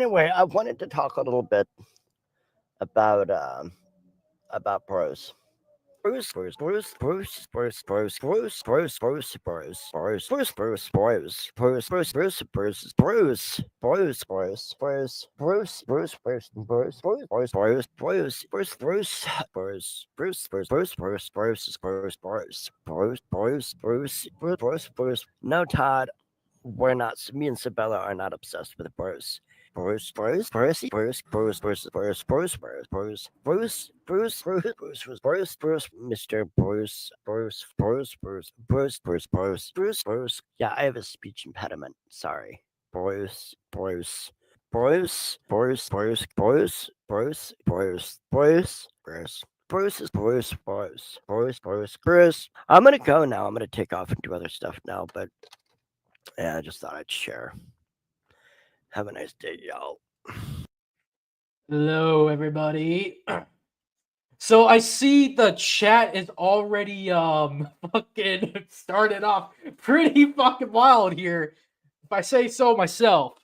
anyway, I wanted to talk a little bit about bros. No, Todd, we're not. Me and Sabella are not obsessed with Bruce. Mr. Bruce. Yeah, I have a speech impediment. Sorry. Bruce. I'm gonna go now. I'm gonna take off and do other stuff now, but yeah, I just thought I'd share. Have a nice day, y'all. Hello, everybody. So I see the chat is already fucking started off pretty fucking wild here, if I say so myself.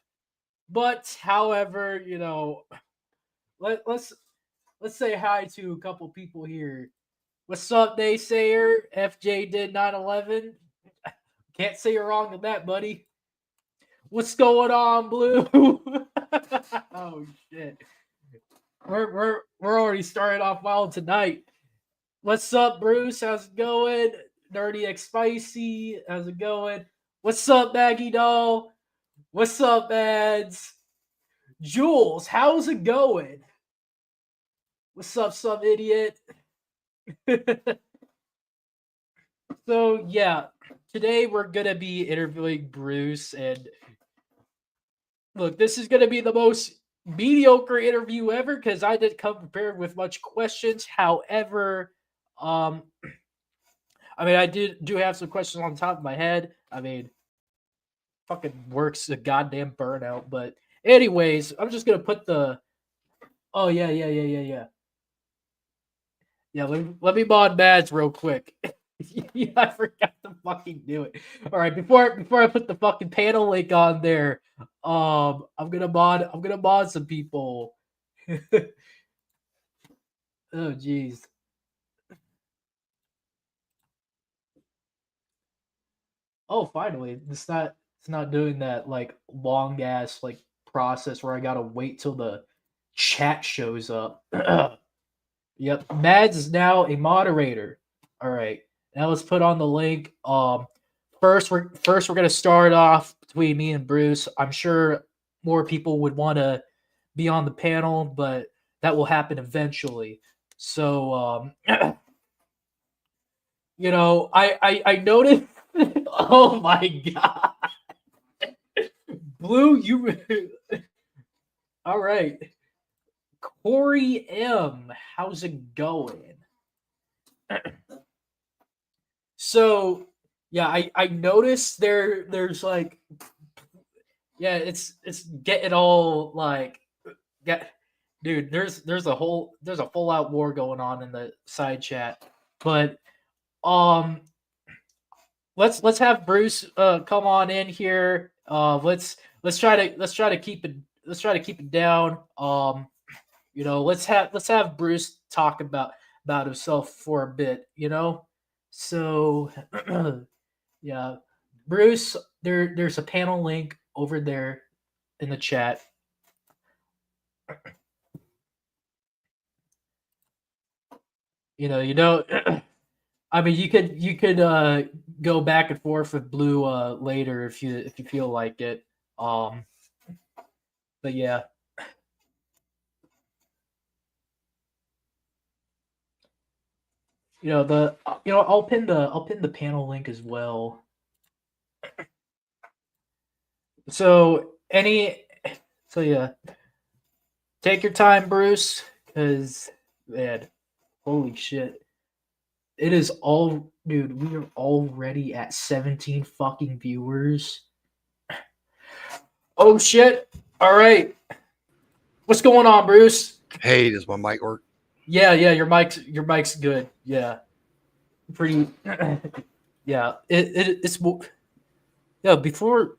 But however, let's say hi to a couple people here. What's up, naysayer? FJ did 9/11. Can't say you're wrong on that, buddy. What's going on, Blue? Oh shit. We're already started off wild tonight. What's up, Bruce? How's it going? Nerdy X Spicy, how's it going? What's up, Maggie Doll? What's up, Ads? Jules, how's it going? What's up, some idiot? So yeah, today we're gonna be interviewing Bruce, and look, this is gonna be the most mediocre interview ever because I didn't come prepared with much questions. However, um, I mean, I do have some questions on top of my head. I mean, fucking works a goddamn burnout. But anyways, I'm just gonna put the. Oh yeah. Yeah, let me mod Mads real quick. Yeah, I forgot to fucking do it. All right, before I put the fucking panel link on there, I'm gonna mod some people. Oh jeez. Oh, finally, it's not doing that like long ass like process where I gotta wait till the chat shows up. Yep, Mads is now a moderator. All right, now let's put on the link. First we're gonna start off between me and Bruce. I'm sure more people would want to be on the panel, but that will happen eventually. So I noticed. Oh my god, Blue, you. All right, Corey M, how's it going? So yeah, I noticed there's like it's getting all like get dude there's a full out war going on in the side chat, but um let's have Bruce come on in here. Let's try to keep it down. Let's have Bruce talk about himself for a bit. So yeah, Bruce, there's a panel link over there in the chat. You know. I mean, you could go back and forth with Blue later if you feel like it. Um, but yeah, I'll pin the panel link as well. So so yeah, take your time, Bruce, because man, holy shit. It is all, dude. We are already at 17 fucking viewers. Oh shit! All right, what's going on, Bruce? Hey, does my mic work? Yeah. Your mic's good. Yeah, pretty. Yeah, it's yeah. Before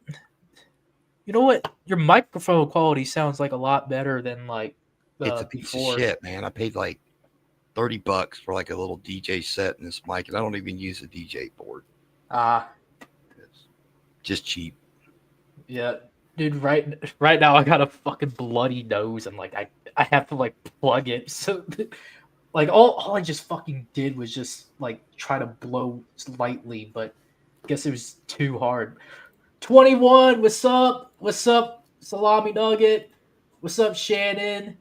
You know what? Your microphone quality sounds like a lot better than like It's a piece before. of shit, man. I paid like $30 for like a little DJ set and this mic, and I don't even use a DJ board. It's just cheap. Yeah, dude. Right now, I got a fucking bloody nose, and like I have to like plug it. So, like all I just fucking did was just like try to blow lightly, but I guess it was too hard. 21, what's up? What's up, Salami Nugget? What's up, Shannon?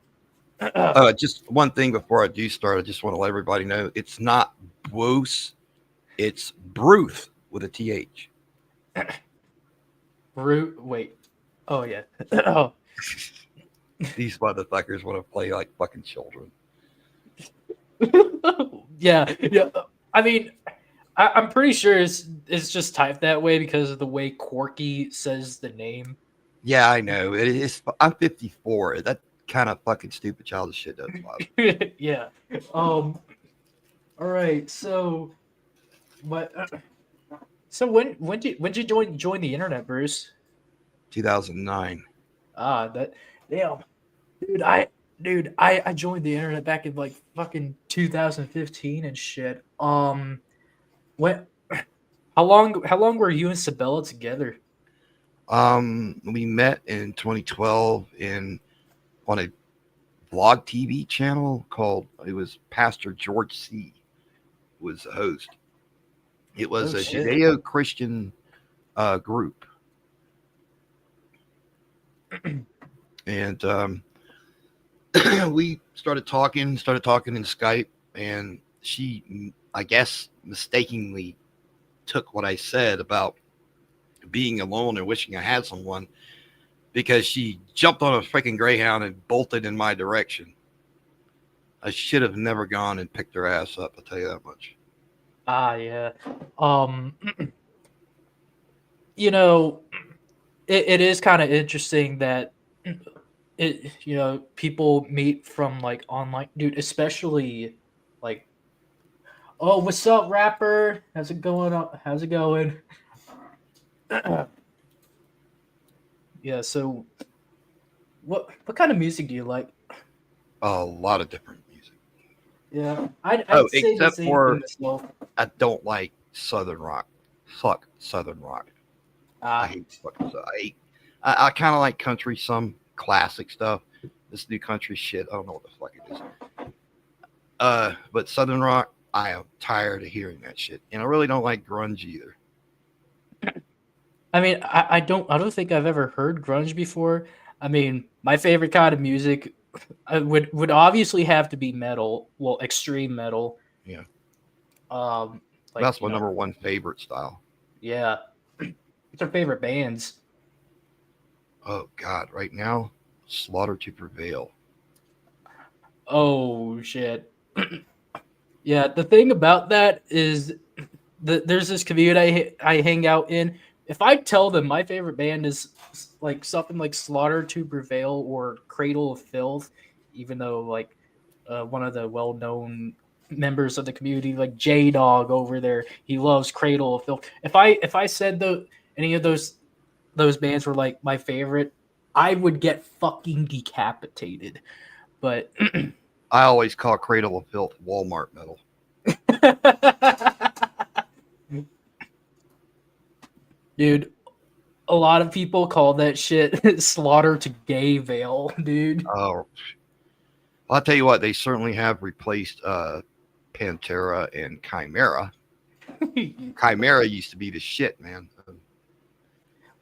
Just one thing before I do start, I just want to let everybody know it's not Bruce, it's Bruce with a TH. Wait. Oh yeah. Oh. These motherfuckers want to play like fucking children. Yeah. I mean, I'm pretty sure it's just typed that way because of the way Corky says the name. Yeah, I know. It is. I'm 54. That kind of fucking stupid childish shit doesn't bother. Yeah. All right. So, what? So when did you join the internet, Bruce? 2009. That damn, dude. I joined the internet back in like fucking 2015 and shit. What? How long were you and Sabella together? We met in 2012 on a vlog TV channel called, it was Pastor George C. was the host. It was a shit. Judeo-Christian group. And we started talking in Skype, and she, I guess, mistakenly took what I said about being alone and wishing I had someone, because she jumped on a freaking Greyhound and bolted in my direction. I should have never gone and picked her ass up, I'll tell you that much. Yeah. You know, it is kind of interesting that people meet from like online, dude, especially like, oh, what's up, rapper? How's it going? How's it going? Yeah. So, what kind of music do you like? A lot of different music. Yeah, I'd Oh, say the except same for thing myself. I don't like Southern rock. Fuck Southern rock. I Ah, hate fucking. I kind of like country, some classic stuff. This new country shit, I don't know what the fuck it is. But Southern rock, I am tired of hearing that shit, and I really don't like grunge either. I mean, I don't think I've ever heard grunge before. I mean, my favorite kind of music would obviously have to be metal. Well, extreme metal. Yeah. Like, That's my number one favorite style. Yeah. What's our favorite bands? Oh God, right now, Slaughter to Prevail. Oh shit. Yeah, the thing about that is there's this community I hang out in. If I tell them my favorite band is like something like Slaughter to Prevail or Cradle of Filth, even though like one of the well-known members of the community, like J Dog over there, he loves Cradle of Filth. If I said any of those bands were like my favorite, I would get fucking decapitated. But I always call Cradle of Filth Walmart metal. Dude, a lot of people call that shit Slaughter to Gay Veil, dude. Oh, I'll tell you what, they certainly have replaced Pantera and Chimera. Chimera used to be the shit, man.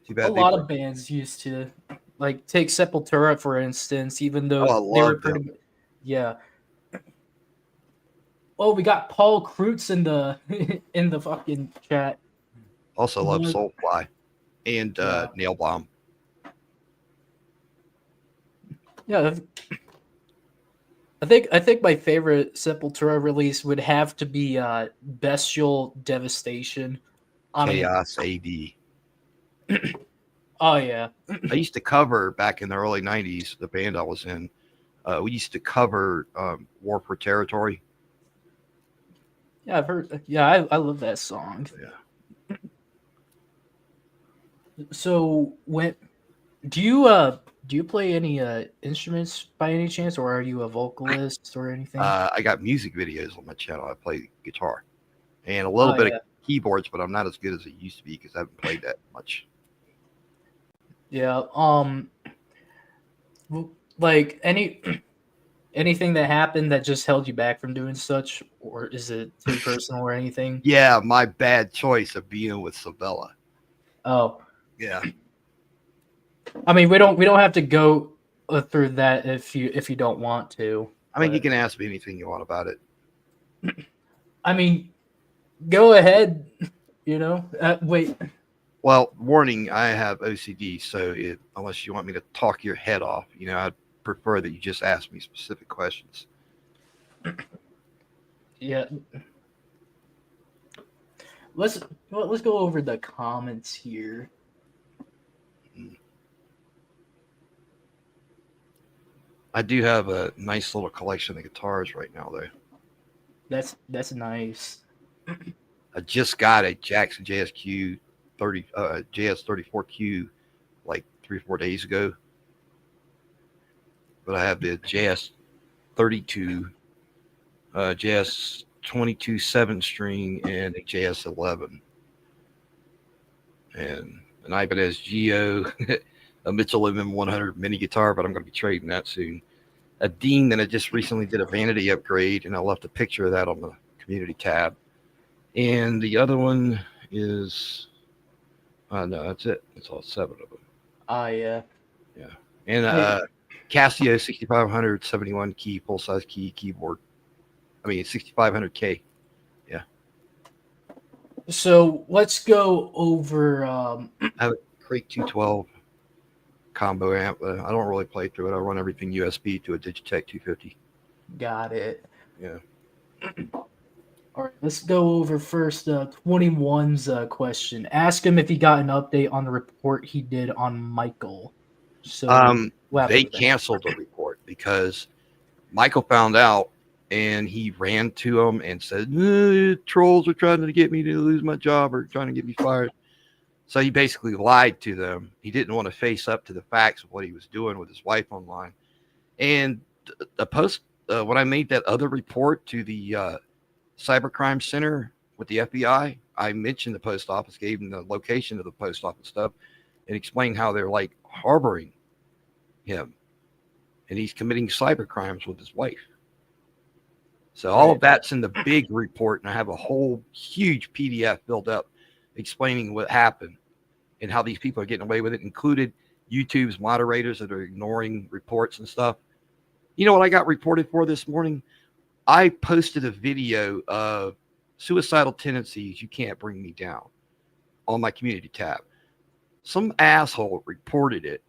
Too bad A lot of bands used to like take Sepultura for instance, even though they were pretty. Yeah. Oh, we got Paul Kreutz in the in the fucking chat. Also love Soulfly and Nail Bomb. Yeah, I think my favorite Sepultura release would have to be Bestial Devastation. Chaos AD. Oh yeah. I used to cover back in the early 90s, the band I was in. We used to cover War for Territory. Yeah, I've heard. Yeah, I love that song. Yeah. So when Do you play any instruments by any chance, or are you a vocalist or anything? I got music videos on my channel. I play guitar and a little Oh, bit yeah. of keyboards, but I'm not as good as I used to be because I haven't played that much. Yeah. Like anything that happened that just held you back from doing such, or is it too personal or anything? Yeah, my bad choice of being with Sabella. Oh, Yeah. I mean, we don't have to go through that if you don't want to. I mean, you but- can ask me anything you want about it. I mean, go ahead. Wait. Well, warning, I have OCD, so unless you want me to talk your head off, I'd prefer that you just ask me specific questions. Yeah. Let's go over the comments here. I do have a nice little collection of guitars right now, though. That's nice. I just got a Jackson JSQ JS34Q like 3 or 4 days ago. But I have the JS32, JS22 7-string, and a JS11. And an Ibanez Geo, a Mitchell MM100 mini guitar, but I'm going to be trading that soon. A Dean that I just recently did a vanity upgrade, and I left a picture of that on the community tab. And the other one is, no, that's it. That's all 7 of them. Yeah. And Casio 6500 71 key full size keyboard. I mean 6500K. Yeah. So let's go over. I have a Crate 212 combo amp. I don't really play through it. I run everything USB to a Digitech 250. Got it. Yeah. All right, let's go over first 21's question. Ask him if he got an update on the report he did on Michael. So what They happened with that? canceled the report because Michael found out and he ran to them and said, trolls are trying to get me to lose my job or trying to get me fired. So he basically lied to them. He didn't want to face up to the facts of what he was doing with his wife online. And the post, when I made that other report to the Cybercrime Center with the FBI, I mentioned the post office, gave them the location of the post office stuff, and explained how they're like harboring him and he's committing cyber crimes with his wife. So all of that's in the big report, and I have a whole huge PDF built up explaining what happened and how these people are getting away with it, included YouTube's moderators that are ignoring reports and stuff. You know what I got reported for this morning? I posted a video of suicidal tendencies, you can't bring me down, on my community tab. Some asshole reported it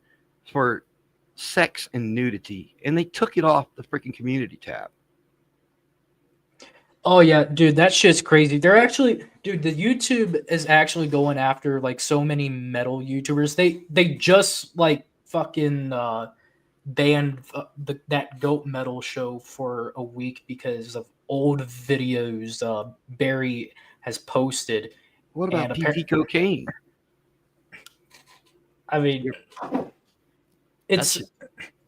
for sex and nudity, and they took it off the freaking community tab. Oh yeah, dude, that shit's crazy. They're actually, dude, the YouTube is actually going after like so many metal YouTubers. They just like fucking banned that Goat Metal show for a week because of old videos Barry has posted. What about And PP cocaine? I mean, That's it's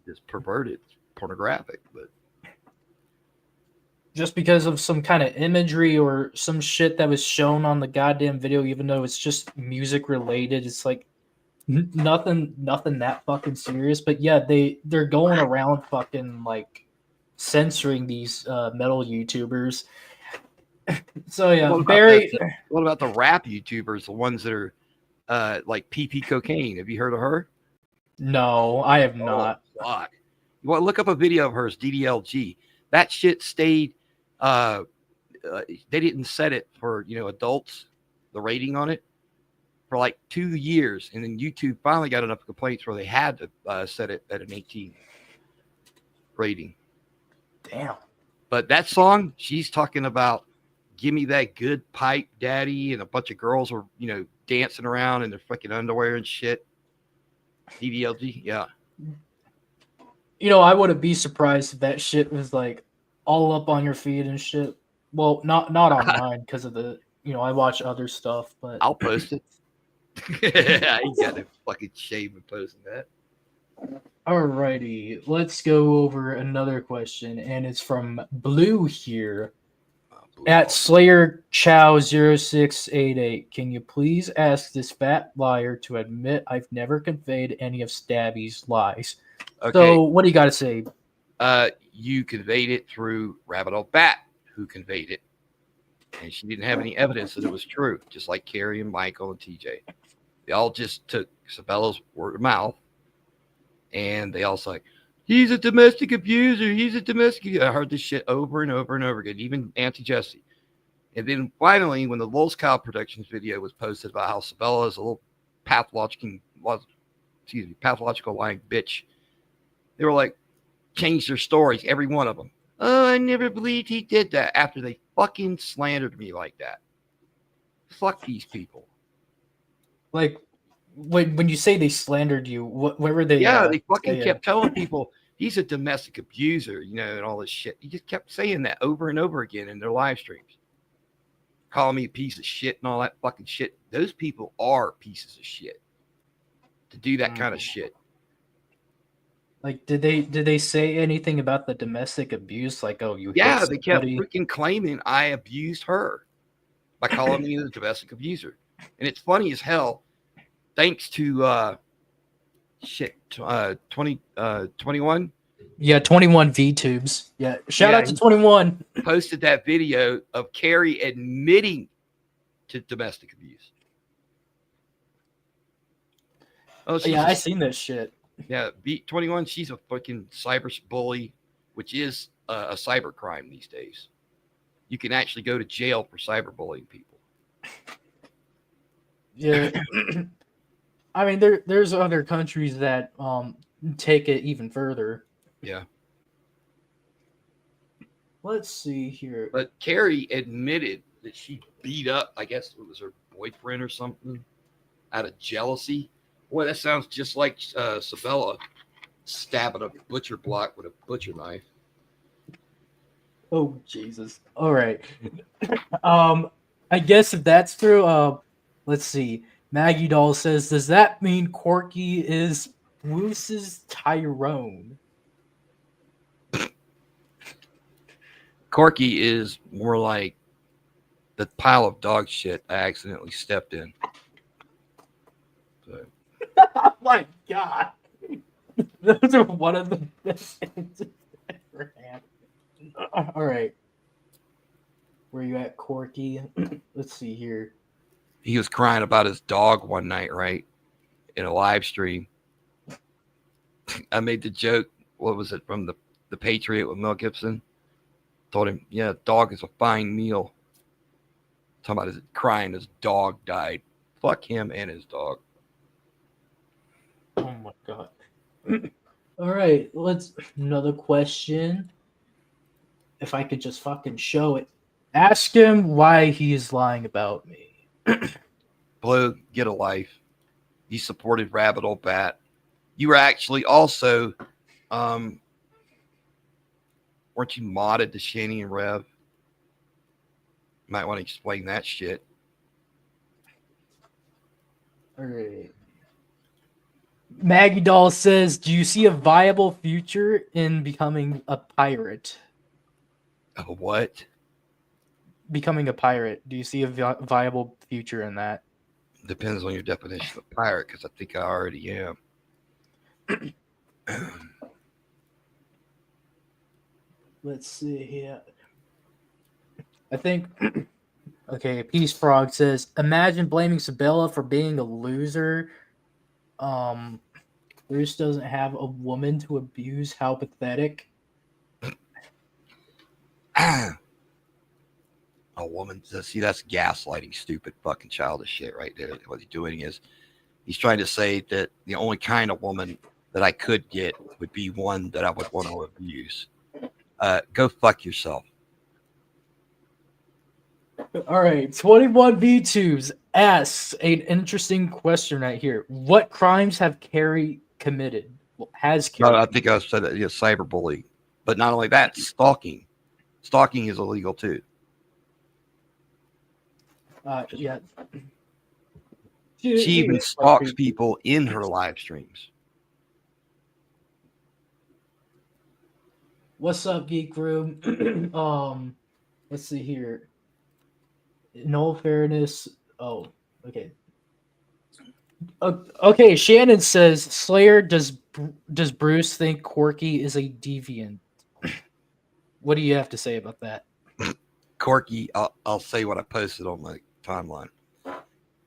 just perverted, pornographic, but just because of some kind of imagery or some shit that was shown on the goddamn video, even though it's just music related. It's like nothing that fucking serious. But yeah, they're going around fucking like censoring these metal YouTubers. So yeah, what about the rap YouTubers, the ones that are like PP cocaine? Have you heard of her? No, I have not. Oh, fuck. You want to look up a video of hers, DDLG. That shit stayed. They didn't set it for adults, the rating on it, for like 2 years, and then YouTube finally got enough complaints where they had to set it at an 18 rating. Damn. But that song, she's talking about give me that good pipe, daddy, and a bunch of girls were dancing around in their fucking underwear and shit. DDLG, yeah. I wouldn't be surprised if that shit was like all up on your feed and shit. Well, not on mine because of the I watch other stuff, but I'll post it. I ain't got no fucking shame in posting that. Alrighty, let's go over another question, and it's from Blue here. At Slayer Chow 0688, can you please ask this fat liar to admit I've never conveyed any of Stabby's lies? Okay. So, what do you got to say? You conveyed it through Rabbit Old Bat, who conveyed it. And she didn't have any evidence that it was true, just like Carrie and Michael and TJ. They all just took Sabella's word of mouth, and they all say, he's a domestic abuser. He's a domestic. I heard this shit over and over and over again, even Auntie Jessie. And then finally, when the Lulz Cow Productions video was posted about how Sabella is a little pathological lying bitch, they were like, changed their stories, every one of them. Oh, I never believed he did that, after they fucking slandered me like that. Fuck these people. Like, when you say they slandered you, what were they? Yeah, they fucking kept telling people he's a domestic abuser, and all this shit. He just kept saying that over and over again in their live streams. Calling me a piece of shit and all that fucking shit. Those people are pieces of shit to do that kind of shit. Like, did they say anything about the domestic abuse? Like, oh, you Yeah, hit they kept somebody? freaking claiming I abused her by calling me a domestic abuser. And it's funny as hell. Thanks to 21. Yeah, 21 VTubes. Yeah, shout out to 21. Posted that video of Carrie admitting to domestic abuse. Oh, Yeah, I seen this shit. Yeah, B21, she's a fucking cyber bully, which is a cyber crime these days. You can actually go to jail for cyberbullying people. Yeah. I mean, there's other countries that take it even further. Yeah. Let's see here. But Carrie admitted that she beat up, I guess it was her boyfriend or something, out of jealousy. Boy, that sounds just like Sabella stabbing a butcher block with a butcher knife. Oh, Jesus. All right. I guess if that's true, let's see. Maggie Doll says, does that mean Corky is Bruce's Tyrone? Corky is more like the pile of dog shit I accidentally stepped in. So. Oh my God. Those are one of the best things I've ever had. All right. Where you at, Corky? Let's see here. He was crying about his dog one night, right? In a live stream. I made the joke, what was it, from the Patriot with Mel Gibson? Told him, yeah, dog is a fine meal. Talking about his crying his dog died. Fuck him and his dog. Oh my God. All right, another question. If I could just fucking show it. Ask him why he is lying about me. Blue, get a life. You supported Rabbit Old Bat. You were actually also, weren't you modded to Shani and Rev? Might want to explain that shit. All right. Maggie Doll says, do you see a viable future in becoming a pirate? What? Becoming a pirate. Do you see a viable future in that? Depends on your definition of pirate, because I think I already am. Let's see here. I think... Okay, Peace Frog says, imagine blaming Sabella for being a loser. Bruce doesn't have a woman to abuse. How pathetic. A woman. See, that's gaslighting, stupid fucking childish shit right there. What he's doing is he's trying to say that the only kind of woman that I could get would be one that I would want to abuse. Go fuck yourself. All right, 21 V2s asks an interesting question right here. What crimes have Carrie committed? Well, has Carrie? I think I said that. Yeah, cyberbullying, but not only that, stalking. Stalking is illegal too. Yeah. She even stalks people in her live streams. What's up, Geek Room? Let's see here. In all fairness, oh, okay. Okay, Shannon says Slayer does Bruce think Corky is a deviant? What do you have to say about that? Corky, I'll say what I posted on my timeline.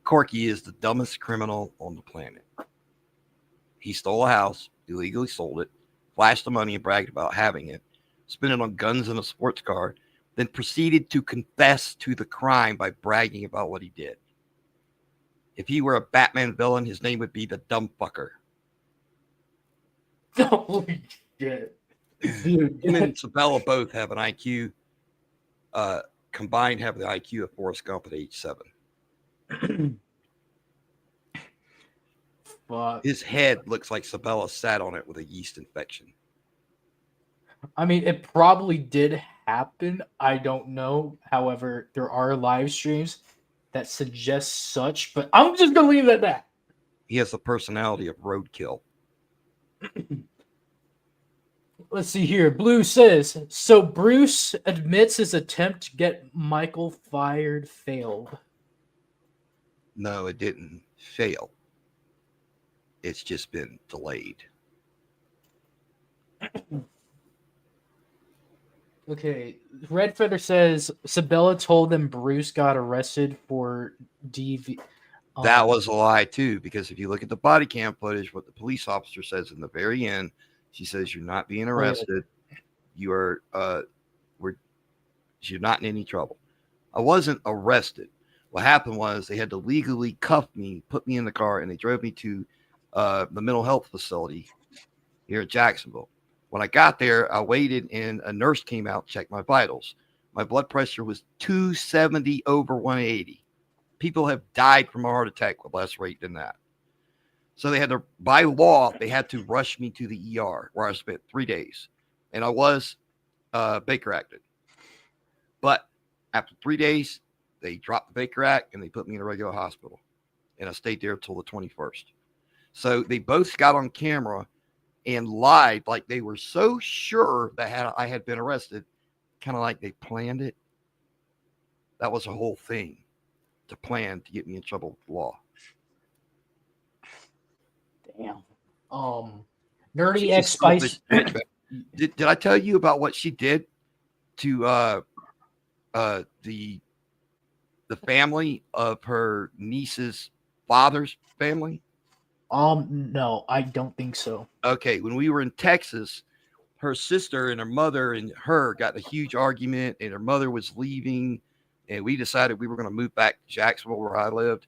Corky is the dumbest criminal on the planet. He stole a house, illegally sold it, flashed the money and bragged about having it, spent it on guns and a sports car, then proceeded to confess to the crime by bragging about what he did. If he were a Batman villain, his name would be the Dumb Fucker. Holy shit. Dude. Him and Sabella both have an IQ, combined have the IQ of Forrest Gump at age 7. Fuck. His head looks like Sabella sat on it with a yeast infection. I mean, it probably did happen. I don't know. However, there are live streams that suggest such, but I'm just gonna leave it at that. He has the personality of roadkill. Let's see here. Blue says, so Bruce admits his attempt to get Michael fired failed. No, it didn't fail. It's just been delayed. Okay. Red Feather says Sabella told them Bruce got arrested for DV. That was a lie too, because if you look at the body cam footage, what the police officer says in the very end, she says you're not being arrested. You are you're not in any trouble. I wasn't arrested. What happened was they had to legally cuff me, put me in the car, and they drove me to the mental health facility here at Jacksonville. When I got there, I waited and a nurse came out, checked my vitals. My blood pressure was 270 over 180. People have died from a heart attack with less rate than that. So they had to, by law, they had to rush me to the ER where I spent 3 days. And I was Baker acted. But after 3 days, they dropped the Baker Act and they put me in a regular hospital. And I stayed there till the 21st. So they both got on camera and lied like they were so sure that I had been arrested, kind of like they planned it. That was a whole thing to plan to get me in trouble with the law. Damn. Nerdy X Spice. Did I tell you about what she did to the family of her niece's father's family? No, I don't think so. Okay, when we were in Texas, her sister and her mother and her got a huge argument, and her mother was leaving, and we decided we were going to move back to Jacksonville where I lived.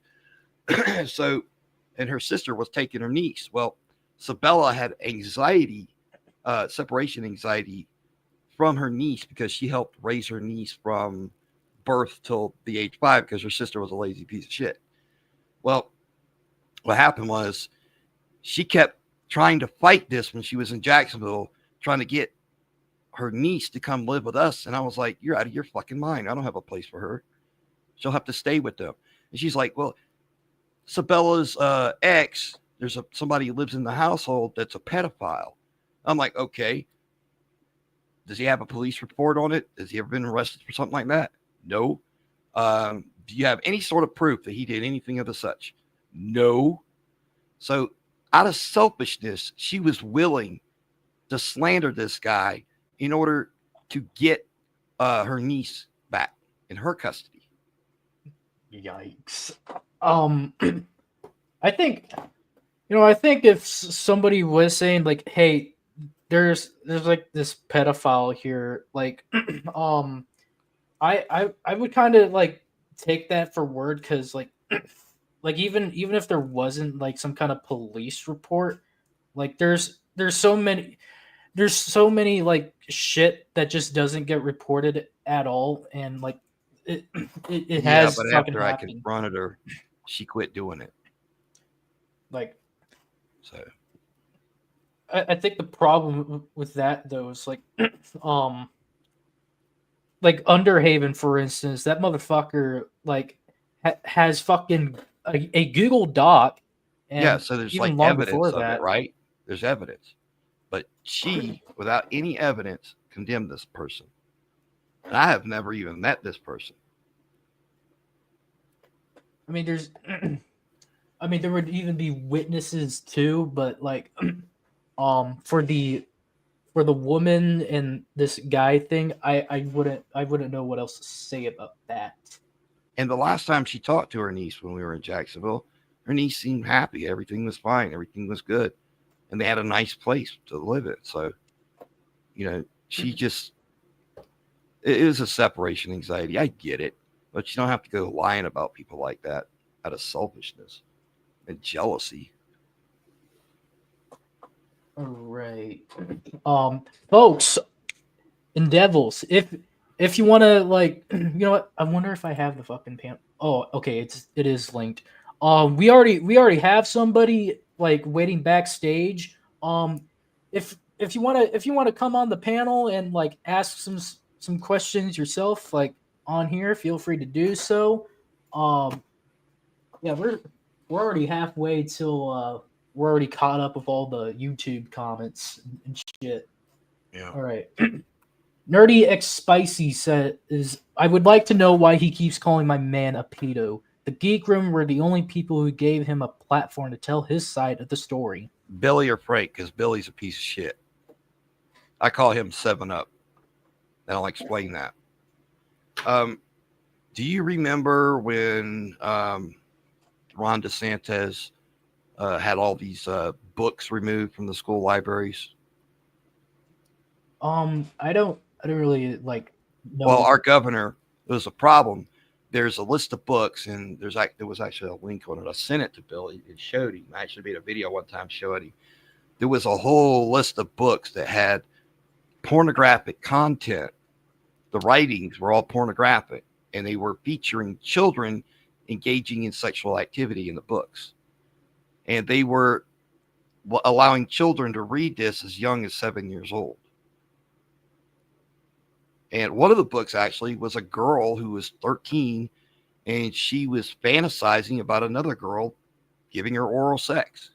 So, and her sister was taking her niece. Well, Sabella had anxiety, separation anxiety from her niece because she helped raise her niece from birth till the age 5 because her sister was a lazy piece of shit. Well, what happened was she kept trying to fight this when she was in Jacksonville, trying to get her niece to come live with us. And I was like, you're out of your fucking mind. I don't have a place for her. She'll have to stay with them. And she's like, well, Sabella's ex, there's somebody who lives in the household that's a pedophile. I'm like, okay. Does he have a police report on it? Has he ever been arrested for something like that? No. Do you have any sort of proof that he did anything of the such? No. So out of selfishness, she was willing to slander this guy in order to get her niece back in her custody. Yikes. I think, I think if somebody was saying like, hey, there's like this pedophile here, like, I would kind of like take that for word because like even if there wasn't like some kind of police report, like there's so many like shit that just doesn't get reported at all, and like it has. But after I confronted her, she quit doing it. Like, so I think the problem with that though is like, like Underhaven, for instance, that motherfucker like has fucking a Google Doc. And yeah, so there's like evidence of it, right? There's evidence. But she, without any evidence, condemn this person. And I have never even met this person. I mean, there's, I mean, there would even be witnesses too, but like, for the woman and this guy thing, I wouldn't know what else to say about that. And the last time she talked to her niece when we were in Jacksonville, her niece seemed happy. Everything was fine. Everything was good. And they had a nice place to live in. So, she just, it is a separation anxiety. I get it. But you don't have to go lying about people like that out of selfishness and jealousy. All right. Folks and devils, if you want to, like, you know what? I wonder if I have the fucking pan. Oh, okay. It is linked. We already have somebody like waiting backstage. If you want to come on the panel and like ask some questions yourself, like on here, feel free to do so. Yeah, we're already halfway till we're already caught up with all the YouTube comments and shit. Yeah. All right. Nerdy X Spicy says, I would like to know why he keeps calling my man a pedo. The Geek Room were the only people who gave him a platform to tell his side of the story. Billy or Frank, because Billy's a piece of shit. I call him 7-Up. And I'll explain that. Do you remember when Ron DeSantis had all these books removed from the school libraries? I don't really like know. Well, our governor, there was a problem. There's a list of books, and there was actually a link on it. I sent it to Billy and showed him. I actually made a video one time showing him. There was a whole list of books that had pornographic content. The writings were all pornographic, and they were featuring children engaging in sexual activity in the books. And they were allowing children to read this as young as 7 years old. And one of the books actually was a girl who was 13, and she was fantasizing about another girl giving her oral sex.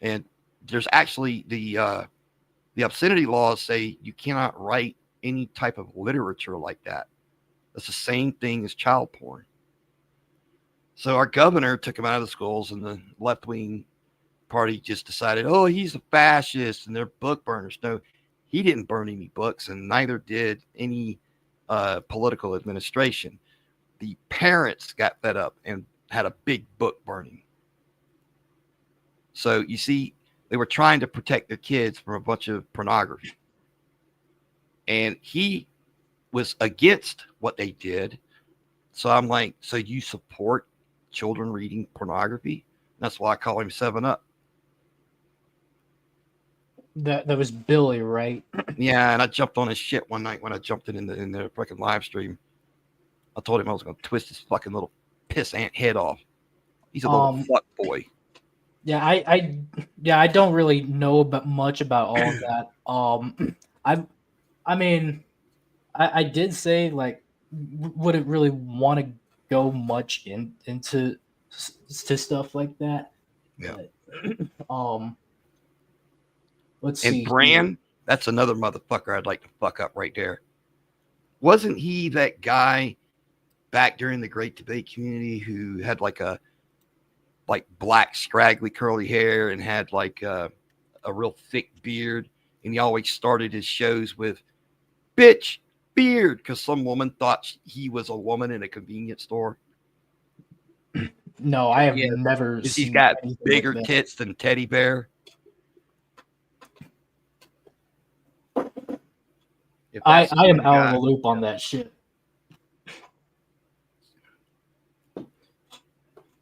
And there's actually the obscenity laws say you cannot write any type of literature like that. That's the same thing as child porn. So our governor took him out of the schools, and the left-wing party just decided, oh, he's a fascist and they're book burners. No, he didn't burn any books, and neither did any political administration. The parents got fed up and had a big book burning. So you see, they were trying to protect their kids from a bunch of pornography. And he was against what they did. So I'm like, so you support children reading pornography? That's why I call him 7-Up. That was Billy, right? Yeah, and I jumped on his shit one night when I jumped in the fucking live stream. I told him I was going to twist his fucking little piss ant head off. He's a little fuck boy. Yeah, I don't really know much about all of that. I mean, I did say, like, wouldn't really want to go much into stuff like that. Yeah. But, let's see. And Bran, that's another motherfucker I'd like to fuck up right there. Wasn't he that guy back during the Great Debate Community who had like black scraggly curly hair and had like a real thick beard, and he always started his shows with bitch beard because some woman thought he was a woman in a convenience store? No, I have never He's seen got anything bigger like that. tits than Teddy Bear. I am out of the loop on that shit.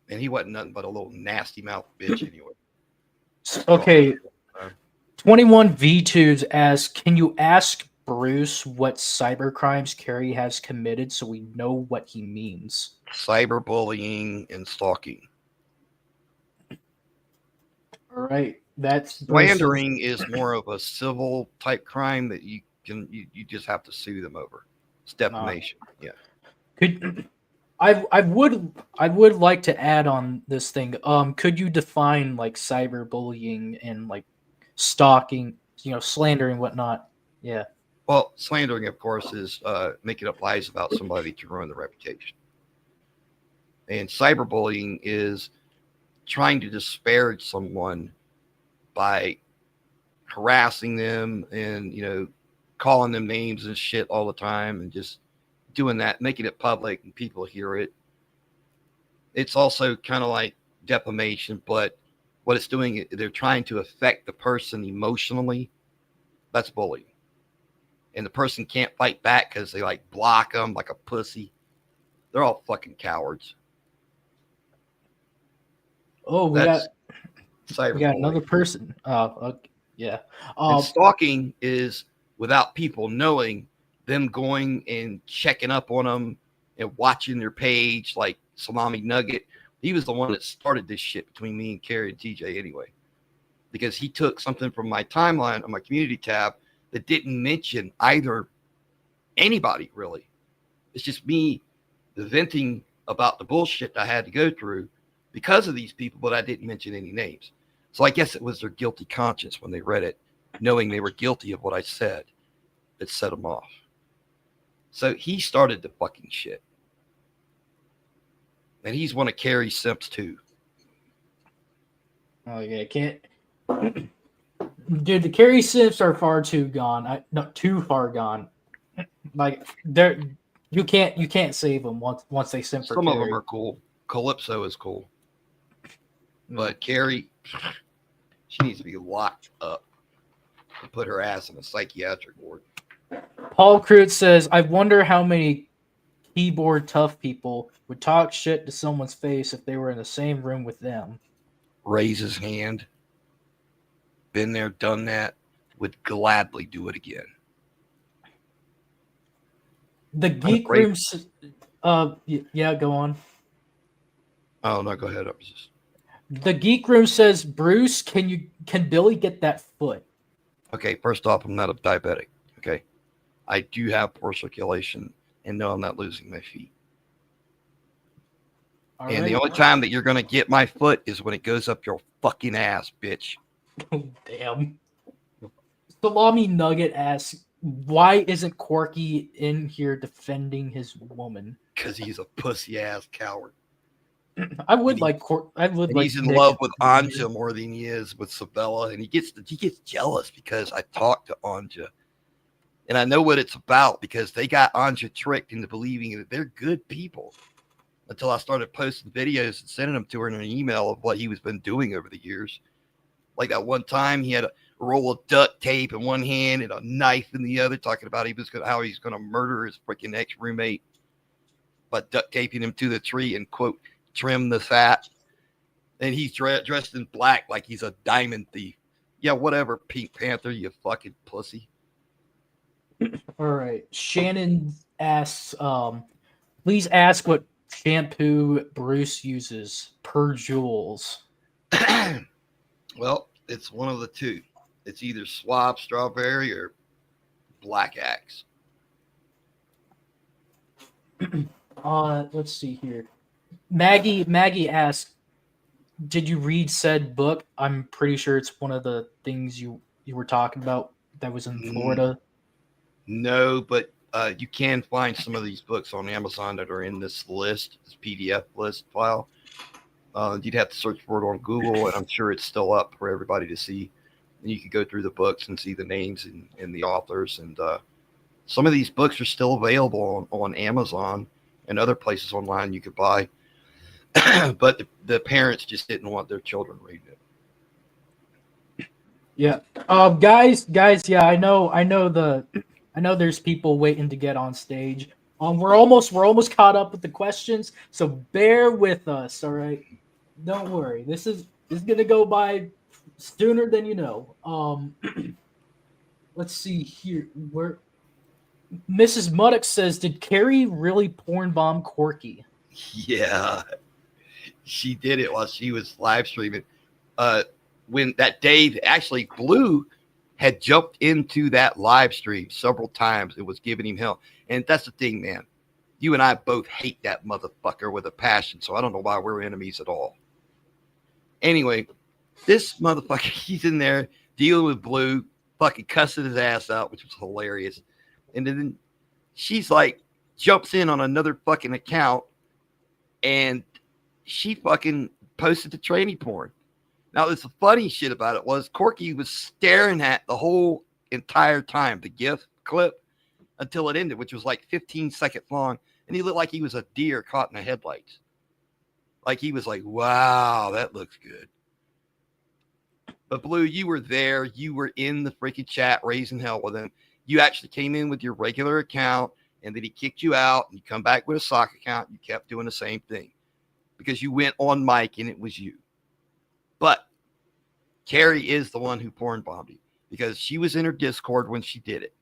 And he wasn't nothing but a little nasty mouth bitch anyway. Okay. 21V2s asks, can you ask Bruce what cyber crimes Carrie has committed so we know what he means? Cyberbullying and stalking. All right. That's Slandering is more of a civil type crime that you just have to sue them over. It's defamation. Yeah. I would like to add on this thing. Could you define like cyberbullying and like stalking slander and whatnot. Yeah. Well, slandering, of course, is making up lies about somebody to ruin their reputation. And cyberbullying is trying to disparage someone by harassing them and, calling them names and shit all the time and just doing that, making it public and people hear it. It's also kind of like defamation, but what it's doing, they're trying to affect the person emotionally. That's bullying. And the person can't fight back because they like block them like a pussy. They're all fucking cowards. Oh, we That's got another person. Okay. Yeah. And stalking is without people knowing, them going and checking up on them and watching their page, like Salami Nugget. He was the one that started this shit between me and Carrie and TJ anyway, because he took something from my timeline on my community tab that didn't mention either anybody really. It's just me venting about the bullshit I had to go through because of these people, but I didn't mention any names. So I guess it was their guilty conscience when they read it, knowing they were guilty of what I said, that set them off. So he started the fucking shit. And he's one of Carrie Simps too. Oh yeah, can't. Dude, the Carrie Simps are far too gone. Not too far gone. Like you can't save them once they simp for Some Carrie. of them are cool. Calypso is cool. But Carrie, she needs to be locked up and put her ass in a psychiatric ward. Paul Crute says, I wonder how many keyboard tough people would talk shit to someone's face if they were in the same room with them. Raise his hand. Been there, done that. Would gladly do it again. The Geek Room... yeah, go on. Oh, no, go ahead. The Geek Room says, Bruce, can Billy get that foot? Okay, first off, I'm not a diabetic. Okay. I do have poor circulation, and no, I'm not losing my feet. All and right. the only time that you're going to get my foot is when it goes up your fucking ass, bitch. Oh, damn. Salami Nugget asks, why isn't Corky in here defending his woman? Because he's a pussy ass coward. I would like he's in love with Anja more than he is with Sabella, and he gets jealous because I talked to Anja, and I know what it's about because they got Anja tricked into believing that they're good people. Until I started posting videos and sending them to her in an email of what he was been doing over the years. Like that one time, he had a roll of duct tape in one hand and a knife in the other, talking about how he's going to murder his freaking ex-roommate by duct taping him to the tree and quote, trim the fat. And he's dressed in black like he's a diamond thief. Yeah, whatever, Pink Panther, you fucking pussy. All right. Shannon asks, please ask what shampoo Bruce uses per Jules. Well, it's one of the two. It's either Swab Strawberry or Black Axe. Let's see here. Maggie asked, did you read said book? I'm pretty sure it's one of the things you were talking about that was in Florida. No, but you can find some of these books on Amazon that are in this list, this PDF list file. You'd have to search for it on Google, and I'm sure it's still up for everybody to see. And you can go through the books and see the names and the authors. And some of these books are still available on Amazon and other places online you could buy. But the parents just didn't want their children reading it. Yeah. Guys, yeah, I know there's people waiting to get on stage. We're almost caught up with the questions, so bear with us, all right? Don't worry. This is gonna go by sooner than you know. Let's see here. Where Mrs. Muddock says, did Carrie really porn bomb Corky? Yeah. She did it while she was live streaming. When that day, actually, Blue had jumped into that live stream several times. It was giving him hell. And that's the thing, man. You and I both hate that motherfucker with a passion, so I don't know why we're enemies at all. Anyway, this motherfucker, he's in there dealing with Blue, fucking cussing his ass out, which was hilarious. And then she's like, jumps in on another fucking account, and she fucking posted the tranny porn. Now, the funny shit about it was Corky was staring at the whole entire time, the GIF clip, until it ended, which was like 15 seconds long. And he looked like he was a deer caught in the headlights. Like he was like, wow, that looks good. But Blue, you were there. You were in the freaking chat raising hell with him. You actually came in with your regular account, and then he kicked you out, and you come back with a sock account. You kept doing the same thing because you went on mic, and it was you. But Carrie is the one who porn bombed you because she was in her Discord when she did it.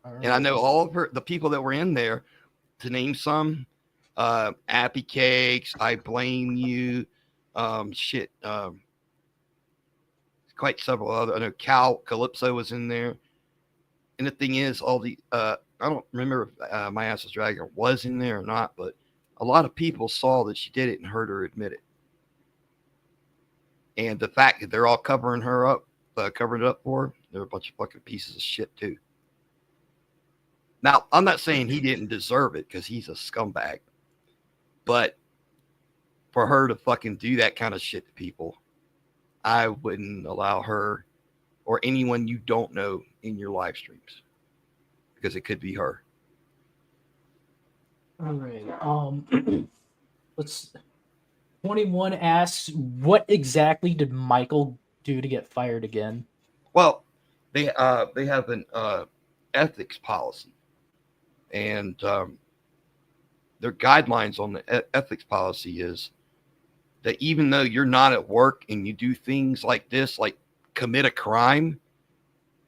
And I know all of the people that were in there, to name some, Appy Cakes, I Blame You, quite several other. I know Calypso was in there. And the thing is, all the, I don't remember if My Ass is Dragon was in there or not, but a lot of people saw that she did it and heard her admit it. And the fact that they're all covering her up, covering it up for her, they're a bunch of fucking pieces of shit too. Now, I'm not saying he didn't deserve it because he's a scumbag, but for her to fucking do that kind of shit to people, I wouldn't allow her or anyone you don't know in your live streams because it could be her. All right. Let's. 21 asks, what exactly did Michael do to get fired again? Well, they have an ethics policy, and their guidelines on the ethics policy is that even though you're not at work and you do things like this, like commit a crime,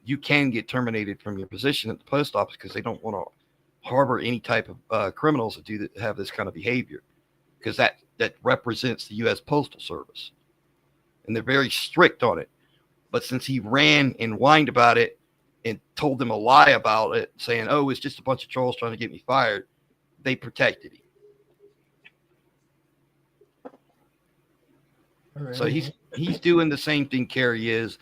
you can get terminated from your position at the post office because they don't want to harbor any type of criminals that have this kind of behavior, because that represents the U.S. Postal Service, and they're very strict on it. But since he ran and whined about it and told them a lie about it, saying, "Oh, it's just a bunch of trolls trying to get me fired," they protected him. Right. So he's doing the same thing Carrie is,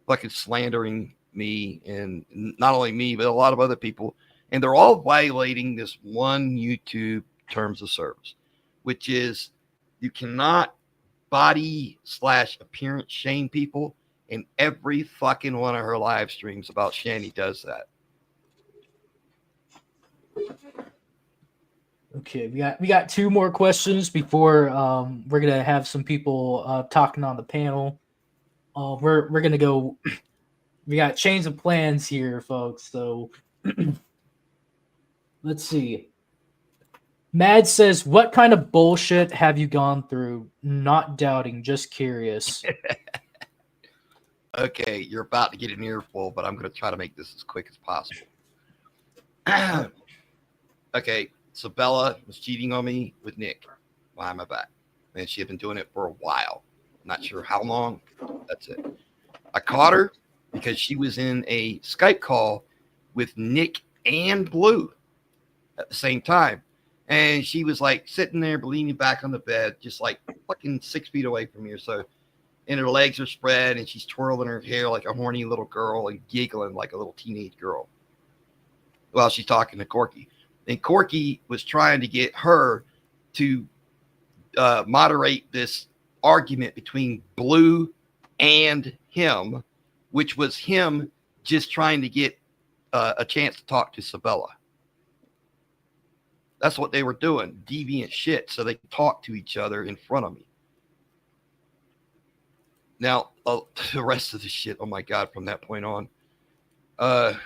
fucking slandering me, and not only me, but a lot of other people. And they're all violating this one YouTube terms of service, which is you cannot body/appearance shame people. And every fucking one of her live streams about Shani does that. Okay, we got two more questions before we're gonna have some people talking on the panel. We're gonna go. We got change of plans here, folks. So let's see. Mad says, "What kind of bullshit have you gone through? Not doubting, just curious." Okay, you're about to get an earful, but I'm going to try to make this as quick as possible. Okay, so Bella was cheating on me with Nick behind my back, and she had been doing it for a while. Not sure how long. That's it. I caught her because she was in a Skype call with Nick and Blue at the same time. And she was like sitting there, leaning back on the bed, just like fucking 6 feet away from me or so. And her legs are spread, and she's twirling her hair like a horny little girl and giggling like a little teenage girl while she's talking to Corky. And Corky was trying to get her to moderate this argument between Blue and him, which was him just trying to get a chance to talk to Sabella. That's what they were doing, deviant shit, so they could talk to each other in front of me. Now, the rest of the shit, oh my God, from that point on. And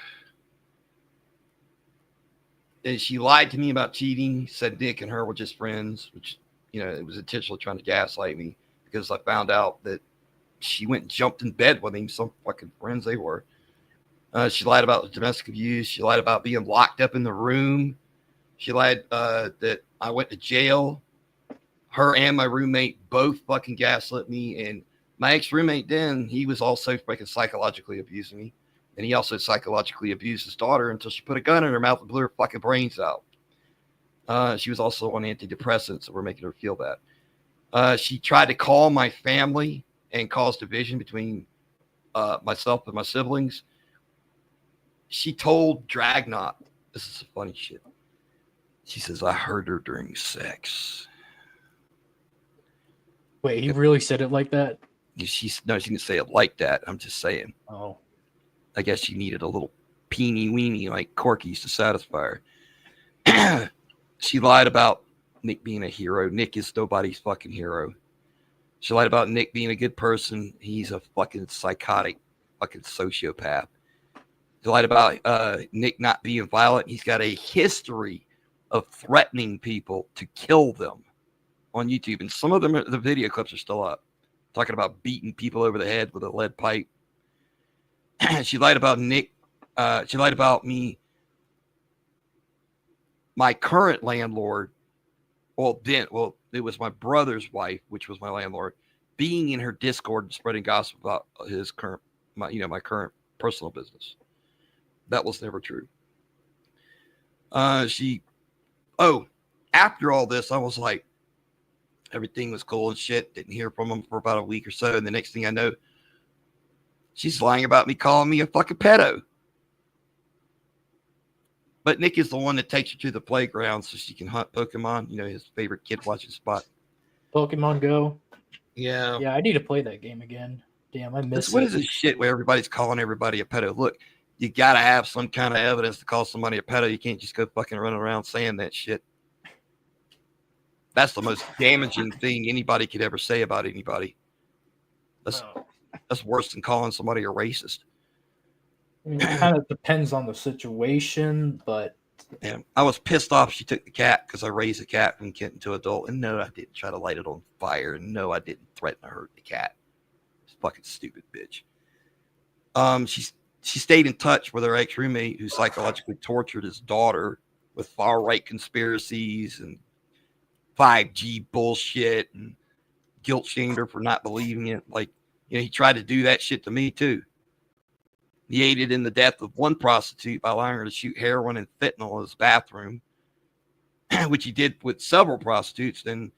she lied to me about cheating, said Nick and her were just friends, which, you know, it was intentionally trying to gaslight me because I found out that she went and jumped in bed with him, some fucking friends they were. She lied about domestic abuse. She lied about being locked up in the room. She lied that I went to jail. Her and my roommate both fucking gaslit me. And my ex-roommate, then, he was also fucking psychologically abusing me. And he also psychologically abused his daughter until she put a gun in her mouth and blew her fucking brains out. She was also on antidepressants that were making her feel bad. She tried to call my family and caused division between myself and my siblings. She told Dragnot, this is funny shit. She says, I heard her during sex. Wait, he really said it like that? She didn't say it like that. I'm just saying. Oh. I guess she needed a little peeny weeny like Corky's to satisfy her. She lied about Nick being a hero. Nick is nobody's fucking hero. She lied about Nick being a good person. He's a fucking psychotic, fucking sociopath. She lied about Nick not being violent. He's got a history of threatening people to kill them on YouTube. And some of them, the video clips are still up. Talking about beating people over the head with a lead pipe. She lied about Nick. She lied about me. My current landlord. Well, it was my brother's wife, which was my landlord, being in her Discord and spreading gossip about his current, my current personal business. That was never true. After all this, I was like, everything was cool and shit. Didn't hear from him for about a week or so. And the next thing I know, she's lying about me, calling me a fucking pedo. But Nick is the one that takes her to the playground so she can hunt Pokemon, his favorite kid watching spot. Pokemon Go. Yeah. Yeah, I need to play that game again. Damn, I miss it. What is this shit where everybody's calling everybody a pedo? Look, you got to have some kind of evidence to call somebody a pedo. You can't just go fucking running around saying that shit. That's the most damaging thing anybody could ever say about anybody. That's worse than calling somebody a racist. I mean, it kind of depends on the situation, but yeah, I was pissed off she took the cat because I raised a cat from kitten to adult. And no, I didn't try to light it on fire. And no, I didn't threaten to hurt the cat. It's fucking stupid bitch. She stayed in touch with her ex-roommate who psychologically tortured his daughter with far-right conspiracies and 5G bullshit and guilt shamed her for not believing it. Like, he tried to do that shit to me too. He aided in the death of one prostitute by allowing her to shoot heroin and fentanyl in his bathroom, which he did with several prostitutes. Then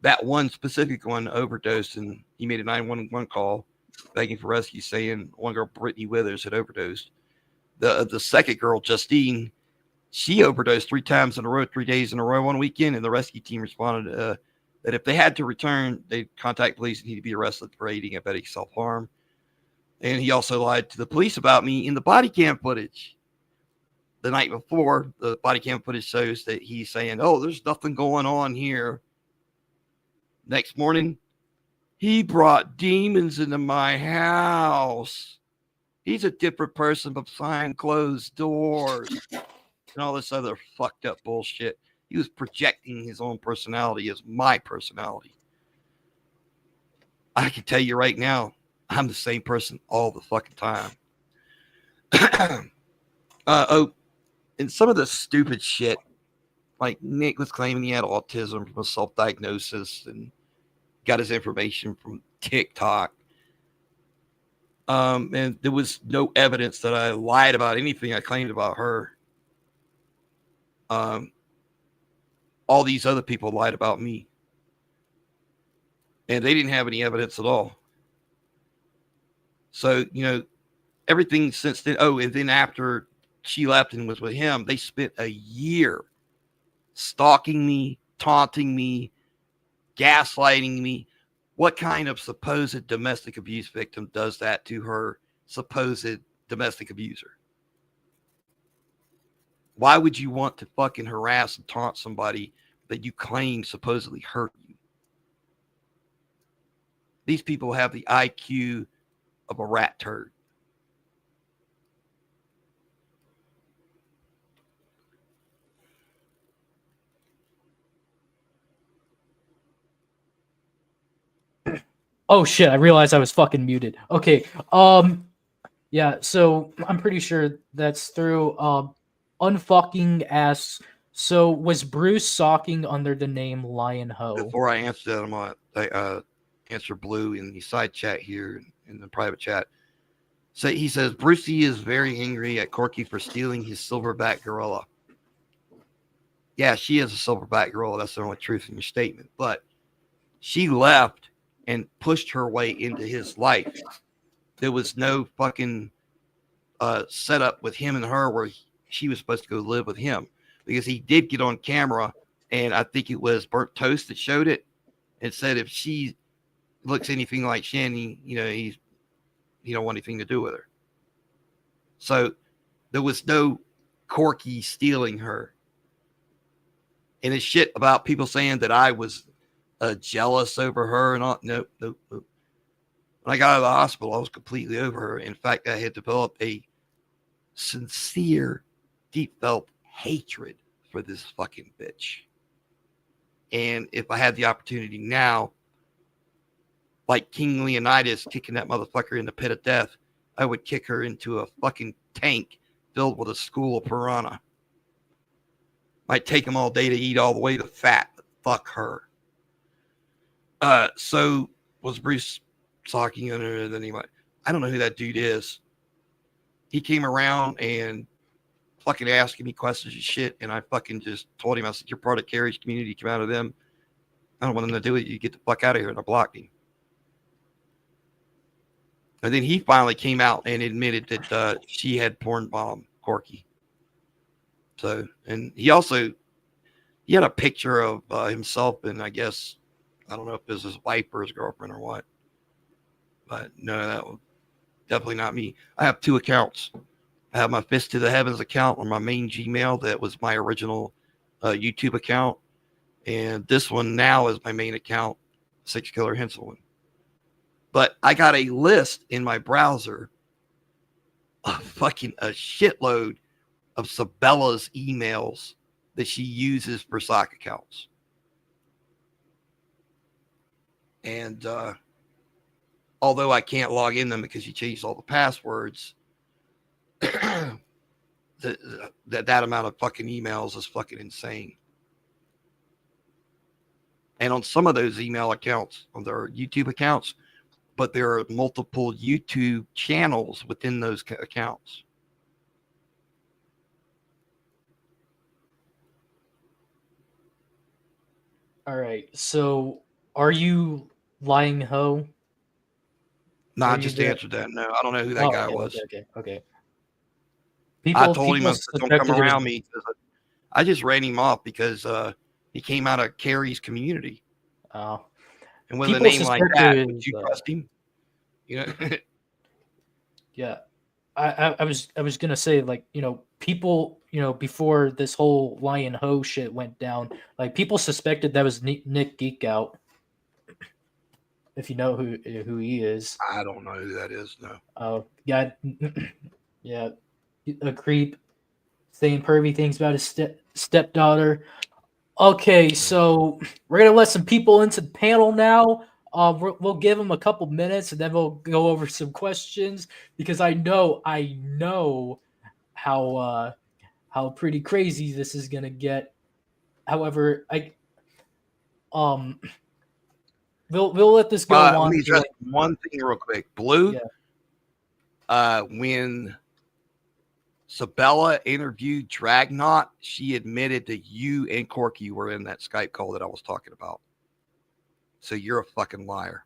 that one specific one overdosed, and he made a 911 call begging for rescue, saying one girl, Brittany Withers, had overdosed. The second girl, Justine, she overdosed 3 times in a row, 3 days in a row, one weekend, and the rescue team responded that if they had to return, they'd contact police and he'd be arrested for aiding and abetting self-harm. And he also lied to the police about me in the body cam footage. The night before, the body cam footage shows that he's saying, oh, there's nothing going on here. Next morning, he brought demons into my house. He's a different person behind closed doors. And all this other fucked up bullshit. He was projecting his own personality as my personality. I can tell you right now, I'm the same person all the fucking time. And some of the stupid shit, like Nick was claiming he had autism from a self-diagnosis and got his information from TikTok. And there was no evidence that I lied about anything I claimed about her. All these other people lied about me. And they didn't have any evidence at all. So, everything since then. Oh, and then after she left and was with him, they spent a year stalking me, taunting me, gaslighting me. What kind of supposed domestic abuse victim does that to her supposed domestic abuser? Why would you want to fucking harass and taunt somebody that you claim supposedly hurt you? These people have the IQ of a rat turd. oh shit, I realized I was fucking muted. Okay. Yeah, so I'm pretty sure that's through unfucking asks. So was Bruce socking under the name Lion Ho? Before I answer that, I'm gonna answer Blue in the side chat here in the private chat. So he says Brucey is very angry at Corky for stealing his silverback gorilla. Yeah, she is a silverback gorilla. That's the only truth in your statement. But she left and pushed her way into his life. There was no fucking setup with him and her where she was supposed to go live with him, because he did get on camera, and I think it was Burnt Toast that showed it and said if she looks anything like Shanny, he don't want anything to do with her. So there was no Corky stealing her. And it's shit about people saying that I was jealous over her and all. Nope. When I got out of the hospital, I was completely over her. In fact, I had developed a sincere, deep felt hatred for this fucking bitch. And if I had the opportunity now, like King Leonidas kicking that motherfucker in the pit of death, I would kick her into a fucking tank filled with a school of piranha. Might take them all day to eat all the way to fat, but fuck her. So was Bruce talking under then he might. I don't know who that dude is. He came around and fucking asking me questions and shit, and I fucking just told him, I said, you're part of Carrie's community, come out of them. I don't want them to do it. You get the fuck out of here. And I blocked him. And then he finally came out and admitted that she had porn bombed Corky. So, and he had a picture of himself, and I guess, I don't know if it was his wife or his girlfriend or what. But no, that was definitely not me. I have two accounts. I have my Fist to the Heavens account on my main Gmail. That was my original YouTube account. And this one now is my main account, Six Killer Henselman. But I got a list in my browser of fucking a shitload of Sabella's emails that she uses for sock accounts. And although I can't log in them because she changed all the passwords, that amount of fucking emails is fucking insane. And on some of those email accounts, on their YouTube accounts, but there are multiple YouTube channels within those accounts. All right. So, are you Lying Ho? No, Are I you just there? answered that. No, I don't know who that guy was. Okay. I told him, I said, don't come suspected it was- around me. I just ran him off because he came out of Carrie's community. Oh, And with a people name like suspected that, it would was, you trust him? yeah. I was gonna say, like, people, before this whole Lion Ho shit went down, like, people suspected that was Nick Geek Out. If you know who he is. I don't know who that is. No. Oh, yeah, yeah, a creep saying pervy things about his stepdaughter. Okay, so we're gonna let some people into the panel now. We'll give them a couple minutes, and then we'll go over some questions, because I know how pretty crazy this is gonna get. However, we'll let this go Let on. me address one thing real quick. Blue, Yeah. When Sabella interviewed Dragnot, she admitted that you and Corky were in that Skype call that I was talking about. So you're a fucking liar.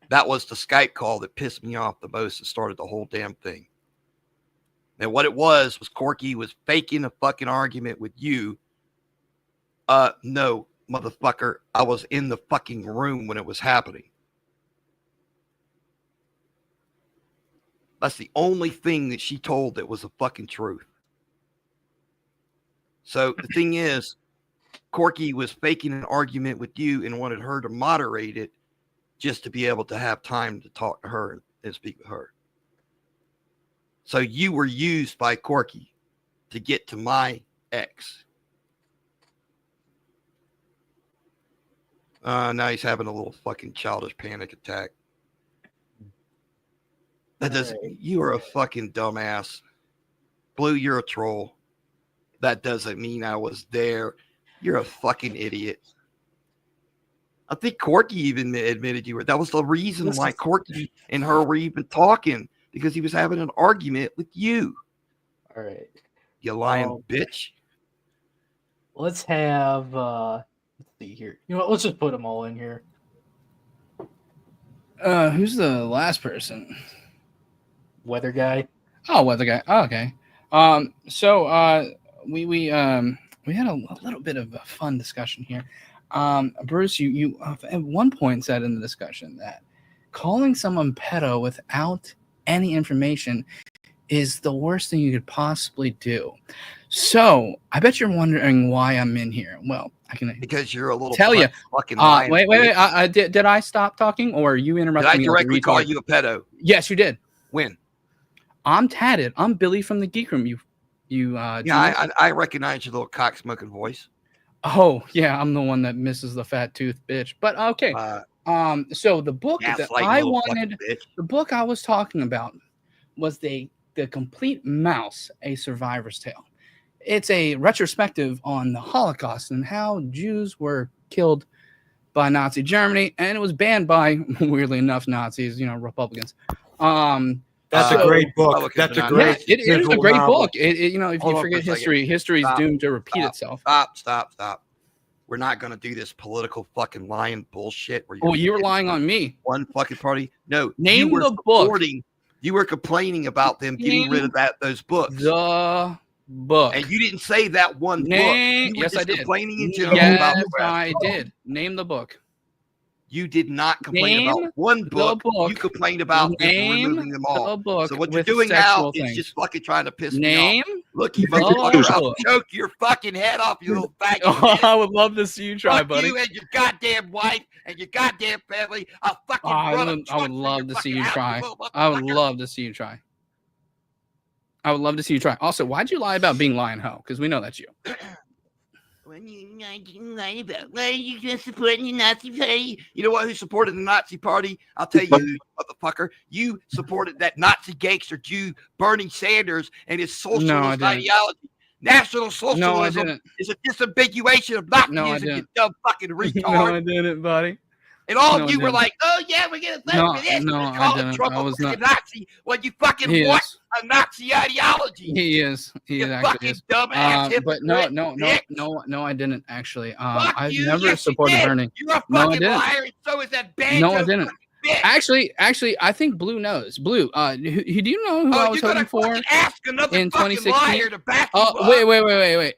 That was the Skype call that pissed me off the most and started the whole damn thing. And what it was Corky was faking a fucking argument with you. No, motherfucker. I was in the fucking room when it was happening. That's the only thing that she told that was the fucking truth. So the thing is, Corky was faking an argument with you and wanted her to moderate it just to be able to have time to talk to her and speak with her. So you were used by Corky to get to my ex. Now he's having a little fucking childish panic attack. That doesn't. Right. You are a fucking dumbass. Blue, you're a troll. That doesn't mean I was there. You're a fucking idiot. I think Corky even admitted you were. That was the reason why Corky and her were even talking, because he was having an argument with you. All right. You lying bitch. Let's have. Let's see here. You know what? Let's just put them all in here. Who's the last person? Weather guy. Oh, weather guy. Oh, okay. So we had a little bit of a fun discussion here. Bruce, you at one point said in the discussion that calling someone pedo without any information is the worst thing you could possibly do. So I bet you're wondering why I'm in here. Well, I can Because you're a little tell you. fucking lying. Wait. Did I stop talking, or you Did interrupted I me? directly call you a pedo? Yes, you did. When? I'm tatted. I'm Billy from the Geek Room. I recognize your little cock smoking voice. Oh yeah, I'm the one that misses the fat tooth bitch. But okay. So the book that I wanted, the book I was talking about was the Complete Mouse, A Survivor's Tale. It's a retrospective on the Holocaust and how Jews were killed by Nazi Germany, and it was banned by, weirdly enough, Nazis, Republicans. That's a great book. That's a great. It is a great novel. book. If you forget history, history is doomed to repeat itself. Stop. We're not going to do this political fucking lying bullshit. Where you were lying on me. One fucking party. No, name the book. You were complaining about them getting rid of those books. The book. And you didn't say that one book. Yes, I did. Complaining in general about I did. Name the book. You did not complain about one book. You complained about removing them all. Book so what you're doing now is just fucking trying to piss me off. Look, you motherfucker, I'll choke your fucking head off, you little faggot. Oh, I would love to see you try, buddy. You and your goddamn wife and your goddamn family. I'll fucking run I would love to see you try. I would love to see you try. I would love to see you try. Also, why'd you lie about being Lion Ho? Because we know that's you. When you lie about why are you just supporting the Nazi party? You know what? Who supported the Nazi party? I'll tell you, motherfucker. You supported that Nazi gangster Jew Bernie Sanders and his socialist ideology. National Socialism is a disambiguation of Nazism, you dumb fucking retard. No, I didn't, buddy. And all of you were like, "Oh yeah, we're gonna vote for this." No, I didn't. Trump I was not a Nazi. When you fucking want a Nazi ideology. He is. He is actually is. But no, I didn't actually. I've never supported Bernie. You're a fucking liar, and so is that band. No, I didn't. Actually, I think Blue knows. Blue, do you know who I was hoping for in 2016?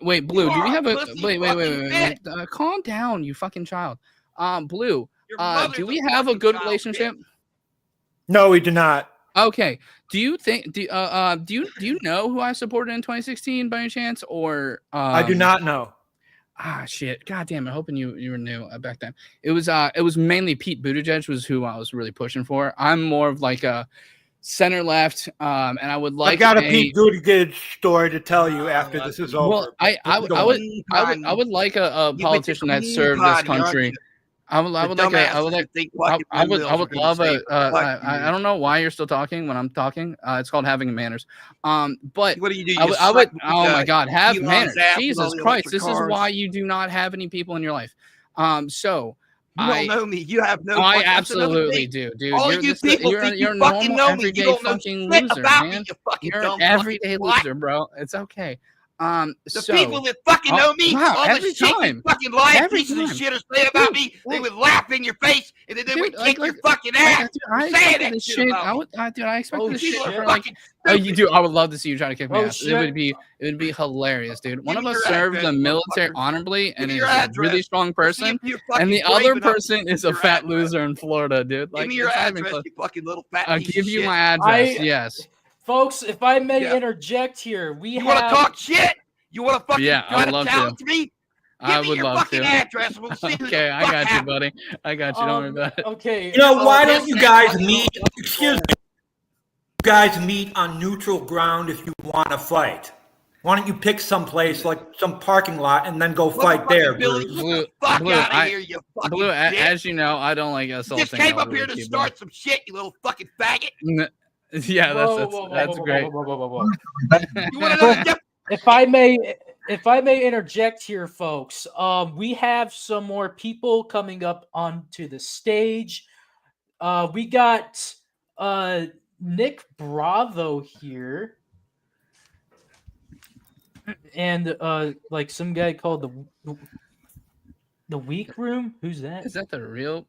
Wait, Blue, do we have a wait. Calm down, you fucking child. Blue, do we have a good relationship? No, we do not. Okay. Do you think? Do you know who I supported in 2016 by any chance? Or I do not know. Shit. God damn it. Hoping you were new back then. It was mainly Pete Buttigieg was who I was really pushing for. I'm more of like a center left, and I would like. I got a Pete Buttigieg story to tell you after this is over. Well, I would like a politician that served this country. I would love a. I don't know why you're still talking when I'm talking. It's called having manners. But what do you do? I would. Oh my God, have manners. Jesus Christ, this is why you do not have any people in your life. So. You don't know me. You have no. I absolutely do, dude. All you're you people think you're you fucking know me. everyday You don't know fucking shit loser, about man. me. You fucking You're dumb an everyday fucking loser, bro. It's okay. The people that fucking know me, all the shit you fucking lying pieces of shit are saying about me, they would laugh in your face and then they would kick your fucking ass. Saying that shit about me. I expected this shit for like. Oh, you do. I would love to see you try to kick me ass. It would be hilarious, dude. One of us served the military honorably and is a really strong person, and the other person is a fat loser in Florida, dude. Give me your address, you fucking little fat piece I'll give you my address. Yes. Folks, if I may interject here, you want to talk shit? You want to fucking try to challenge me? I would love to. Address. We'll see okay, I got you, buddy. I got you. Don't worry about it. Okay. You know, why don't you guys meet? Excuse me. You guys meet on neutral ground if you want to fight. Why don't you pick some place like some parking lot and then go fight there? Blue, as you know, I don't like assaulting. Just came up here to start some shit, you little fucking faggot. Yeah, that's great. If I may interject here, folks, we have some more people coming up onto the stage. We got Nick Bravo here, and like some guy called the Weak Room. Who's that? Is that the real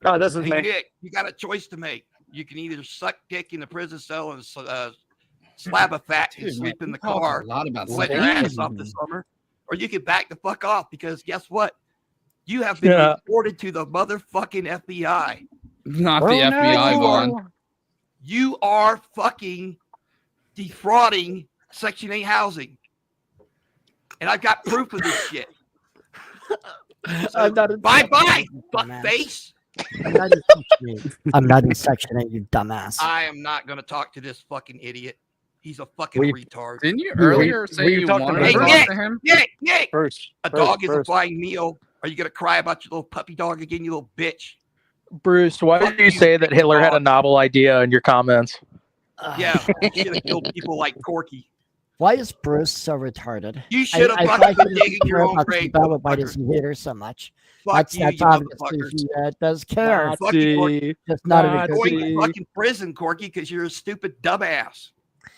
Oh, this is Hey, me. Nick, you got a choice to make. You can either suck dick in the prison cell and slab a fat and Dude, sleep man, in the you talk car, a lot about sweat your sex. ass off this summer, or you can back the fuck off because guess what? You have been Yeah. reported to the motherfucking FBI. Not the Oh, FBI, no. Vaughn. You are fucking defrauding Section 8 housing. And I've got proof of this shit. So, bye-bye, fuckface. I'm not in Section 8. I'm not in Section 8, you dumbass. I am not going to talk to this fucking idiot. He's a fucking retard. Didn't you earlier say you wanted to talk to him? Nick, Bruce, a dog is a flying meal. Are you going to cry about your little puppy dog again, you little bitch? Bruce, why Fuck did you you, say that Hitler had a dog. novel idea in your comments? Yeah, you should have killed people like Corky. Why is Bruce so retarded? You should have I fucking thought been he digging didn't your care own about grave, Zimbabwe. Why does motherfucker. he hate her so much? Fuck you, That's you obviously motherfuckers. he does care. Fuck you, Corky. Nazi. Just not in a good Going way. to Nazi. fucking prison, Corky, because you're a stupid dumbass.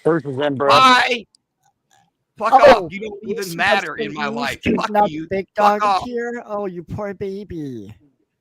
Bruce is in, bro. Bye. Fuck Oh, off. You don't Bruce even matter has in my been life. used. Fuck Not you. big Fuck dog off. here. Oh, you poor baby.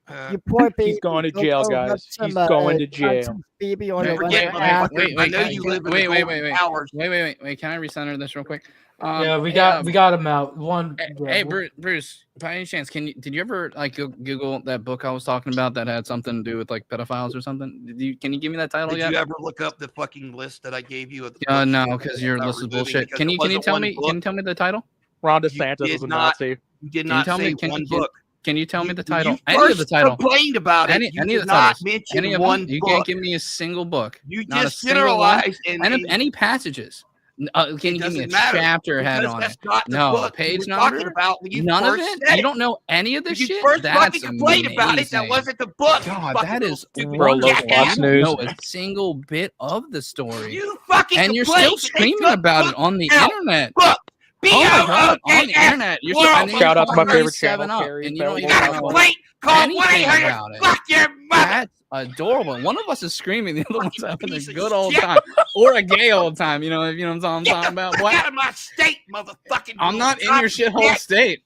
Uh, You poor baby. He's going to Go jail, rub guys. some, He's going to on jail. some baby on Hey, your forget left my ass. motherfucker. I know you live in the golden hours. Wait. Can I recenter this real quick? Yeah, we hey, got him out. One. Hey, Bruce, by any chance, did you ever like Google that book I was talking about that had something to do with like pedophiles or something? Can you give me that title Did yet? you ever look up the fucking list that I gave you? Of the No, books because your that list is removing bullshit. because Can it you wasn't tell one me? book? Can you tell me the title? Ron You DeSantis did is a not- Nazi. You did Can you not tell say me? one book. Can you tell me the You title? Any of the first title? complained about it. Any You of did the not titles? mention Any of one them? You book. can't give me a single book. You Not a just single one. generalized and Any passages? Can you give me a doesn't matter, chapter head because on that's it? not the No, book page you were talking number? about when you None of first it? said You don't know any of this You shit? first That's fucking complained about it. That amazing. wasn't the book. you God, fucking that little is stupid Bro, wonderful. local jackass. Fox I News. don't know a single bit of the story. You fucking And you're complained still that they screaming took about it books on the out. internet. Book. Oh my god, on the B-O-O-K-S. internet. You're Plural, and then Shout out to my you're favorite 7 channel, up, Carrie and you don't You even got a know complaint? Call anything 1-800. about it. Fuck your mother. That's adorable. One of us is screaming, the other one's Fucking having a piece of good old shit. time, or a gay old time. You know what I'm Get talking the about? fuck What? out of my state, motherfucking. I'm not in your shit. shithole state.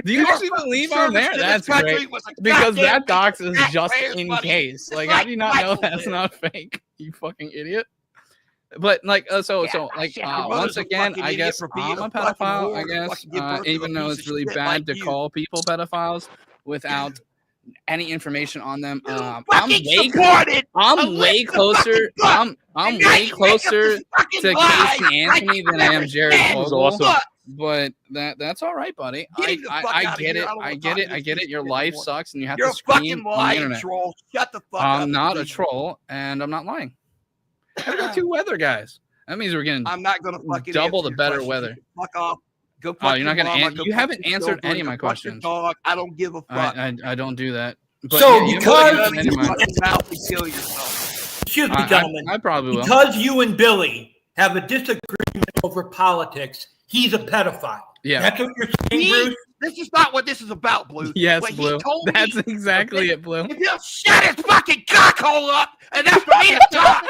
Do you actually believe I'm there? That's great. Because that dox is just in case. Like, how do you not know that's not fake? You fucking idiot. But like, once again, I guess I'm a pedophile. I guess, even though it's really bad to call people pedophiles without any information on them. I'm way closer. I'm way closer to Casey Anthony than I am Jared Fogle. Awesome. But that's all right, buddy. I get it. I get it. I get it. Your life sucks, and you have You're to a scream fucking on the lying internet. troll. Shut the fuck up. I'm not a please. troll, and I'm not lying. I got 2 weather guys. That means we're getting I'm not gonna fucking double answer the your better question. weather. Fuck off. Go fuck Oh, you're not your gonna mama, an- go you fuck haven't your answered children, any of my go fuck your questions. Dog. I don't give a fuck. I don't do that. But So, yeah, you because- haven't answered any of my- Fucking mouth and kill yourself. Excuse me, I gentlemen. probably will. Because you and Billy have a disagreement over politics, he's a pedophile. Yeah. That's what you're saying, Me? Bruce? This is not what this is about, Blue. Yes, What he Blue. told me- That's exactly it, Blue. If he'll shut his fucking cockhole up, and that's for me to talk.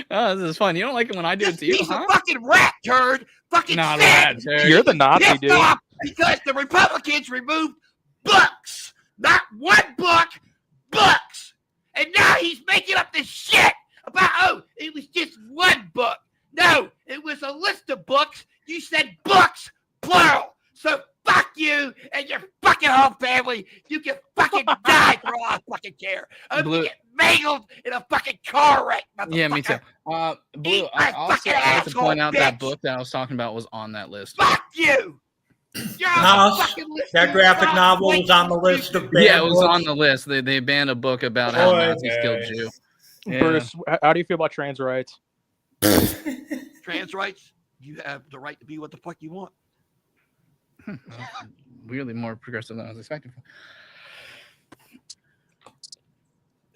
Oh, this is fun. You don't like it when I do it This to you, piece huh? of fucking rat turd, fucking Not sad. rat turd. You're the Nazi, Pissed dude. off because the Republicans removed books, not one book, books, and now he's making up this shit about it was just one book. No, it was a list of books. You said books, plural. So fuck you and your fucking whole family. You can fucking die for all I fucking care. I'm Blue- gonna get mangled in a fucking car wreck, Yeah, me too. motherfucker. Blue, Eat I my also fucking like to point asshole, out that bitch. book that I was talking about was on that list. Fuck you. You're on the House, fucking list. that graphic novel was on the list of bad Yeah, it was books. on the list. They banned a book about how Boy, Nazis killed guys. Jew. Yeah. Bruce, how do you feel about trans rights? Trans rights. You have the right to be what the fuck you want. Weirdly more progressive than I was expecting.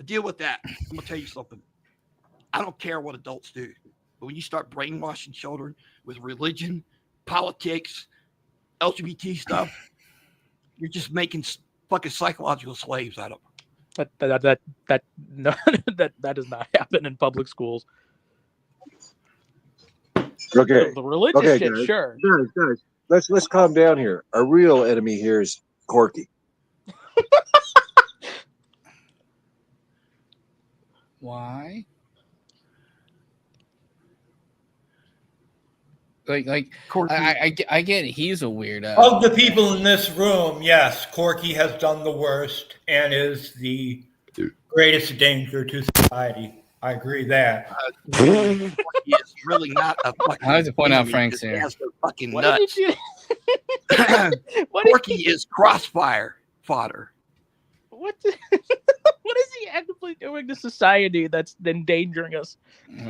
Deal with that. I'm gonna tell you something. I don't care what adults do, but when you start brainwashing children with religion, politics, LGBT stuff, you're just making fucking psychological slaves out of them. That no, that does not happen in public schools. Okay. The religious Okay, shit, guys. sure. Guys, let's calm down here. Our real enemy here is Corky. Why? Like Corky, I get he's a weirdo. Of the people in this room, yes, Corky has done the worst and is the greatest danger to society. I agree that. Corky is really not a fucking. I like to point out enemy Frank's because he here. has no fucking What nuts. did you? What did Corky is crossfire fodder. What? What is he actively doing to society that's endangering us?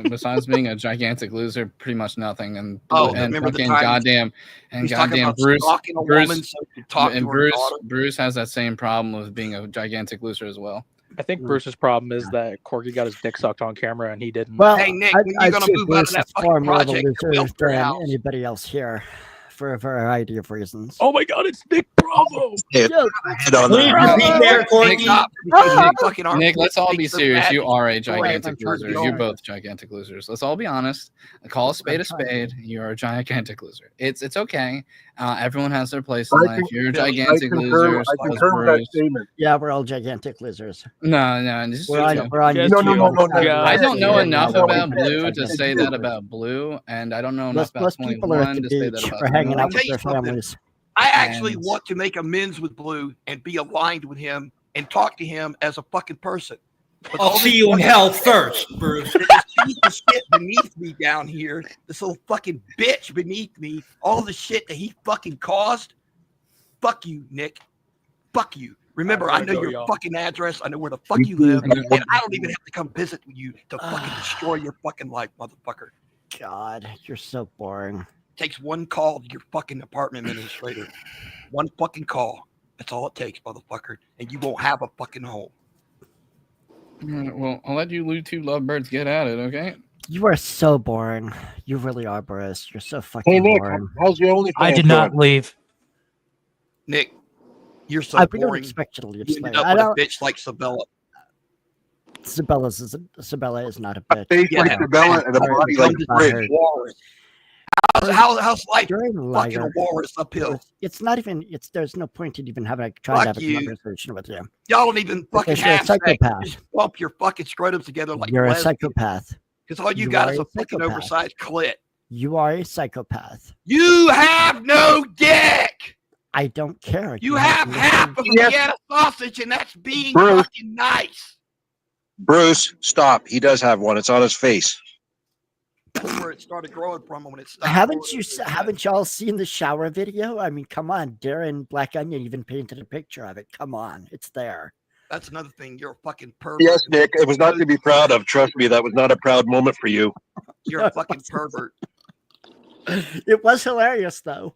Besides being a gigantic loser, pretty much nothing. And Remember the fucking time goddamn he's talking goddamn about Bruce. stalking a woman so he could talk And to her daughter? Bruce has that same problem with being a gigantic loser as well. I think Bruce's problem is that Corky got his dick sucked on camera and he didn't. Well, Hey, Nick, when you I'd gonna say move out of Bruce that is far fucking more of a project to loser build your than house? anybody else here, for a variety of reasons. Oh my God, it's Nick Bravo! Hit Yo, on Please that. repeat there, Corky. Nick, let's all be serious. You are a I'm gigantic trying to loser. be You're honest. both gigantic losers. Let's all be honest. Call a spade a spade. You're a gigantic loser. It's okay. Everyone has their place in life. You're a gigantic loser. I concur with that statement. yeah, we're all gigantic losers. No. This is We're on, true. we're on Just YouTube. No. I don't know Yeah, enough yeah, about yeah, Blue yeah, to yeah, say yeah. that about Blue, and I don't know enough Most about people are at 21 the to say that beach about or hanging Blue. out with Tell you their something. families. I actually And- want to make amends with Blue and be aligned with him and talk to him as a fucking person. But I'll all see this you in fucking hell shit- first, Bruce. This piece of shit beneath me down here, this little fucking bitch beneath me, all the shit that he fucking caused. Fuck you, Nick. Fuck you. Remember, I gotta know go, your y'all. fucking address. I know where the fuck you live, and I don't even have to come visit you to fucking destroy your fucking life, motherfucker. God, you're so boring. Takes one call to your fucking apartment administrator. One fucking call. That's all it takes, motherfucker. And you won't have a fucking home. All right, well, I'll let you two lovebirds get at it, okay? You are so boring. You really are, Boris. You're so fucking Hey, Nick, boring. how's your OnlyFans I did not going? leave. Nick, you're so I we don't boring. expect you to leave. You Slayer. ended up I with a don't. bitch like Sabella. Sabella is not a A bitch. face Yeah. like Sabella and a Sorry, body I'm like just a not bridge. her. Walrus. How's life You're a fucking a liar. walrus uphill? It's not even. It's there's no point in even having trying to have Fuck a you. conversation with you. Y'all don't even fucking Because you're a have sex. You psychopath. just bump your fucking scrotums together like You're a lesbians. psychopath. Because all you You got are is a a fucking psychopath. oversized clit. You are a psychopath. You have no dick. I don't care. You have no- half of a Yes. Vienna sausage, and that's being Bruce. fucking nice. Bruce, stop. He does have one. It's on his face. That's where it started growing from when it stopped. Haven't growing you? in his head. Haven't y'all seen the shower video? I mean, come on. Darren Black Onion even painted a picture of it. Come on, it's there. That's another thing. You're a fucking pervert. Yes, Nick. It was not to be proud of. Trust me, that was not a proud moment for you. You're a fucking pervert. It was hilarious though.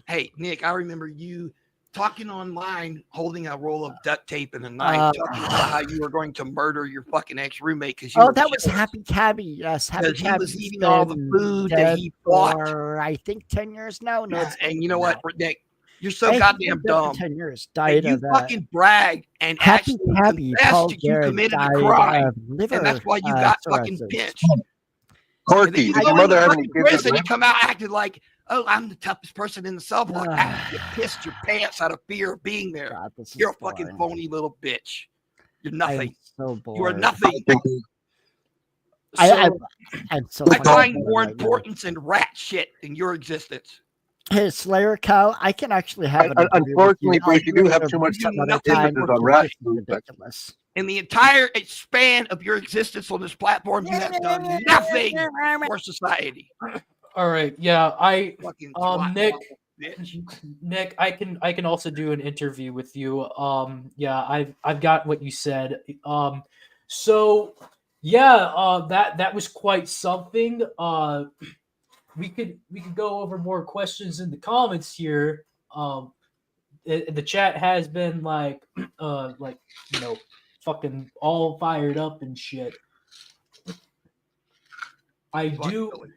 Hey, Nick, I remember you talking online, holding a roll of duct tape and a knife, talking about how you were going to murder your fucking ex-roommate because you Oh, were that was jealous. Happy Cabby. Yes, Happy Because he Cabby. was eating all the food that he bought. for I think 10 years now. No, it's And you know what, Nick? You're so I think goddamn it's been dumb. 10 years. that Died you of that. fucking bragged and Happy actually Cabby. Paul confessed that you Garrett committed a died crime. of liver. And that's why you got fucking cirrhosis. pinched. And then Corky, you did go your mother into have fucking any kids? prison, you come out acting like, oh, I'm the toughest person in the cell block. After you pissed your pants out of fear of being there. God, this is You're a fucking boring. phony little bitch. You're I'm nothing. so bored. You are nothing. I'm so I fucking find bored more right now. importance in rat shit than your existence. Hey, Slayer Cow, I can actually have an interview with Unfortunately, I'll Bruce, you do it have a too much some other nothing time business because on rat this is food, but- ridiculous. In the entire span of your existence on this platform, you have done nothing for society. All right, yeah, Fucking Nick, bitch. Nick, I can also do an interview with you. Yeah, I've got what you said. So yeah, that was quite something. We could go over more questions in the comments here. The chat has been like fucking all fired up and shit. I Fuck do. Billy.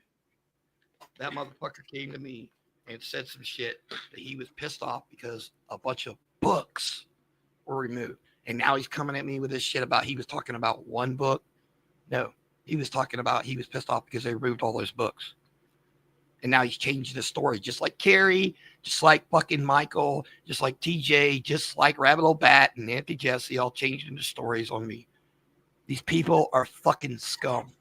That motherfucker came to me and said some shit that he was pissed off because a bunch of books were removed. And now he's coming at me with this shit about he was talking about one book. No, he was talking about he was pissed off because they removed all those books. And now he's changing the story, just like Carrie, just like fucking Michael, just like TJ, just like Rabbit Old Bat and Auntie Jessie, all changing the stories on me. These people are fucking scum.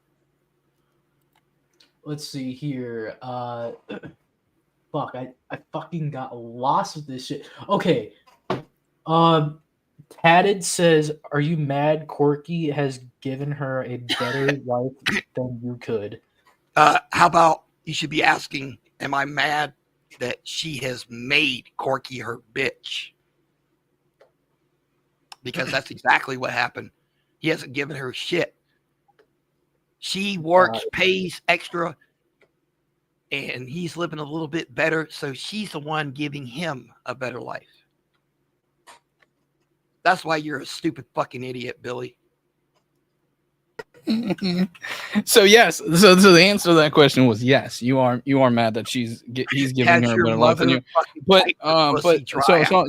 Let's see here. Fuck, I fucking got lost with this shit. Okay. Tatted says, "Are you mad Corky has given her a better life than you could?" How about you should be asking, am I mad that she has made Corky her bitch? Because that's exactly what happened. He hasn't given her shit. She works, pays extra, and he's living a little bit better, so she's the one giving him a better life. That's why you're a stupid fucking idiot, Billy. So yes, so the answer to that question was yes. You are mad that he's giving her a better life than you. But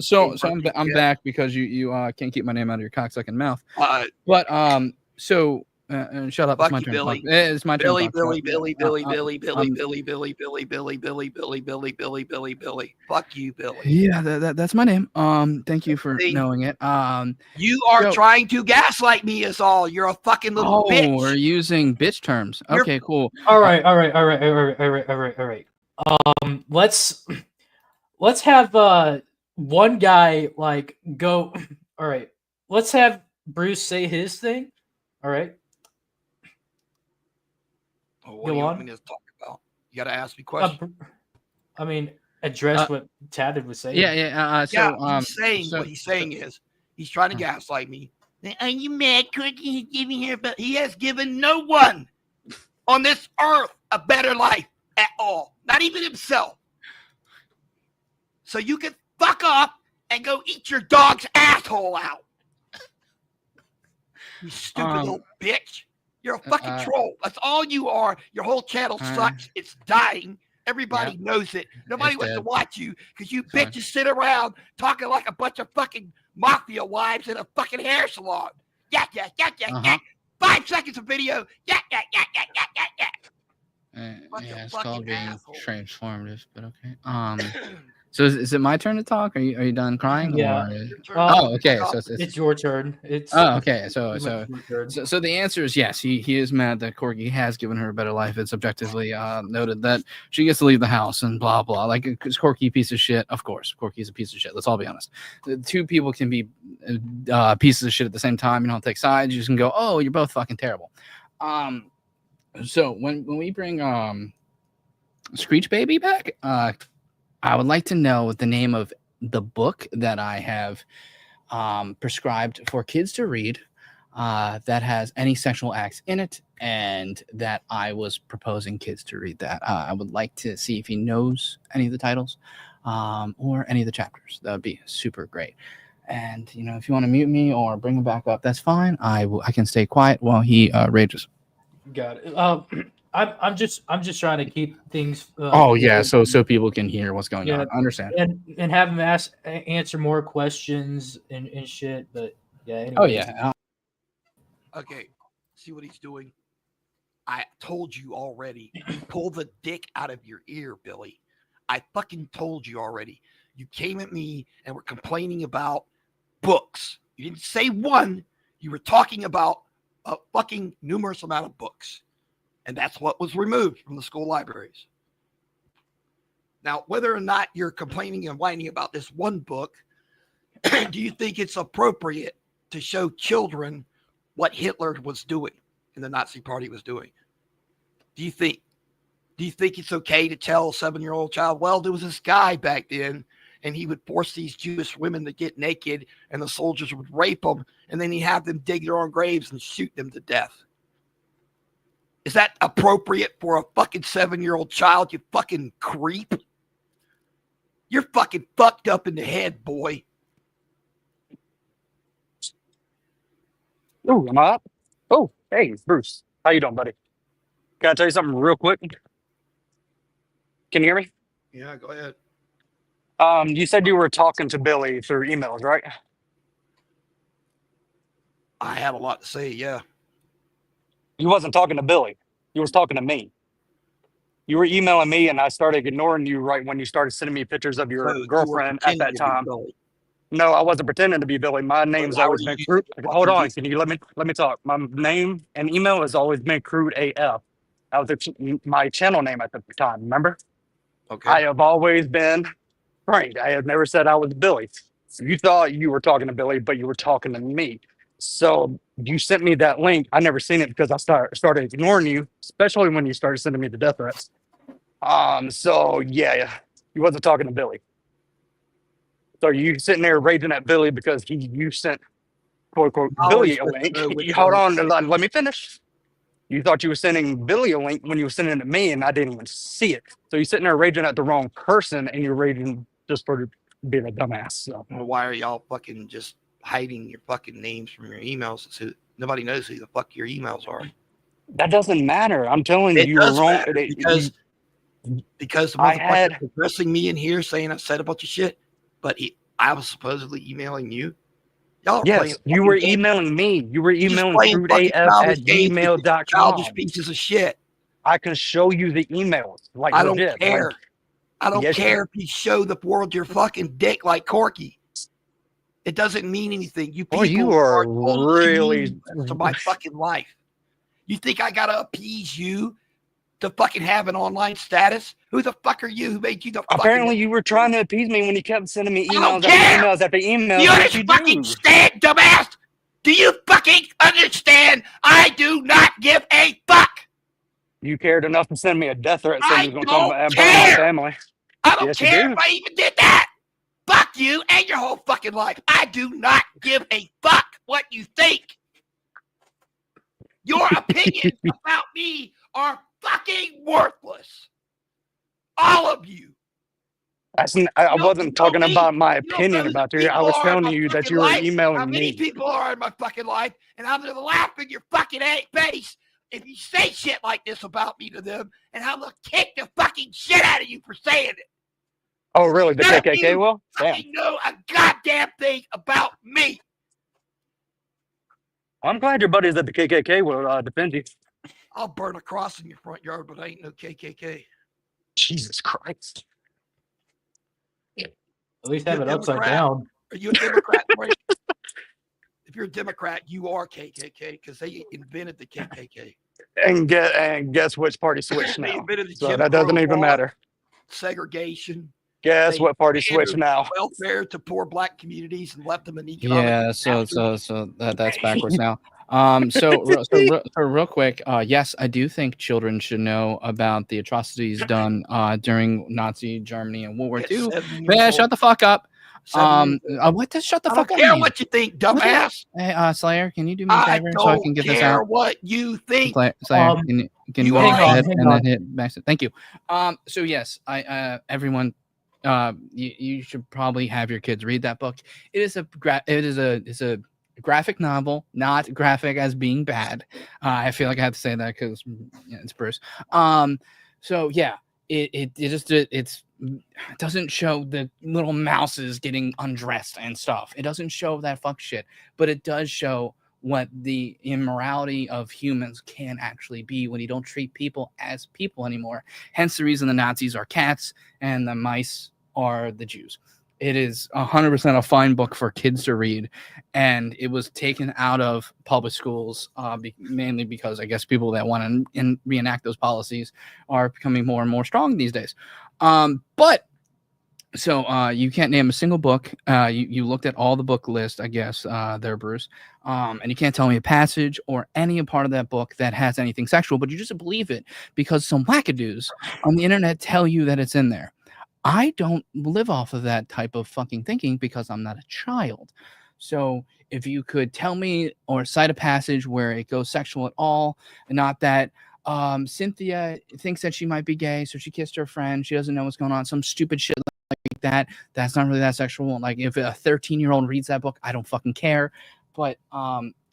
so I'm back because you can't keep my name out of your cocksucking mouth. Shut up. It's my turn. It's my turn. Billy. Fuck you, Billy. Yeah, that's my name. Thank you for knowing it. You are trying to gaslight me is all. You're a fucking little bitch. Oh, we're using bitch terms. Okay, cool. All right. Let's have one guy like go. All right. Let's have Bruce say his thing. All right. What do you want me to talk about? You got to ask me questions. Address what Tatted was saying. What he's saying is he's trying to gaslight me. Are you mad, Cookie? He's giving her, but he has given no one on this earth a better life at all, not even himself. So you can fuck up and go eat your dog's asshole out. You stupid little bitch. You're a fucking troll. That's all you are. Your whole channel sucks. It's dying. Everybody knows it. Nobody wants to watch you because you bitches sit around talking like a bunch of fucking mafia wives in a fucking hair salon. Yeah. 5 seconds of video. Yeah. It's called being transformative, but okay. So is it my turn to talk? Are you done crying? Yeah. Okay. So it's your turn. Okay. So the answer is yes. He is mad that Corky has given her a better life. It's objectively noted that she gets to leave the house and blah blah. Like, is Corky a piece of shit? Of course, Corky's a piece of shit. Let's all be honest. The two people can be pieces of shit at the same time. You don't take sides. You just can go, oh, you're both fucking terrible. So when we bring Screech Baby back, I would like to know the name of the book that I have prescribed for kids to read that has any sexual acts in it, and that I was proposing kids to read that. I would like to see if he knows any of the titles or any of the chapters. That would be super great. And, if you want to mute me or bring him back up, that's fine. I can stay quiet while he rages. Got it. I'm just trying to keep things. So people can hear what's going on. I understand. And have him answer more questions and shit. But yeah. Anyways. Oh yeah. Okay. See what he's doing. I told you already. Pull the dick out of your ear, Billy. I fucking told you already. You came at me and were complaining about books. You didn't say one. You were talking about a fucking numerous amount of books. And that's what was removed from the school libraries. Now, whether or not you're complaining and whining about this one book, do you think it's appropriate to show children what Hitler was doing and the Nazi Party was doing? Do you think it's okay to tell a 7-year-old child, well, there was this guy back then, and he would force these Jewish women to get naked, and the soldiers would rape them, and then he'd have them dig their own graves and shoot them to death? Is that appropriate for a fucking 7-year-old child, you fucking creep? You're fucking fucked up in the head, boy. Ooh, am I up? Oh, hey, Bruce. How you doing, buddy? Can I tell you something real quick? Can you hear me? Yeah, go ahead. You said you were talking to Billy through emails, right? I had a lot to say, yeah. You wasn't talking to Billy. You was talking to me. You were emailing me, and I started ignoring you right when you started sending me pictures of your girlfriend at that time. No, I wasn't pretending to be Billy. My name's why were always you been using Crude. fucking Hold on, Jesus? can you let me talk? My name and email has always been Crude AF. That was my channel name at the time. Remember? Okay. I have always been Frank. I have never said I was Billy. You thought you were talking to Billy, but you were talking to me. So you sent me that link. I never seen it because I started ignoring you, especially when you started sending me the death threats. So yeah, you wasn't talking to Billy. So you sitting there raging at Billy because you sent quote unquote I Billy always a want link. to know which Hold one. on, let me finish. You thought you were sending Billy a link when you were sending it to me, and I didn't even see it. So you're sitting there raging at the wrong person, and you're raging just for being a dumbass. So Well, why are y'all fucking just hiding your fucking names from your emails? So nobody knows who the fuck your emails are. that doesn't matter. I'm telling you, It you were does wrong. matter because the I motherfucker had addressing me in here saying I said a bunch of shit, but I was supposedly emailing you. Y'all are playing yes, you fucking were games. emailing me. You were You're just emailing playing fucking crudeaf childish at games with childish gmail.com. pieces of shit. I can show you the emails, like I don't legit. care. Like, I don't yes, care if you show the world your fucking dick like Corky. It doesn't mean anything. You boy, people you are are totally really. immune to my fucking life. You think I gotta appease you to fucking have an online status? Who the fuck are you? Who made you the Apparently, fucking? you were trying to appease me when you kept sending me I don't emails after care. emails after emails. You Yes, you fucking do. stand, dumbass? Do you fucking understand? I do not give a fuck. You cared enough to send me a death threat saying I you was going to come don't and burn my care. family. I don't Yes, you care do. if I even did that. Fuck you and your whole fucking life. I do not give a fuck what you think. Your opinions about me are fucking worthless. All of you. I You don't wasn't know talking me. about my You don't know opinion who the about you. I people was are in telling my you that fucking you were life, how emailing many me. people are in my fucking life, and I'm gonna laugh in your fucking face if you say shit like this about me to them, and I'm gonna kick the fucking shit out of you for saying it. Oh, really? The None of KKK you will? Damn. fucking know a goddamn thing about me. I'm glad your buddies at the KKK will defend you. I'll burn a cross in your front yard, but I ain't no KKK. Jesus Christ. At least You have a it upside Democrat? down. Are you a Democrat, Frank? If you're a Democrat, you are KKK because they invented the KKK. And guess which party switched They now? invented the So Jim that Crow doesn't even law, matter. segregation. Guess They what party switched handed now? welfare to poor black communities and left them in economic Yeah, disaster. so that's backwards now. Real quick, yes, I do think children should know about the atrocities done during Nazi Germany and World War At II. 7 years Man, old. shut the fuck up. 7 years old. What does shut the I fuck don't up care mean? what you think, What the- dumbass. Hey, Slayer, can you do me a I favor so I can don't get this care out? what you think. Slayer, can you you go are ahead hang and on. then hit back? Thank you. So yes, everyone, you should probably have your kids read that book. It is it's a graphic novel, not graphic as being bad. I feel like I have to say that because it's Bruce. So yeah, it doesn't show the little mouses getting undressed and stuff. It doesn't show that fuck shit, but it does show what the immorality of humans can actually be when you don't treat people as people anymore. Hence the reason the Nazis are cats and the mice are the Jews. It is 100% a fine book for kids to read, and it was taken out of public schools mainly because I guess people that want to reenact those policies are becoming more and more strong these days. But so you can't name a single book. You looked at all the book list, I guess, there, Bruce, and you can't tell me a passage or any part of that book that has anything sexual, but you just believe it because some wackadoos on the internet tell you that it's in there. I don't live off of that type of fucking thinking because I'm not a child. So if you could tell me or cite a passage where it goes sexual at all, and not that Cynthia thinks that she might be gay, so she kissed her friend, she doesn't know what's going on, some stupid shit like that, that's not really that sexual. Like if a 13-year-old reads that book, I don't fucking care. But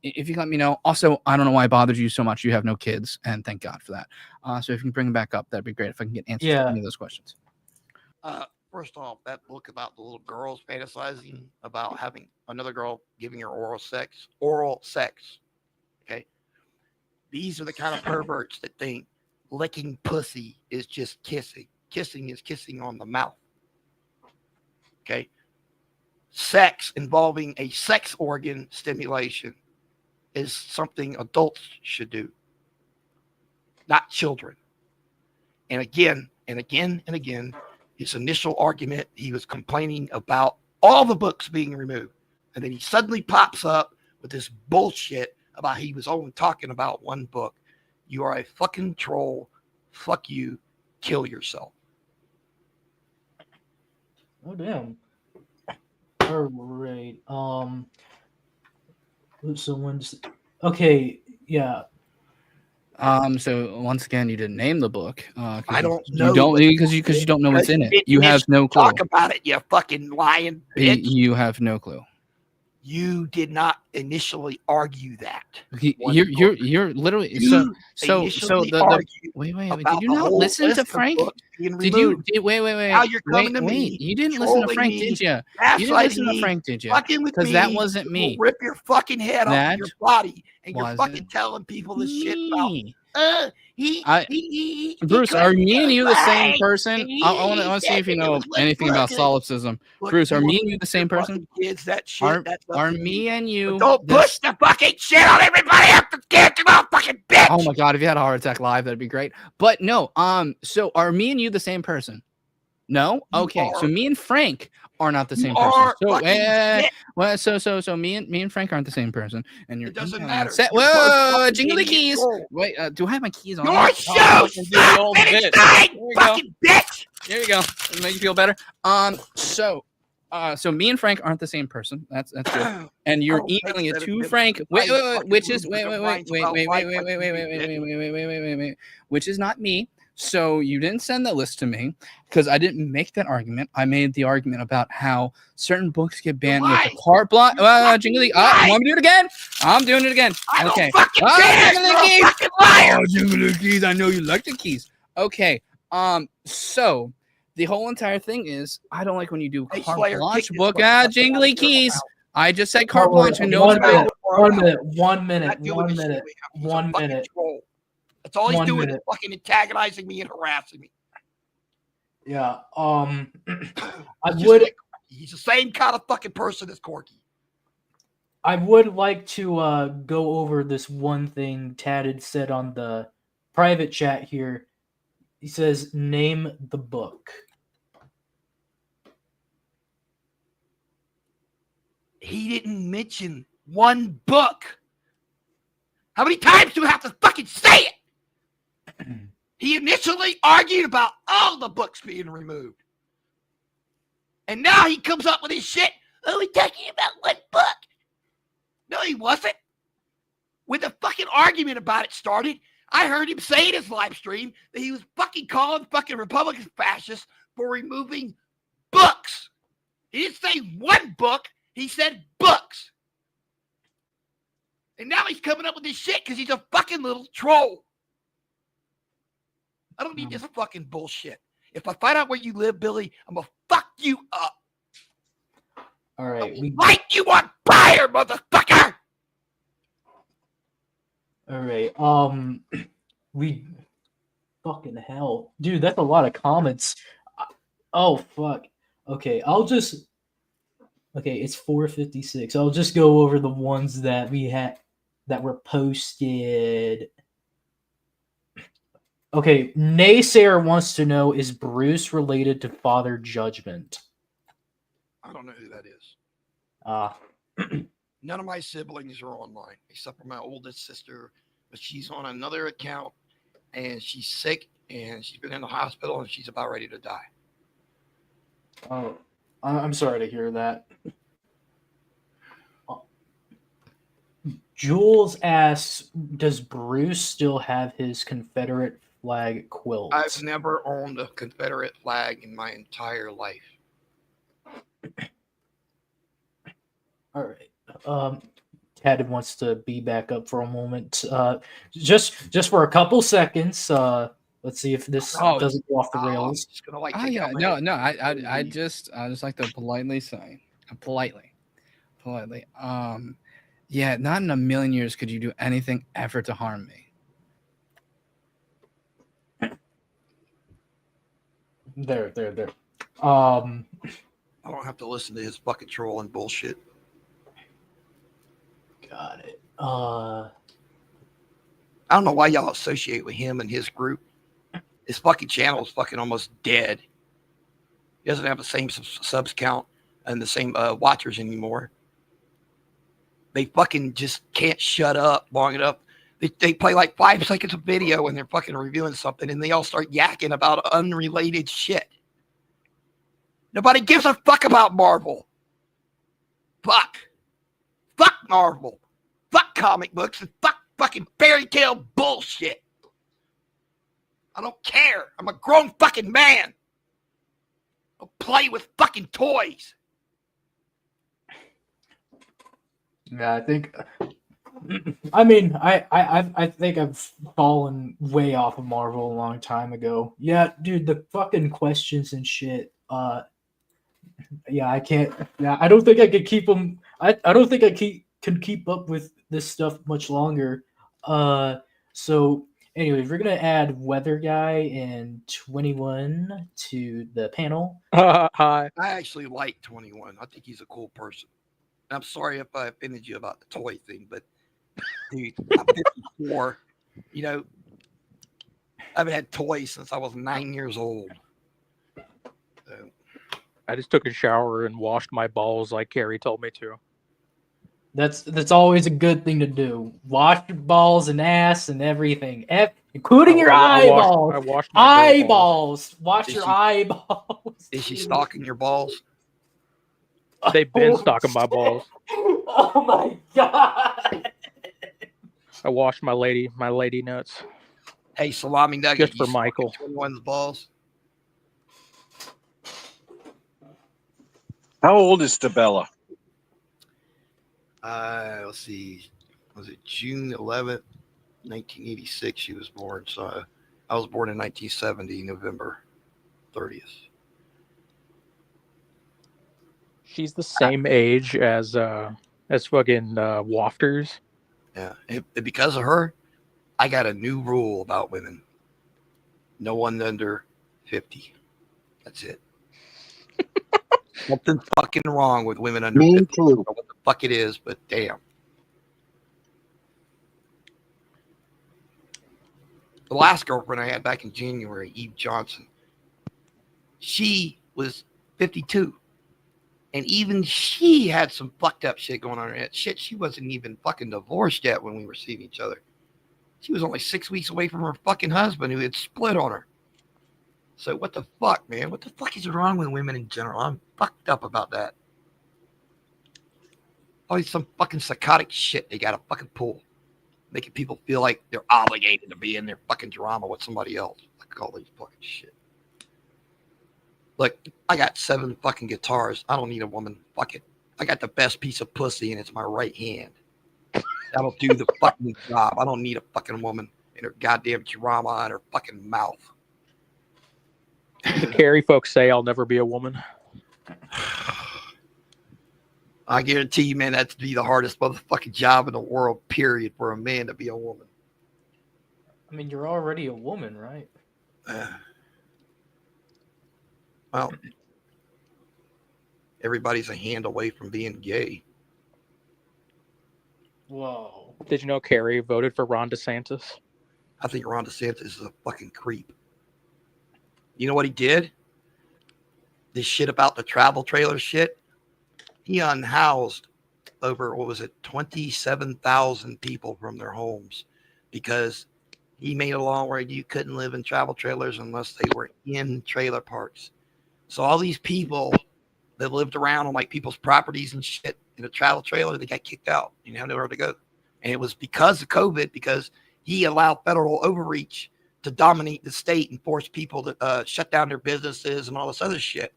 if you let me know. Also, I don't know why it bothers you so much. You have no kids, and thank God for that. So if you can bring them back up, that'd be great if I can get answers to any of those questions. First off, that book about the little girls fantasizing about having another girl giving her oral sex. Okay. These are the kind of perverts that think licking pussy is just kissing. Kissing is kissing on the mouth. Okay. sex involving a sex organ stimulation is something adults should do, not children. And again, and again, and again, his initial argument, he was complaining about all the books being removed. And then he suddenly pops up with this bullshit about he was only talking about one book. You are a fucking troll. Fuck you. Kill yourself. Oh, damn. All right. Someone's okay. Yeah. So once again, you didn't name the book. I don't know. You don't because you don't know what's in it. You have no clue. Talk about it, you fucking lying bitch. You have no clue. You did not initially argue that. You're literally so the wait. Did you not listen to Frank? Did you wait? Now you're coming to me. You didn't listen to Frank, did you? You didn't listen to Frank, did you? Because that wasn't me. Rip your fucking head off your body, and you're fucking telling people this shit about. Bruce, are me and you the same person? I want to see if you know anything about solipsism. Bruce, are me and you the same person? Kids, that shit. Are me and you? Don't push the fucking shit on everybody else. The kids, you little fucking bitch. Oh my god, if you had a heart attack live, that'd be great. But no, so are me and you the same person? No? Okay, so me and Frank are not the same person. So me and Frank aren't the same person. And you're it doesn't matter. Whoa, jingly keys. Wait, do I have my keys on? Your show! Stop fucking bitch! There you go. It'll make you feel better. So me and Frank aren't the same person. That's good. And you're emailing it to Frank. Wait, which is not me. So you didn't send that list to me because I didn't make that argument. I made the argument about how certain books get banned with a carte blanche. Jingly, want me to do it again? I'm doing it again. Okay. Jingly keys. I know you like the keys. Okay. So the whole entire thing is I don't like when you do carte blanche book. Jingly keys. I just said carte blanche. I know One minute. That's all he's doing is fucking antagonizing me and harassing me. Yeah. He's the same kind of fucking person as Corky. I would like to go over this one thing Tad had said on the private chat here. He says, name the book. He didn't mention one book. How many times do we have to fucking say it? He initially argued about all the books being removed. And now he comes up with his shit. Oh, we're talking about one book. No, he wasn't. When the fucking argument about it started, I heard him say in his live stream that he was fucking calling fucking Republicans fascists for removing books. He didn't say one book. He said books. And now he's coming up with this shit because he's a fucking little troll. I don't need this fucking bullshit. If I find out where you live, Billy, I'm going to fuck you up. All right. Light you on fire, motherfucker! All right. We fucking hell. Dude, that's a lot of comments. Oh, fuck. Okay, it's 4:56. I'll just go over the ones that we had that were posted. Okay, Naysayer wants to know, is Bruce related to Father Judgment? I don't know who that is. None of my siblings are online, except for my oldest sister, but she's on another account, and she's sick, and she's been in the hospital, and she's about ready to die. Oh, I'm sorry to hear that. Jules asks, does Bruce still have his Confederate flag quilt? I've never owned a Confederate flag in my entire life. All right. Tad wants to be back up for a moment. Just for a couple seconds. Let's see if this doesn't go off the rails. I just like to politely say, politely. Yeah, not in a million years could you do anything ever to harm me. There. I don't have to listen to his fucking trolling bullshit. Got it. I don't know why y'all associate with him and his group. His fucking channel is fucking almost dead. He doesn't have the same subs count and the same watchers anymore. They fucking just can't shut up long enough. They play like 5 seconds of video when they're fucking reviewing something, and they all start yakking about unrelated shit. Nobody gives a fuck about Marvel. Fuck Marvel. Fuck comic books and fuck fucking fairy tale bullshit. I don't care. I'm a grown fucking man. I'll play with fucking toys. Yeah, I think. I mean, I think I've fallen way off of Marvel a long time ago. Yeah, dude, the fucking questions and shit. Yeah, I can't. Yeah, I don't think I could keep them. I don't think can keep up with this stuff much longer. So anyways, we're gonna add Weather Guy and 21 to the panel. Hi. I actually like 21. I think he's a cool person. And I'm sorry if I offended you about the toy thing, but dude, I'm 54. You know, I haven't had toys since I was 9 years old. So, I just took a shower and washed my balls like Carrie told me to. That's always a good thing to do. Wash your balls and ass and everything, including your eyeballs. I washed my eyeballs. Wash your eyeballs. Is she stalking your balls? They've been stalking my balls. Oh my god! I washed my lady nuts. Hey, Salami Nugget. Just for Michael. 21's balls. How old is Stabella? Let's see. Was it June 11th, 1986 she was born. So I was born in 1970, November 30th. She's the same age as fucking Wafters. Yeah. And because of her, I got a new rule about women. No one under 50. That's it. Something fucking wrong with women under 50. I don't know what the fuck it is, but damn. The last girlfriend I had back in January, Eve Johnson, she was 52. And even she had some fucked up shit going on in her head. Shit, she wasn't even fucking divorced yet when we were seeing each other. She was only 6 weeks away from her fucking husband who had split on her. So what the fuck, man? What the fuck is wrong with women in general? I'm fucked up about that. Always some fucking psychotic shit they gotta fucking pull. Making people feel like they're obligated to be in their fucking drama with somebody else. Like all these fucking shit. Look, I got 7 fucking guitars. I don't need a woman. Fuck it. I got the best piece of pussy and it's my right hand. That'll do the fucking job. I don't need a fucking woman in her goddamn drama and her fucking mouth. The Carrie folks say I'll never be a woman. I guarantee you, man, that'd be the hardest motherfucking job in the world, period, for a man to be a woman. I mean, you're already a woman, right? Well, everybody's a hand away from being gay. Whoa. Did you know Carrie voted for Ron DeSantis? I think Ron DeSantis is a fucking creep. You know what he did? This shit about the travel trailer shit. He unhoused over, 27,000 people from their homes because he made a law where you couldn't live in travel trailers unless they were in trailer parks. So all these people that lived around on like people's properties and shit in a travel trailer, they got kicked out. You know, nowhere to go. And it was because of COVID, because he allowed federal overreach to dominate the state and force people to shut down their businesses and all this other shit.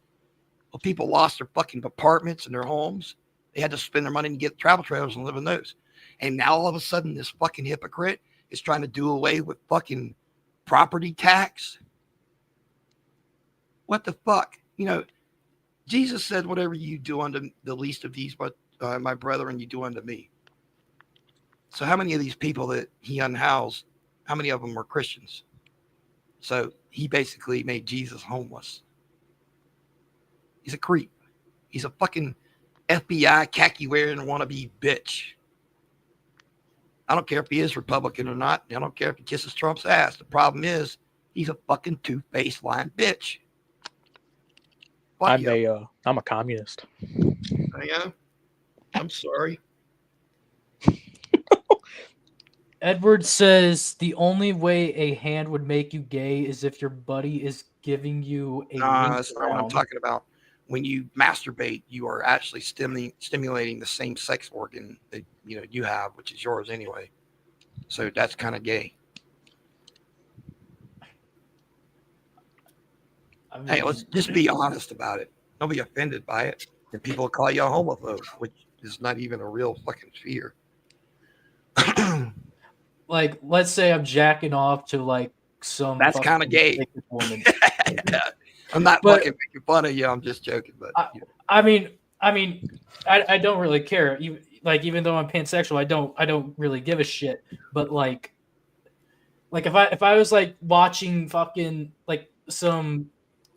Well, people lost their fucking apartments and their homes. They had to spend their money to get travel trailers and live in those. And now all of a sudden, this fucking hypocrite is trying to do away with fucking property tax. What the fuck? You know, Jesus said, whatever you do unto the least of these, but my brethren, you do unto me. So how many of these people that he unhoused, how many of them were Christians? So he basically made Jesus homeless. He's a creep. He's a fucking FBI khaki wearing wannabe bitch. I don't care if he is Republican or not. I don't care if he kisses Trump's ass. The problem is he's a fucking two-faced lying bitch. Fuck you. I'm a communist. I am. I'm sorry. Edward says the only way a hand would make you gay is if your buddy is giving you a. That's not what I'm talking about. When you masturbate, you are actually stimulating the same sex organ that you have, which is yours anyway. So that's kind of gay. I mean, Hey, let's just be honest about it. Don't be offended by it. And people will call you a homophobe, which is not even a real fucking fear. like, let's say I'm jacking off to like some. That's kind of gay. Woman. I'm not fucking making fun of you. I'm just joking. But I mean, I don't really care. Even though I'm pansexual, I don't really give a shit. But like if I was like watching fucking like some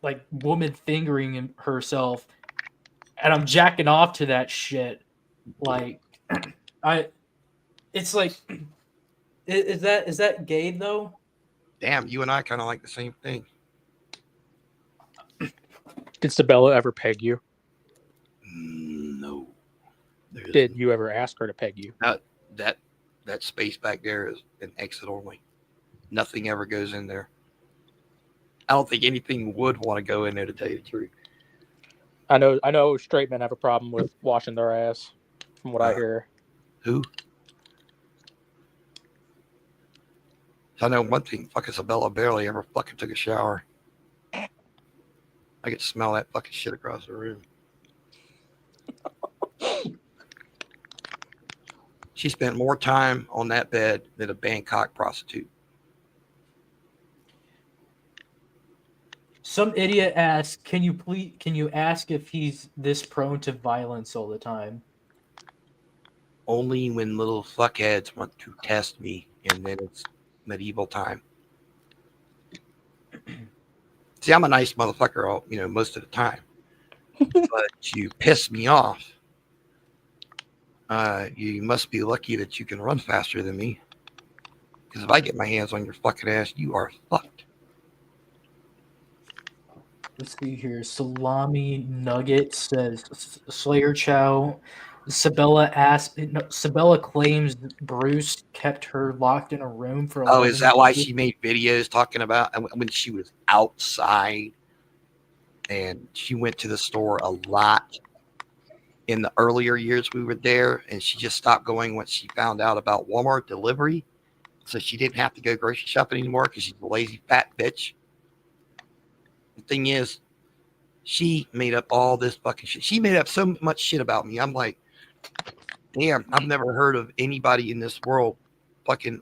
like woman fingering herself, and I'm jacking off to that shit, like it's like, is that gay though? Damn, you and I kind of like the same thing. Did Sabella ever peg you? No. Did you ever ask her to peg you? That space back there is an exit only. Nothing ever goes in there. I don't think anything would want to go in there, to tell you the truth. I know straight men have a problem with washing their ass, from what I hear. Who? I know one thing. Fucking Sabella barely ever fucking took a shower. I could smell that fucking shit across the room. She spent more time on that bed than a Bangkok prostitute. Some idiot asked, can you ask if he's this prone to violence all the time? Only when little fuckheads want to test me, and then it's medieval time. See, I'm a nice motherfucker, most of the time. But you piss me off. You must be lucky that you can run faster than me. Because if I get my hands on your fucking ass, you are fucked. Let's see here. Salami Nugget says Slayer Chow. Sabella claims Bruce kept her locked in a room for. Oh, is that why she made videos talking about when she was outside? And she went to the store a lot in the earlier years we were there, and she just stopped going once she found out about Walmart delivery. So she didn't have to go grocery shopping anymore because she's a lazy fat bitch. The thing is, she made up all this fucking shit. She made up so much shit about me. I'm like, damn, I've never heard of anybody in this world fucking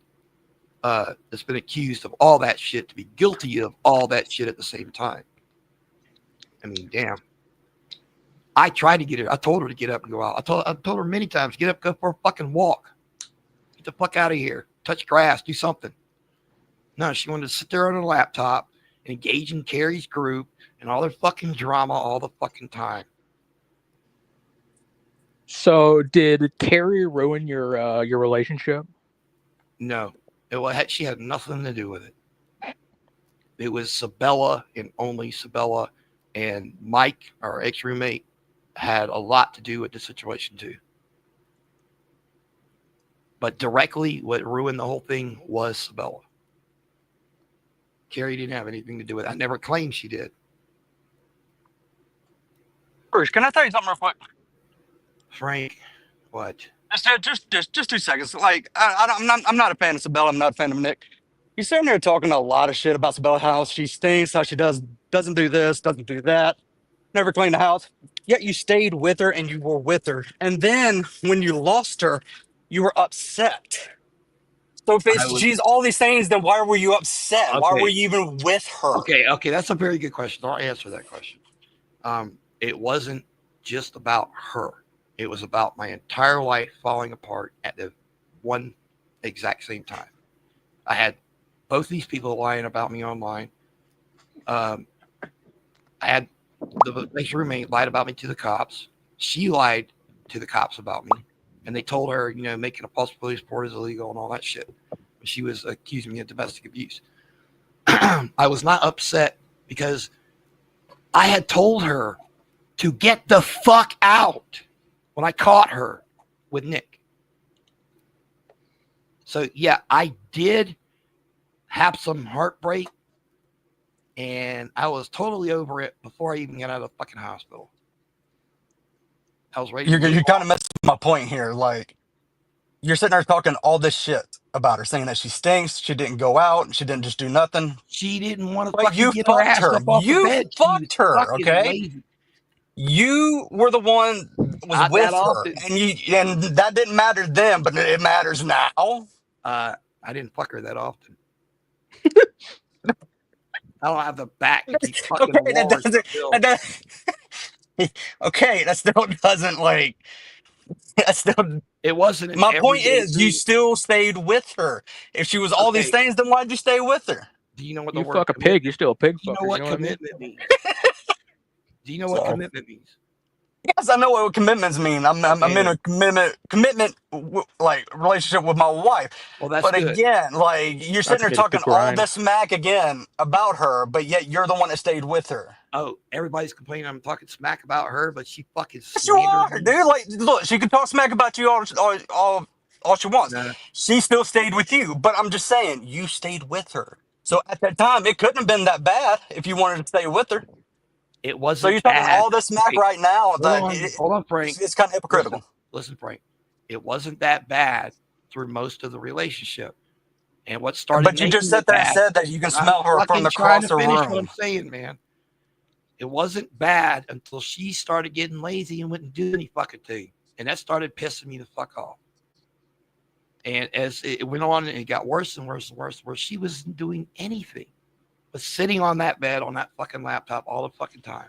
that's been accused of all that shit to be guilty of all that shit at the same time. I mean, damn. I tried to get her. I told her to get up and go out. I told her many times, get up, go for a fucking walk. Get the fuck out of here. Touch grass, do something. No, she wanted to sit there on her laptop and engage in Carrie's group and all their fucking drama all the fucking time. So did Carrie ruin your relationship? No. She had nothing to do with it. It was Sabella and only Sabella, and Mike, our ex-roommate, had a lot to do with the situation too. But directly, what ruined the whole thing was Sabella. Carrie didn't have anything to do with it. I never claimed she did. Bruce, can I tell you something real quick? Frank, what? Just 2 seconds. Like, I'm not a fan of Sabella. I'm not a fan of Nick. You're sitting there talking a lot of shit about Sabella, how she stinks, how she doesn't do this, doesn't do that, never cleaned the house. Yet you stayed with her and you were with her. And then when you lost her, you were upset. So if she's all these things, then why were you upset? Okay. Why were you even with her? Okay, that's a very good question. I'll answer that question. It wasn't just about her. It was about my entire life falling apart at the one exact same time. I had both these people lying about me online. I had the next roommate lied about me to the cops. She lied to the cops about me, and they told her, making a false police report is illegal and all that shit. She was accusing me of domestic abuse. I was not upset because I had told her to get the fuck out when I caught her with Nick. So yeah, I did have some heartbreak, and I was totally over it before I even got out of the fucking hospital. I was ready. You're kind of messing my point here. Like, you're sitting there talking all this shit about her, saying that she stinks, she didn't go out, she didn't just do nothing. She didn't want to Like, fucking you get her ass fucked her. up off You the bed. fucked her, okay? Lazy. You were the one that was Not with that her, often. and that didn't matter then, but it matters now. I didn't fuck her that often. I don't have the back to keep fucking Okay, that walls doesn't. still. Okay, that still doesn't like. That still. It wasn't. An My point everyday is, you thing. still stayed with her. If she was all these Okay. things, then why'd you stay with her? Do you know what the You word fuck a commitment- pig, you're still a pig Do you fucker. know what I mean? commitment means? Do you know what So- commitment means? Yes, I know what commitments mean. I'm in a commitment like relationship with my wife. Well, that's But good. again, like you're sitting there That's a talking good all grind. this smack again about her, but yet you're the one that stayed with her. Oh, everybody's complaining I'm talking smack about her, but she fucking Yes, you are, slandered me. dude. Like, look, she can talk smack about you all she wants. Nah. She still stayed with you, but I'm just saying, you stayed with her. So at that time, it couldn't have been that bad if you wanted to stay with her. It wasn't So you're talking bad. all this smack Hey, right now. Hold on, Frank. It's kind of hypocritical. Listen, Frank. It wasn't that bad through most of the relationship. And what started But you just making sat it there and bad- said that you can I'm smell her fucking from trying across to the finish what I'm room. saying, man. It wasn't bad until she started getting lazy and wouldn't do any fucking thing. And that started pissing me the fuck off. And as it went on, and it got worse and worse and worse, where she wasn't doing anything, but sitting on that bed on that fucking laptop all the fucking time.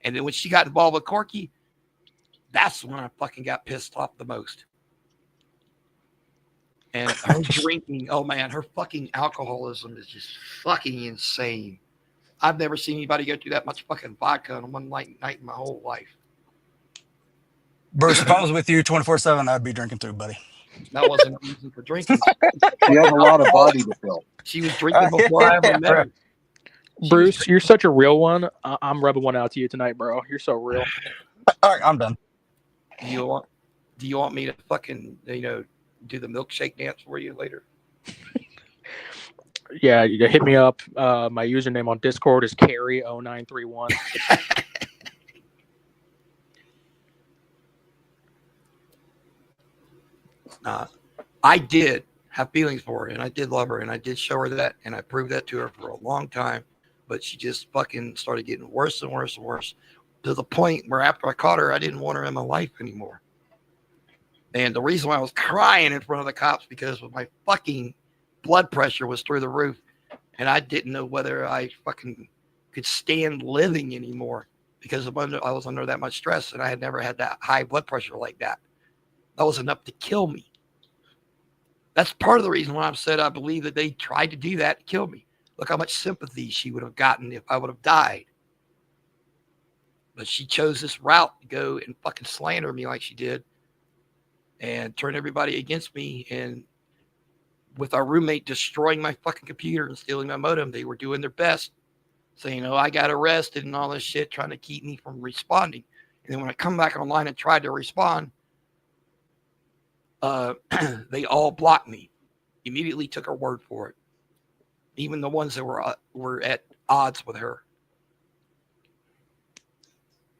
And then when she got involved with Corky, that's when I fucking got pissed off the most. And her drinking, oh man, her fucking alcoholism is just fucking insane. I've never seen anybody go through that much fucking vodka on one night in my whole life. Bruce, if I was with you 24/7, I'd be drinking too, buddy. That wasn't a reason for drinking. She has a lot of body to fill. She was drinking before I ever met her. Bruce, you're such a real one. I'm rubbing one out to you tonight, bro. You're so real. All right, I'm done. Do you want me to fucking, do the milkshake dance for you later? Yeah, you hit me up. My username on Discord is Carry0931. I did have feelings for her, and I did love her, and I did show her that, and I proved that to her for a long time. But she just fucking started getting worse and worse and worse, to the point where after I caught her, I didn't want her in my life anymore. And the reason why I was crying in front of the cops because my fucking blood pressure was through the roof, and I didn't know whether I fucking could stand living anymore because I was under that much stress, and I had never had that high blood pressure like that. That was enough to kill me. That's part of the reason why I've said I believe that they tried to do that to kill me. Look how much sympathy she would have gotten if I would have died. But she chose this route to go and fucking slander me like she did and turn everybody against me. And with our roommate destroying my fucking computer and stealing my modem, they were doing their best, saying, I got arrested and all this shit, trying to keep me from responding. And then when I come back online and tried to respond, they all blocked me. Immediately took her word for it. Even the ones that were at odds with her.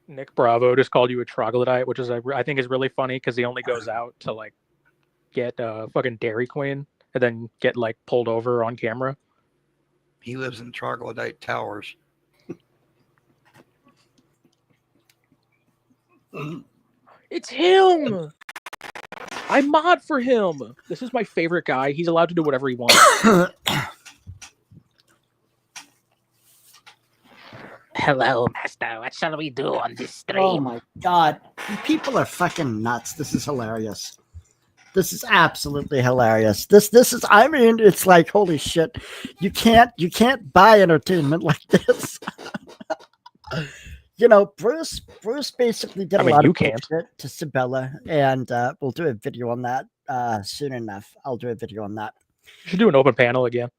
Nick Bravo just called you a troglodyte, which is I think is really funny because he only goes out to like get fucking Dairy Queen and then get like pulled over on camera. He lives in Troglodyte Towers. It's him. I mod for him. This is my favorite guy. He's allowed to do whatever he wants. Hello, Master. What shall we do on this stream? Oh my god. People are fucking nuts. This is hilarious. This is absolutely hilarious. This is, I mean, it's like, holy shit. You can't buy entertainment like this. Bruce basically did I a mean, lot you of can't. bullshit to Sabella, and we'll do a video on that soon enough. I'll do a video on that. You should do an open panel again.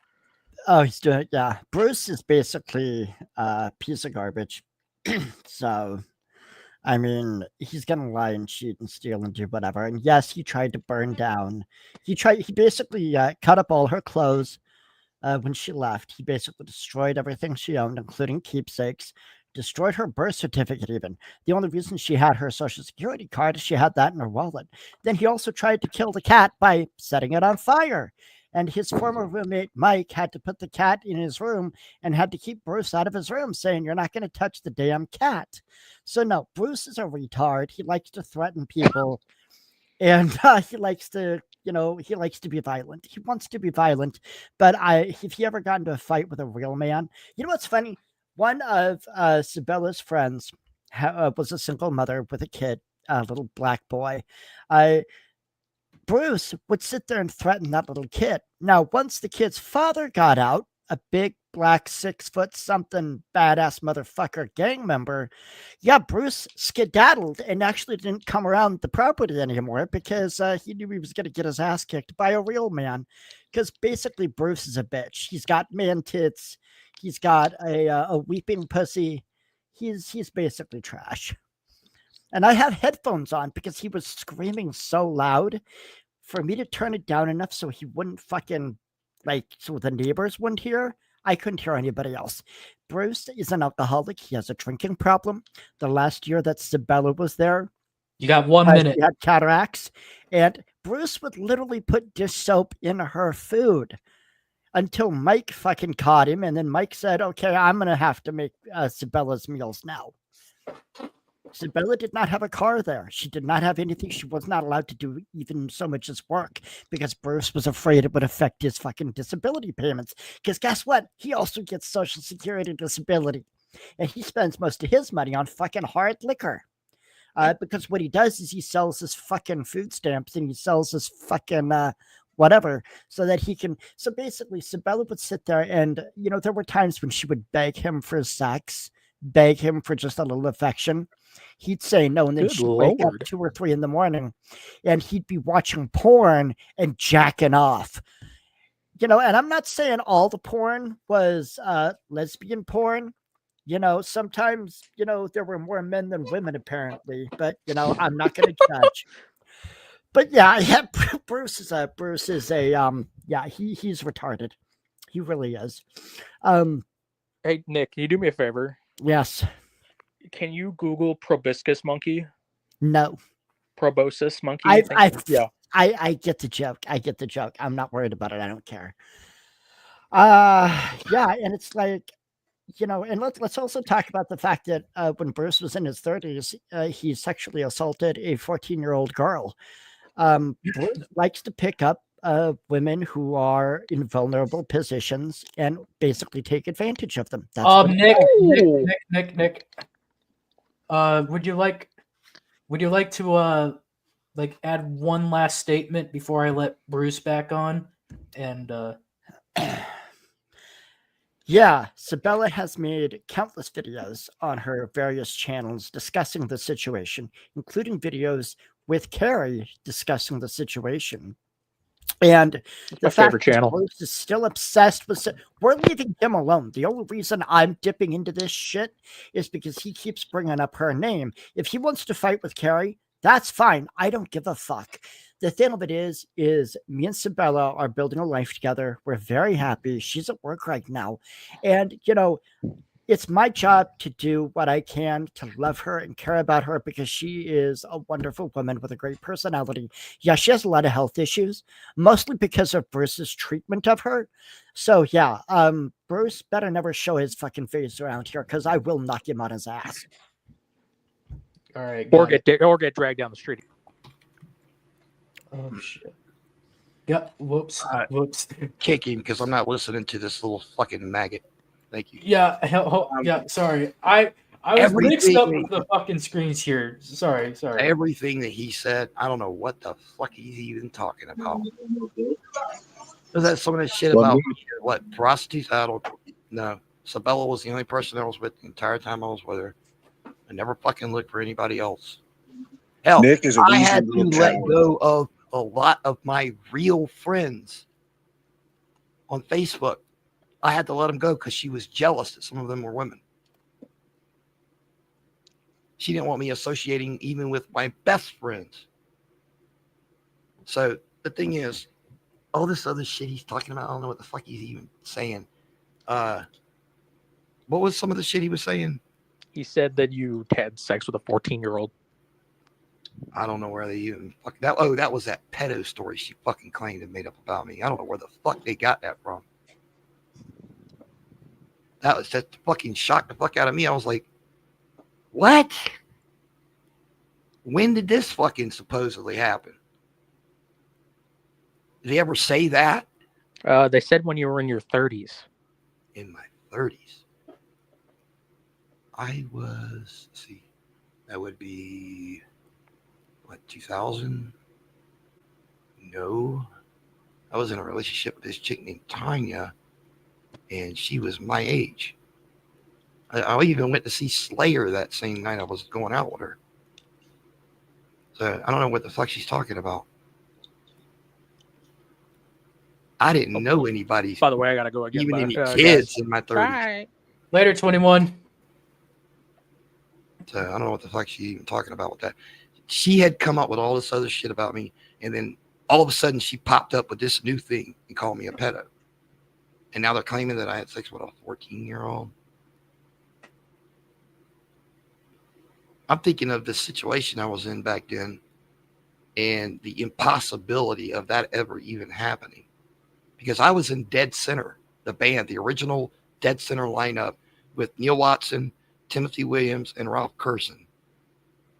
Oh, he's doing yeah. Bruce is basically a piece of garbage. So, I mean, he's gonna lie and cheat and steal and do whatever. And yes, he tried to burn down. He basically cut up all her clothes when she left. He basically destroyed everything she owned, including keepsakes. Destroyed her birth certificate even. The only reason she had her social security card is she had that in her wallet. Then he also tried to kill the cat by setting it on fire. And his former roommate, Mike, had to put the cat in his room and had to keep Bruce out of his room, saying, "You're not going to touch the damn cat." So no, Bruce is a retard. He likes to threaten people. And he likes to, he likes to be violent. He wants to be violent. But if he ever got into a fight with a real man, you know what's funny? One of Sabella's friends was a single mother with a kid, a little black boy. Bruce would sit there and threaten that little kid. Now, once the kid's father got out, a big black 6-foot something badass motherfucker gang member, yeah, Bruce skedaddled and actually didn't come around the property anymore because he knew he was going to get his ass kicked by a real man. Because basically, Bruce is a bitch. He's got man tits. He's got a weeping pussy. He's basically trash. And I have headphones on because he was screaming so loud for me to turn it down enough so he wouldn't fucking, so the neighbors wouldn't hear. I couldn't hear anybody else. Bruce is an alcoholic. He has a drinking problem. The last year that Sabella was there, you got 1 minute. He had cataracts. And Bruce would literally put dish soap in her food until Mike fucking caught him. And then Mike said, "Okay, I'm going to have to make Sabella's meals now." Sabella did not have a car there. She did not have anything. She was not allowed to do even so much as work because Bruce was afraid it would affect his fucking disability payments. Because guess what? He also gets Social Security disability. And he spends most of his money on fucking hard liquor. Because what he does is he sells his fucking food stamps and he sells his fucking whatever so that he can. So basically, Sabella would sit there and, there were times when she would beg him for sex, beg him for just a little affection. He'd say no, and then she'd wake up 2 or 3 in the morning and he'd be watching porn and jacking off. And I'm not saying all the porn was lesbian porn. Sometimes, there were more men than women apparently, but, I'm not going to judge. But yeah, Bruce is a he's retarded. He really is. Hey, Nick, can you do me a favor? Yes. Can you Google proboscis monkey? No. Proboscis monkey? I get the joke. I'm not worried about it. I don't care. Yeah, and it's like, and let's also talk about the fact that when Bruce was in his 30s, he sexually assaulted a 14-year-old girl. Bruce likes to pick up women who are in vulnerable positions and basically take advantage of them. That's Nick. Would you like to add one last statement before I let Bruce back on? And yeah, Sabella has made countless videos on her various channels discussing the situation, including videos with Carrie discussing the situation. And the fact that Bruce is still obsessed with we're leaving him alone. The only reason I'm dipping into this shit is because he keeps bringing up her name. If he wants to fight with Carrie, that's fine. I don't give a fuck. The thing of it is me and Sabella are building a life together. We're very happy. She's at work right now. And, it's my job to do what I can to love her and care about her because she is a wonderful woman with a great personality. Yeah, she has a lot of health issues, mostly because of Bruce's treatment of her. So yeah, Bruce better never show his fucking face around here because I will knock him on his ass. All right. Or get dragged down the street. Oh shit. Yeah. Whoops. Kick him because I'm not listening to this little fucking maggot. Thank you. Yeah. Yeah. Sorry. I was mixed up with the fucking screens here. Sorry. Everything that he said, I don't know what the fuck he's even talking about. Was that some of that shit about what prostitutes? I don't know. Sabella was the only person I was with the entire time I was with her. never fucking looked for anybody else. Hell, Nick is a I weaselly had to little let coward. go of a lot of my real friends on Facebook. I had to let them go because she was jealous that some of them were women. She didn't want me associating even with my best friends. So the thing is, all this other shit he's talking about, I don't know what the fuck he's even saying. What was some of the shit he was saying? He said that you had sex with a 14-year-old. I don't know where they even fuck that. Oh, that was that pedo story she fucking claimed and made up about me. I don't know where the fuck they got that from. That fucking shocked the fuck out of me. I was like, what? When did this fucking supposedly happen? Did he ever say that? They said when you were in your 30s. In my 30s. I was, let's see, that would be, what, 2000? No. I was in a relationship with this chick named Tanya, and she was my age. I even went to see Slayer that same night I was going out with her. So I don't know what the fuck she's talking about. I didn't know anybody. By the way, I gotta go again. Even any guys. kids in my 30s. Bye. Later, 21. So I don't know what the fuck she's even talking about with that. She had come up with all this other shit about me, and then all of a sudden she popped up with this new thing and called me a pedo. And now they're claiming that I had sex with a 14-year-old. I'm thinking of the situation I was in back then and the impossibility of that ever even happening. Because I was in Dead Center, the band, the original Dead Center lineup with Neil Watson, Timothy Williams, and Ralph Curson.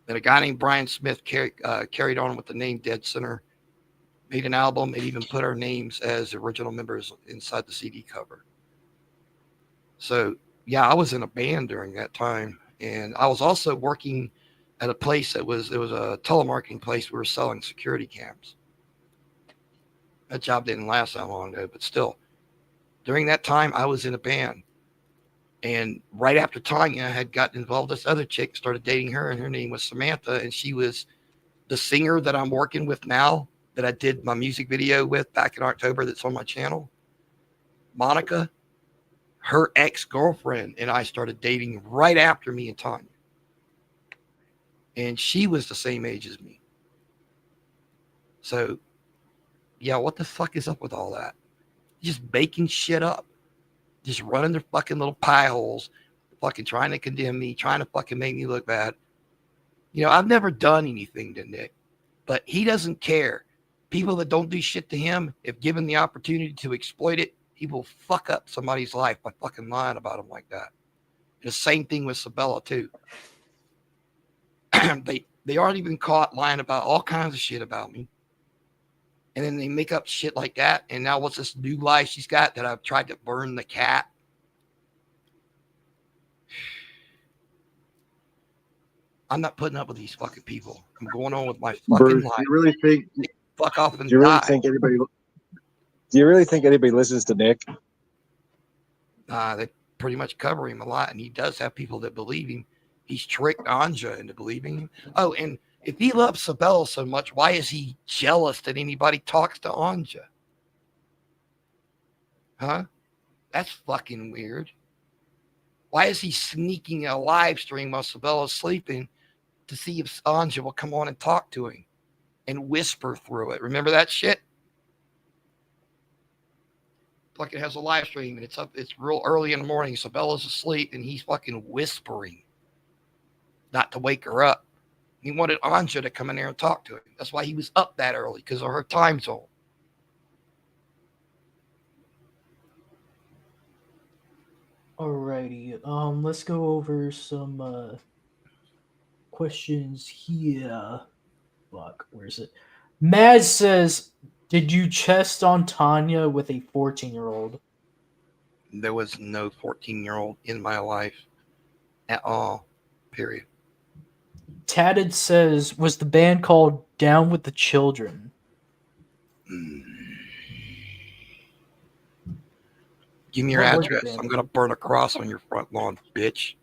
Then a guy named Brian Smith carried on with the name Dead Center, made an album, and even put our names as original members inside the CD cover. So, yeah, I was in a band during that time. And I was also working at a place it was a telemarketing place. We were selling security cams. That job didn't last that long, though, but still. During that time, I was in a band. And right after Tanya had gotten involved, this other chick started dating her, and her name was Samantha. And she was the singer that I'm working with now, that I did my music video with back in October that's on my channel. Monica, her ex-girlfriend, and I started dating right after me and Tanya. And she was the same age as me. So, yeah, what the fuck is up with all that? Just baking shit up. Just running their fucking little pie holes, fucking trying to condemn me, trying to fucking make me look bad. You know, I've never done anything to Nick, but he doesn't care. People that don't do shit to him, if given the opportunity to exploit it, he will fuck up somebody's life by fucking lying about him like that. The same thing with Sabella, too. They already been caught lying about all kinds of shit about me. And then they make up shit like that. And now what's this new lie she's got? That I've tried to burn the cat. I'm not putting up with these fucking people. I'm going on with my fucking Bruce, life. do you really think? Fuck off and Do you really die. think anybody? Do you really think anybody listens to Nick? They pretty much cover him a lot, and he does have people that believe him. He's tricked Anja into believing him. Oh, and if he loves Sabella so much, why is he jealous that anybody talks to Anja? Huh? That's fucking weird. Why is he sneaking a live stream while Sabella's sleeping to see if Anja will come on and talk to him and whisper through it? Remember that shit? Fucking has a live stream and it's real early in the morning. Sabella's asleep and he's fucking whispering not to wake her up. He wanted Anja to come in there and talk to him. That's why he was up that early, because of her time zone. Alrighty. Let's go over some questions here. Fuck, where is it? Mad says, did you chest on Tanya with a 14-year-old? There was no 14-year-old in my life at all, period. Tatted says, was the band called Down with the Children? Give me your What was address. the band? I'm going to burn a cross on your front lawn, bitch.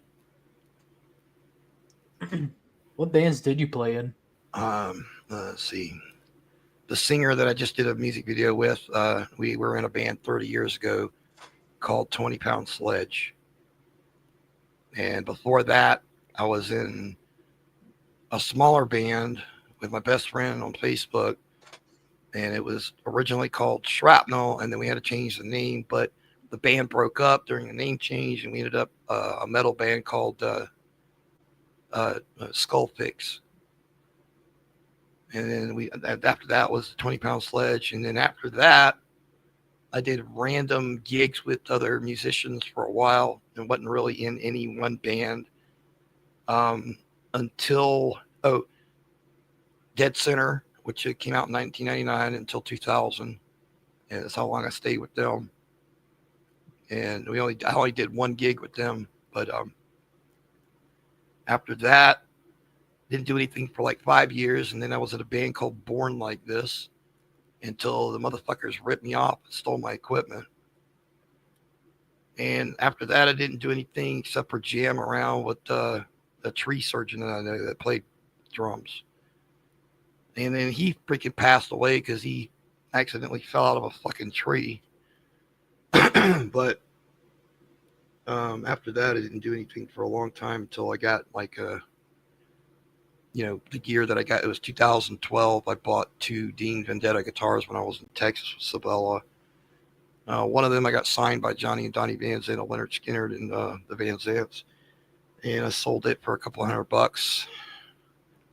What bands did you play in? Let's see. The singer that I just did a music video with, we were in a band 30 years ago called 20 Pound Sledge. And before that, I was in a smaller band with my best friend on Facebook. And it was originally called Shrapnel, and then we had to change the name. But the band broke up during the name change, and we ended up a metal band called Skull Fix. And then after that was 20 Pound Sledge. And then after that, I did random gigs with other musicians for a while and wasn't really in any one band until Dead Center, which came out in 1999 until 2000. And that's how long I stayed with them. And I only did one gig with them. But after that, didn't do anything for like 5 years. And then I was in a band called Born Like This until the motherfuckers ripped me off and stole my equipment. And after that, I didn't do anything except for jam around with a tree surgeon that I know that played drums. And then he freaking passed away because he accidentally fell out of a fucking tree. But after that, I didn't do anything for a long time until I got like the gear that I got. It was 2012. I bought 2 Dean Vendetta guitars when I was in Texas with Sabella. One of them I got signed by Johnny and Donnie Van Zandt, Leonard Skinner, and the Van Zandts. And I sold it for a couple $100.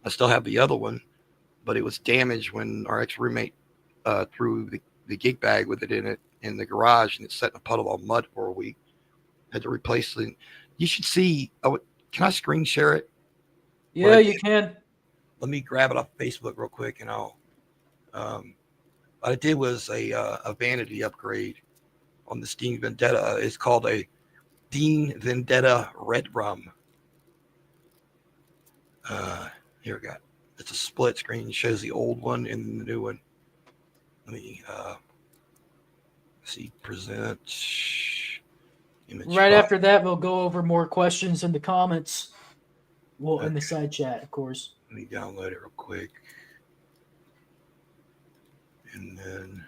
I still have the other one, but it was damaged when our ex-roommate threw the gig bag with it in it in the garage, and it sat in a puddle of mud for a week. Had to replace it. You should see. Can I screen share it? Yeah, you can. Let me grab it off Facebook real quick, and I'll. What I did was a vanity upgrade on this Dean Vendetta. It's called a Dean Vendetta Red Rum. Here we go. It's a split screen. It shows the old one and the new one. Let me see. Present image. Right after that, we'll go over more questions in the comments. Well, in the side chat, of course. Let me download it real quick. And then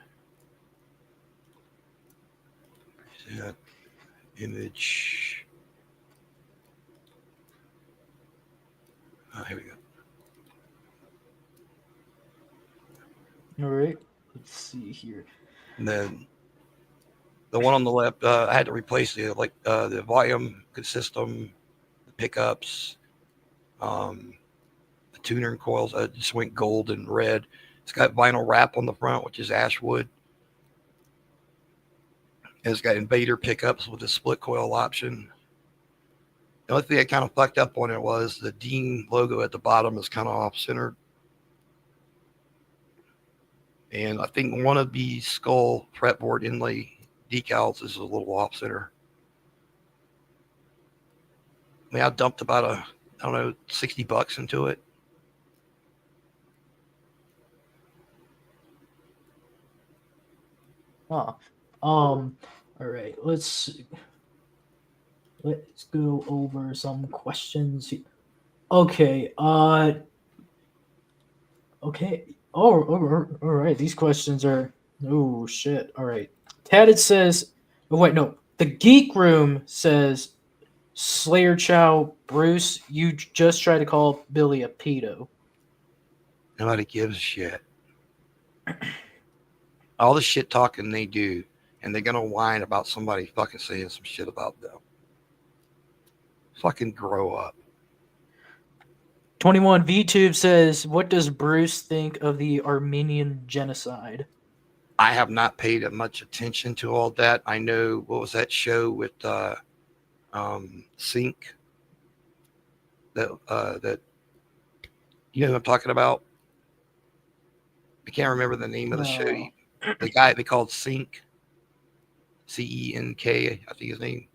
present image. Here we go. All right. Let's see here. And then the one on the left, I had to replace the volume system, the pickups, the tuner and coils. I just went gold and red. It's got vinyl wrap on the front, which is Ashwood. And it's got Invader pickups with a split coil option. The only thing that kind of fucked up on it was the Dean logo at the bottom is kind of off-centered. And I think one of the skull fretboard inlay decals is a little off-center. I mean, I dumped about $60 into it. All right. Let's go over some questions. Okay. Okay. Oh, all right. These questions are. Oh shit. All right. Tatted says. Oh wait, no. The Geek Room says, Slayer Chow, Bruce, you just tried to call Billy a pedo. Nobody gives a shit. All the shit talking they do, and they're gonna whine about somebody fucking saying some shit about them. Fucking grow up. 21 VTube says, what does Bruce think of the Armenian genocide? I have not paid much attention to all that. I know, what was that show with Sync? That you know what I'm talking about? I can't remember the name of the show. The guy they called Sync. CENK, I think his name.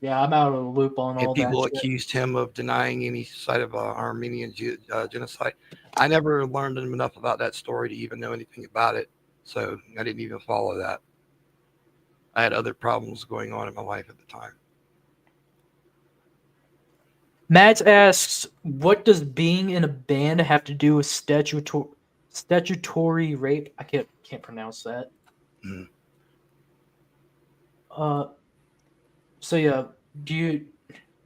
Yeah, I'm out of the loop on all that. And people accused him of denying any side of Armenian genocide. I never learned enough about that story to even know anything about it, so I didn't even follow that. I had other problems going on in my life at the time. Matt asks, what does being in a band have to do with statutory rape? I can't pronounce that. Mm. So yeah, do you?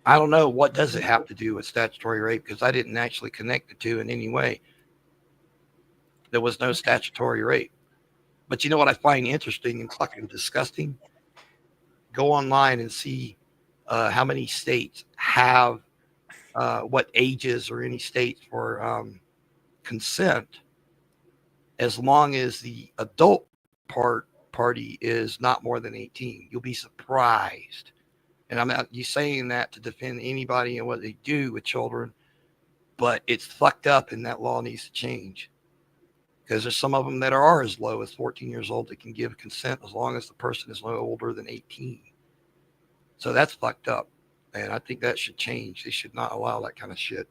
I don't know. What does it have to do with statutory rape? Because I didn't actually connect the two in any way. There was no statutory rape. But you know what I find interesting and fucking disgusting? Go online and see how many states have what ages or any states for consent, as long as the adult party is not more than 18. You'll be surprised. And I'm not you saying that to defend anybody and what they do with children, but it's fucked up and that law needs to change. Because there's some of them that are as low as 14 years old that can give consent as long as the person is no older than 18. So that's fucked up. And I think that should change. They should not allow that kind of shit.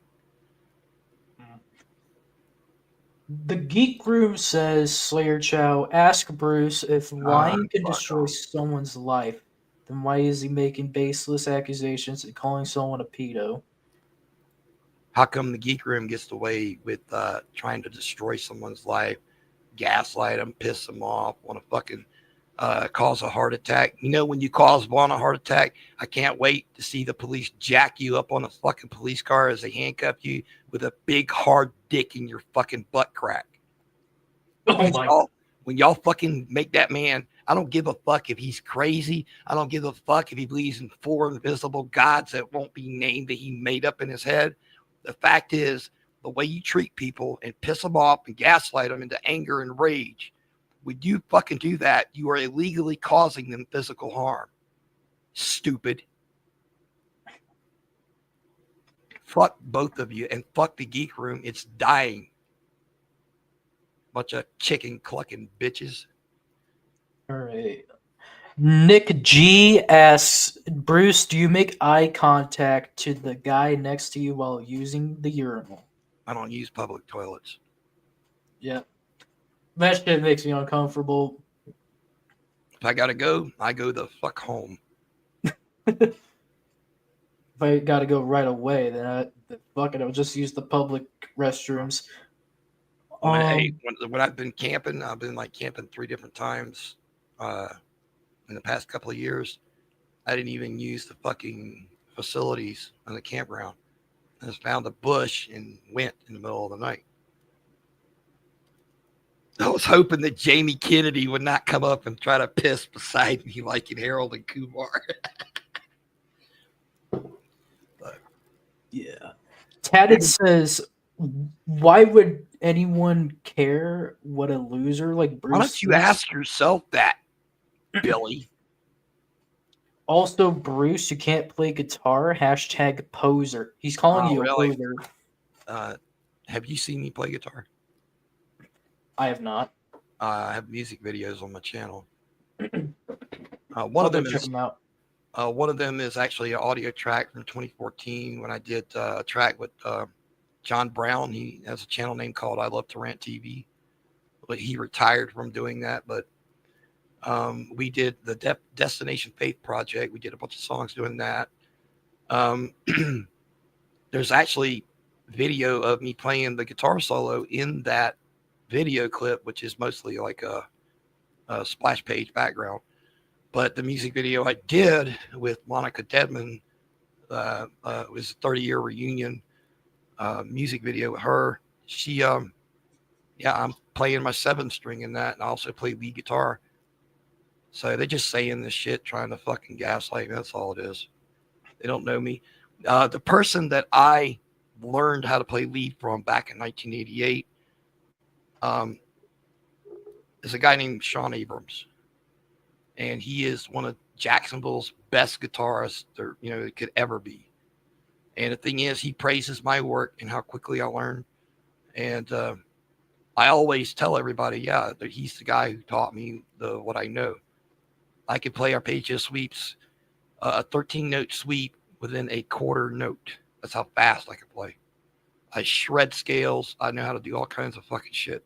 The Geek Room says, Slayer Chow, ask Bruce if lying can destroy someone's life, then why is he making baseless accusations and calling someone a pedo? How come the Geek Room gets away with trying to destroy someone's life, gaslight them, piss them off, want to fucking cause a heart attack? You know, when you cause one a heart attack, I can't wait to see the police jack you up on a fucking police car as they handcuff you with a big hard dick in your fucking butt crack. When y'all fucking make that man, I don't give a fuck if he's crazy. I don't give a fuck if he believes in 4 invisible gods that won't be named that he made up in his head. The fact is, the way you treat people and piss them off and gaslight them into anger and rage, when you fucking do that, you are illegally causing them physical harm. Stupid. Fuck both of you and fuck the Geek Room. It's dying. Bunch of chicken clucking bitches. All right. Nick G asks, Bruce, do you make eye contact to the guy next to you while using the urinal? I don't use public toilets. Yeah. That shit makes me uncomfortable. If I gotta go, I go the fuck home. If I gotta go right away, then I'll just use the public restrooms. When I've been camping, I've been like camping 3 different times in the past couple of years. I didn't even use the fucking facilities on the campground. I just found a bush and went in the middle of the night. I was hoping that Jamie Kennedy would not come up and try to piss beside me like in Harold and Kumar. But, yeah. Tatted says, why would anyone care what a loser like Bruce why don't you is? ask yourself that, Billy? Also, Bruce, you can't play guitar. # poser. He's calling you a poser. Have you seen me play guitar? I have not. I have music videos on my channel. One of them is actually an audio track from 2014 when I did a track with John Brown. He has a channel name called I Love to Rant TV. But he retired from doing that. But we did the Destination Faith Project. We did a bunch of songs doing that. There's actually video of me playing the guitar solo in that video clip, which is mostly like a splash page background. But the music video I did with Monica Dedman was a 30-year reunion music video with her. She, I'm playing my 7-string in that, and I also play lead guitar. So they're just saying this shit, trying to fucking gaslight me. That's all it is. They don't know me. The person that I learned how to play lead from back in 1988 is a guy named Sean Abrams, and he is one of Jacksonville's best guitarists there, it could ever be. And the thing is, he praises my work and how quickly I learn. And I always tell everybody, that he's the guy who taught me what I know. I could play arpeggio sweeps, a 13-note sweep within a quarter note. That's how fast I can play. I shred scales. I know how to do all kinds of fucking shit.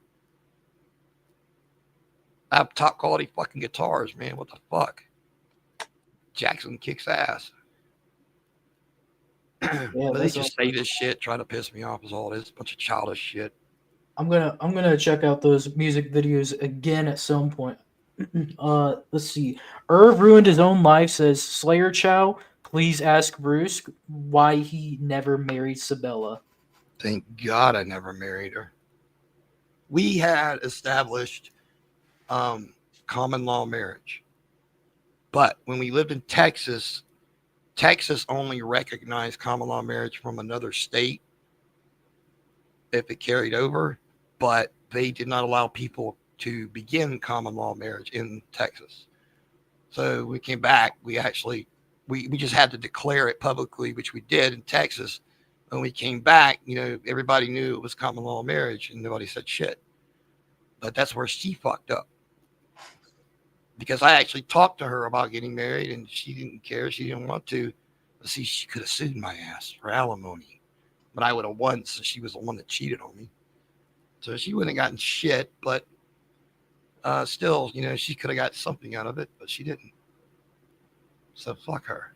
I have top quality fucking guitars, man. What the fuck? Jackson kicks ass. Yeah, They that's just say this shit, try to piss me off is all it is. A bunch of childish shit. I'm gonna check out those music videos again at some point. Let's see. Irv ruined his own life. Says Slayer Chow. Please ask Bruce why he never married Sabella. Thank God I never married her. We had established common law marriage. But when we lived in Texas, Texas only recognized common law marriage from another state if it carried over, but they did not allow people to begin common law marriage in Texas. So we came back, we just had to declare it publicly, which we did in Texas. When we came back, everybody knew it was common law marriage and nobody said shit. But that's where she fucked up. Because I actually talked to her about getting married and she didn't care. She didn't want to. But see, she could have sued my ass for alimony. But I would have won since she was the one that cheated on me. So she wouldn't have gotten shit. But still, she could have got something out of it. But she didn't. So fuck her.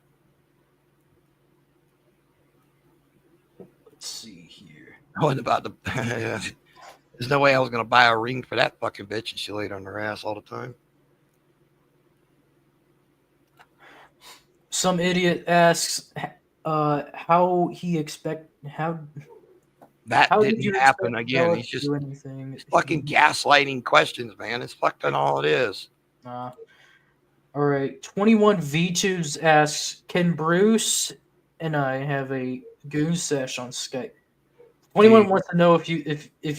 Let's see here. I wasn't about to. There's no way I was going to buy a ring for that fucking bitch and she laid on her ass all the time. Some idiot asks how that how didn't happen again. He's just fucking gaslighting questions, man. It's fucking all it is. All right. 21 V2s asks, can Bruce and I have a goon sesh on Skype? 21 wants to know if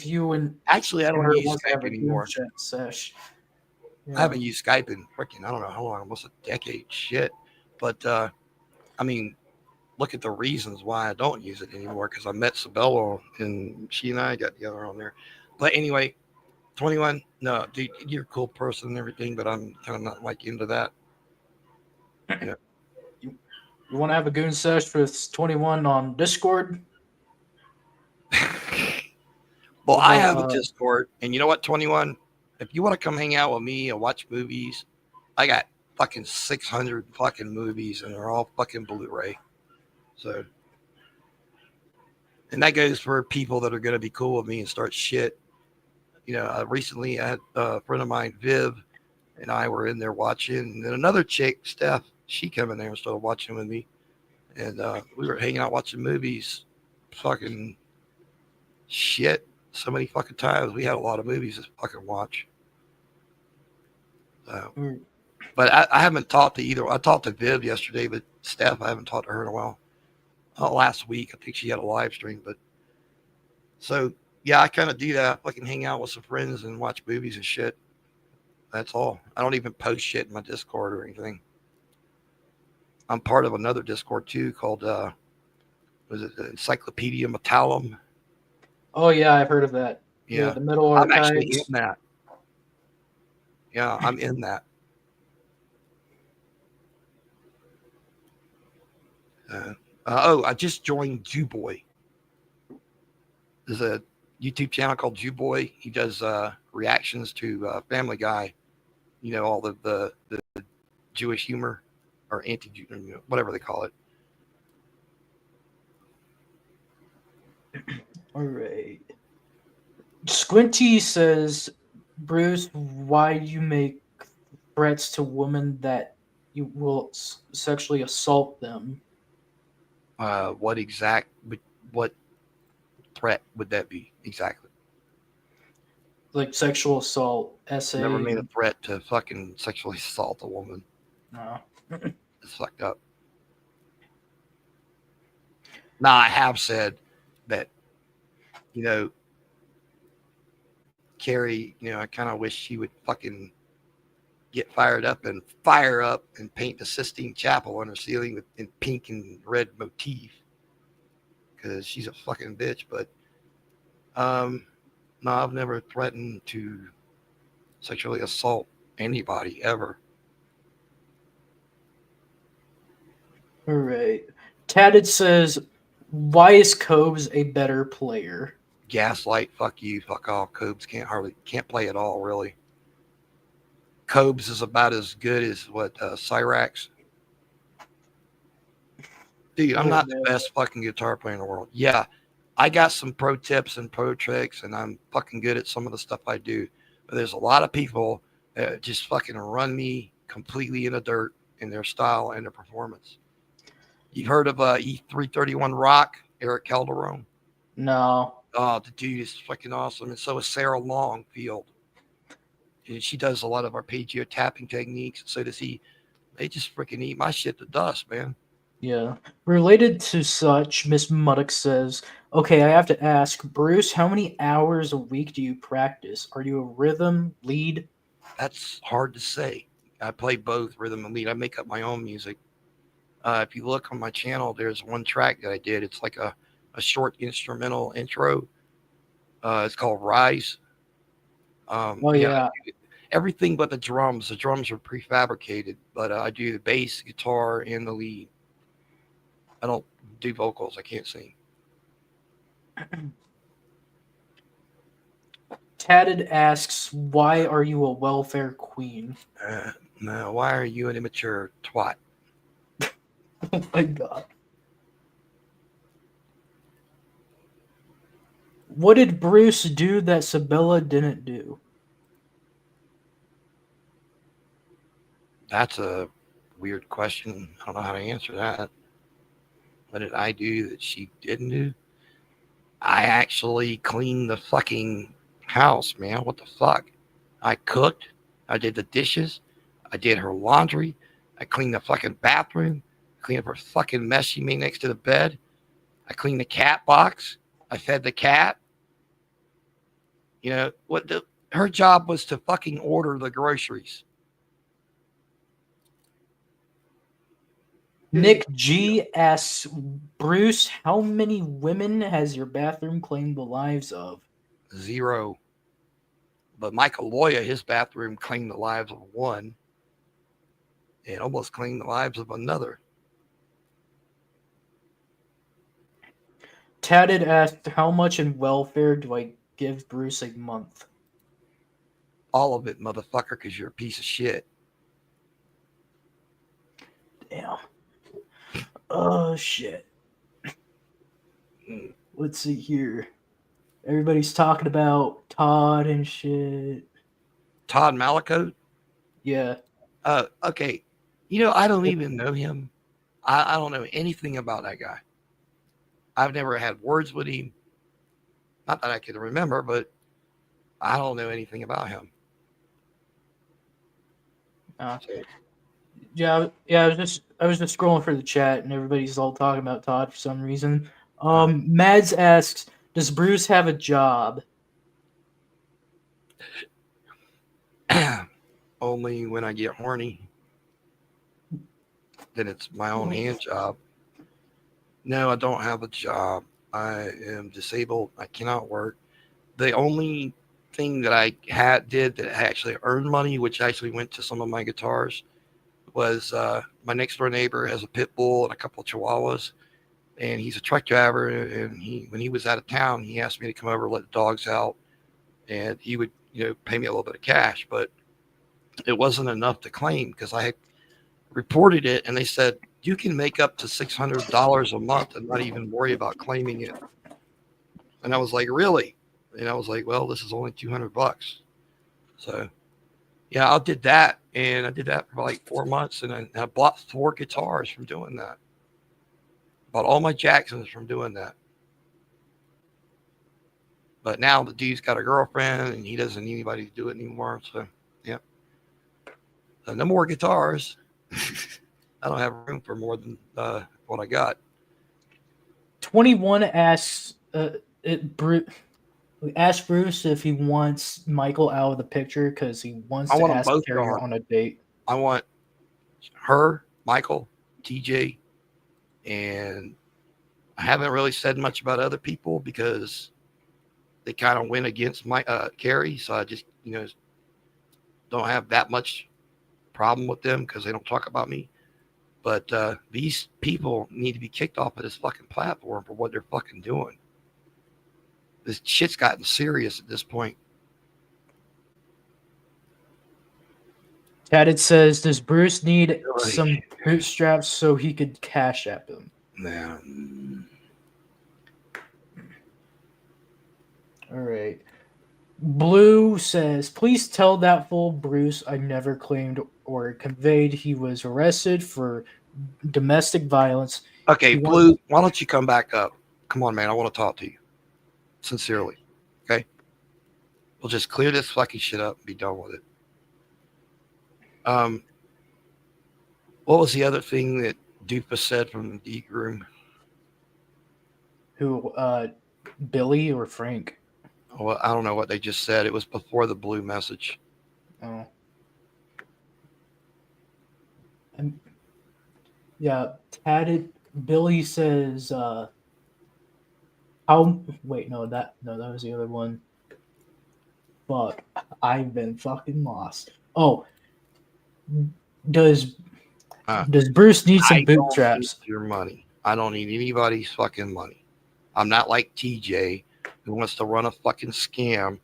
you and actually I don't use Skype anymore. Sesh. Yeah. I haven't used Skype in freaking I don't know how long, almost a decade. Shit. But I mean, look at the reasons why I don't use it anymore. Because I met Sabella and she and I got together on there. But anyway, 21. No, dude, you're a cool person and everything, but I'm kind of not like into that. Yeah. You want to have a goon sesh with 21 on Discord? Well, I have a Discord, and you know what, 21? If you want to come hang out with me and watch movies, I got fucking 600 fucking movies, and they're all fucking Blu-ray. So, and that goes for people that are going to be cool with me and start shit. Recently I had a friend of mine, Viv, and I were in there watching, and then another chick, Steph, she came in there and started watching with me, and we were hanging out watching movies, fucking shit, so many fucking times. We had a lot of movies to fucking watch. But I haven't talked to either. I talked to Viv yesterday, but Steph, I haven't talked to her in a while. Last week, I think she had a live stream. But so, yeah, I kind of do that. I can hang out with some friends and watch movies and shit. That's all. I don't even post shit in my Discord or anything. I'm part of another Discord too called, was it the Encyclopedia Metallum? Oh, yeah, I've heard of that. Yeah, the Metal Archives. I'm actually in that. Yeah, I'm in that. I just joined Jewboy. There's a YouTube channel called Jewboy. He does reactions to Family Guy. All the Jewish humor or anti, whatever they call it. All right. Squinty says, Bruce, why do you make threats to women that you will sexually assault them? What threat would that be exactly? Like sexual assault, SA. Never made a threat to fucking sexually assault a woman. No. It's fucked up. Now, I have said that, Carrie, I kind of wish she would fucking get fired up and fire up and paint the Sistine Chapel on her ceiling in pink and red motif. Because she's a fucking bitch. But, no, I've never threatened to sexually assault anybody ever. All right. Tatted says, why is Cobes a better player? Gaslight, fuck you, fuck all. Cobes can't play at all, really. Cobes is about as good as what Cyrax. Dude, I'm Yeah, not the man. best fucking guitar player in the world. Yeah, I got some pro tips and pro tricks, and I'm fucking good at some of the stuff I do. But there's a lot of people that just fucking run me completely in the dirt in their style and their performance. You've heard of E331 Rock, Eric Calderon? No. Oh, the dude is fucking awesome. And so is Sarah Longfield. And she does a lot of arpeggio tapping techniques. So does he. They just freaking eat my shit to dust, man. Yeah. Related to such, Miss Muddock says, okay, I have to ask, Bruce, how many hours a week do you practice? Are you a rhythm, lead? That's hard to say. I play both rhythm and lead. I make up my own music. If you look on my channel, there's one track that I did. It's like a short instrumental intro. It's called Rise. Yeah. Everything but the drums. The drums are prefabricated, but I do the bass, guitar, and the lead. I don't do vocals. I can't sing. Tatted asks, why are you a welfare queen? No, why are you an immature twat? Oh my god. What did Bruce do that Sabella didn't do? That's a weird question. I don't know how to answer that. What did I do that she didn't do? I actually cleaned the fucking house, man. What the fuck? I cooked. I did the dishes. I did her laundry. I cleaned the fucking bathroom. Cleaned up her fucking mess she made next to the bed. I cleaned the cat box. I fed the cat. You know, her job was to fucking order the groceries. Nick G asks, Bruce, how many women has your bathroom claimed the lives of? 0. But Michael Loya, his bathroom claimed the lives of 1 and almost claimed the lives of another. Tatted asked, how much in welfare do I give Bruce a month? All of it, motherfucker, because you're a piece of shit. Damn. Oh, shit. Let's see here. Everybody's talking about Todd and shit. Todd Malicote? Yeah. Okay. You know, I don't even know him. I don't know anything about that guy. I've never had words with him. Not that I can remember, but I don't know anything about him. Yeah. I was just scrolling for the chat, and everybody's all talking about Todd for some reason. Mads asks, does Bruce have a job? Only when I get horny. Then it's my own hand job. No, I don't have a job. I am disabled. I cannot work. The only thing that I did that actually earned money, which actually went to some of my guitars, was my next door neighbor has a pit bull and a couple of chihuahuas, and he's a truck driver. And when he was out of town, he asked me to come over and let the dogs out, and he would, pay me a little bit of cash, but it wasn't enough to claim because I had reported it, and they said you can make up to $600 a month and not even worry about claiming it. And I was like, really? And I was like, well, this is only $200. So yeah, I did that. And I did that for like 4 months. And I bought 4 guitars from doing that. Bought all my Jacksons from doing that. But now the dude's got a girlfriend and he doesn't need anybody to do it anymore. So yeah. So no more guitars. I don't have room for more than what I got. 21 asks ask Bruce if he wants Michael out of the picture because he wants to ask Carrie on a date. I want her, Michael, TJ, and I haven't really said much about other people because they kind of went against my Carrie, so I just don't have that much problem with them because they don't talk about me. But these people need to be kicked off of this fucking platform for what they're fucking doing. This shit's gotten serious at this point. Tatted says, does Bruce need some bootstraps so he could cash app him? Yeah. All right. Blue says, please tell that fool Bruce I never claimed or conveyed he was arrested for domestic violence. Okay, He Blue, why don't you come back up? Come on, man. I want to talk to you. Sincerely. Okay? We'll just clear this fucking shit up and be done with it. What was the other thing that Dupa said from the Geek Room? Who, Billy or Frank? Well, I don't know what they just said. It was before the Blue message. Oh. Yeah, Tatted Billy says, wait, no, that was the other one. Fuck, I've been fucking lost. Oh, does Bruce need some bootstraps? Your money. I don't need anybody's fucking money. I'm not like TJ who wants to run a fucking scam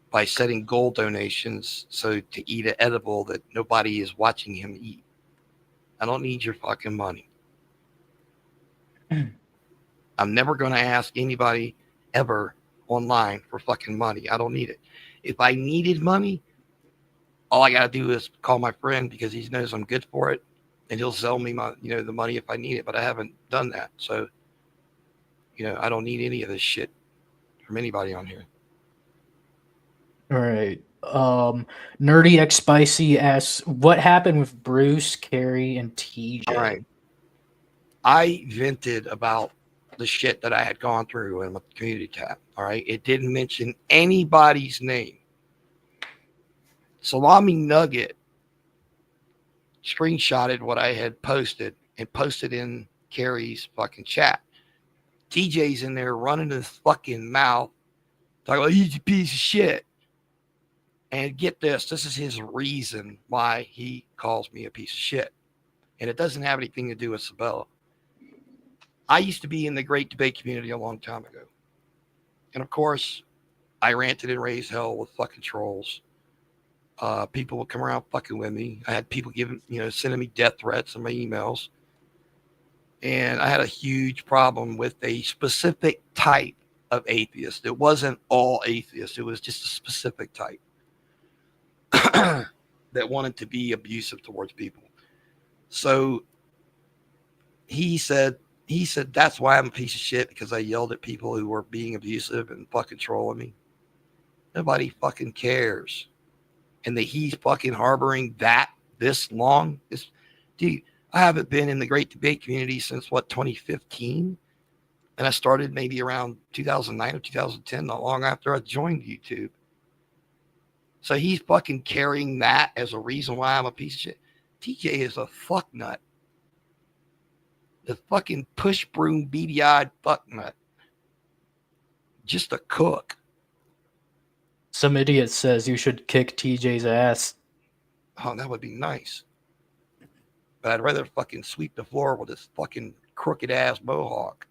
by setting gold donations so to eat an edible that nobody is watching him eat. I don't need your fucking money. I'm never going to ask anybody ever online for fucking money. I don't need it. If I needed money, all I got to do is call my friend because he knows I'm good for it, and he'll sell me my, the money if I need it. But I haven't done that, so I don't need any of this shit from anybody on here. All right. Nerdy X Spicy asks, what happened with Bruce, Carrie, and TJ? All right. I vented about the shit that I had gone through in the community tab. All right. It didn't mention anybody's name. Salami Nugget screenshotted what I had posted and posted in Carrie's fucking chat. TJ's in there running his fucking mouth, talking about he's a piece of shit. And get this is his reason why he calls me a piece of shit. And it doesn't have anything to do with Sabella. I used to be in the Great Debate community a long time ago. And of course, I ranted and raised hell with fucking trolls. People would come around fucking with me. I had people sending me death threats in my emails. And I had a huge problem with a specific type of atheist. It wasn't all atheists. It was just a specific type that wanted to be abusive towards people. So he said that's why I'm a piece of shit, because I yelled at people who were being abusive and fucking trolling me. Nobody fucking cares. And that he's fucking harboring that this long. Dude, I haven't been in the Great Debate community since 2015. And I started maybe around 2009 or 2010, not long after I joined YouTube. So he's fucking carrying that as a reason why I'm a piece of shit. TJ is a fucknut. The fucking push broom, beady-eyed fucknut. Just a cook. Some idiot says you should kick TJ's ass. Oh, that would be nice. But I'd rather fucking sweep the floor with this fucking crooked ass mohawk.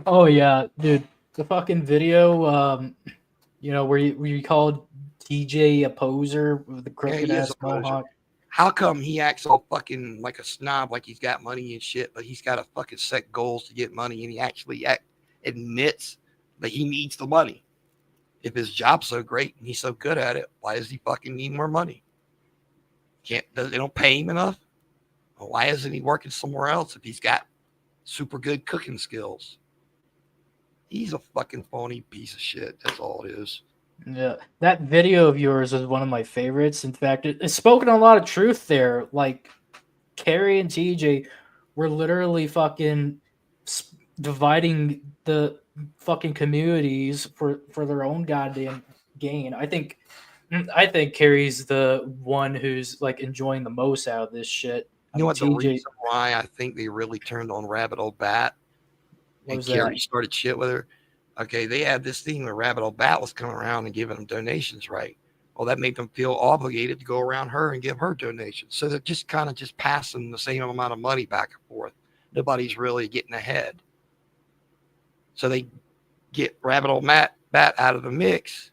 Oh yeah, dude. The fucking video, where you called TJ a poser with the crooked ass mohawk. How come he acts all fucking like a snob, like he's got money and shit, but he's got to fucking set goals to get money, and he actually admits that he needs the money? If his job's so great and he's so good at it, why does he fucking need more money? They don't pay him enough? Well, why isn't he working somewhere else if he's got super good cooking skills? He's a fucking phony piece of shit. That's all it is. Yeah, that video of yours is one of my favorites. In fact, it's spoken a lot of truth there. Like, Carrie and TJ were literally fucking dividing the fucking communities for their own goddamn gain. I think Carrie's the one who's like enjoying the most out of this shit. You know what the reason why I think they really turned on Rabbit Old Bat and Carrie started shit with her? Okay, they had this thing where Rabbit Old Bat was coming around and giving them donations, right? Well, that made them feel obligated to go around her and give her donations. So they're just kind of just passing the same amount of money back and forth. Nobody's really getting ahead. So they get Rabbit Old Bat out of the mix.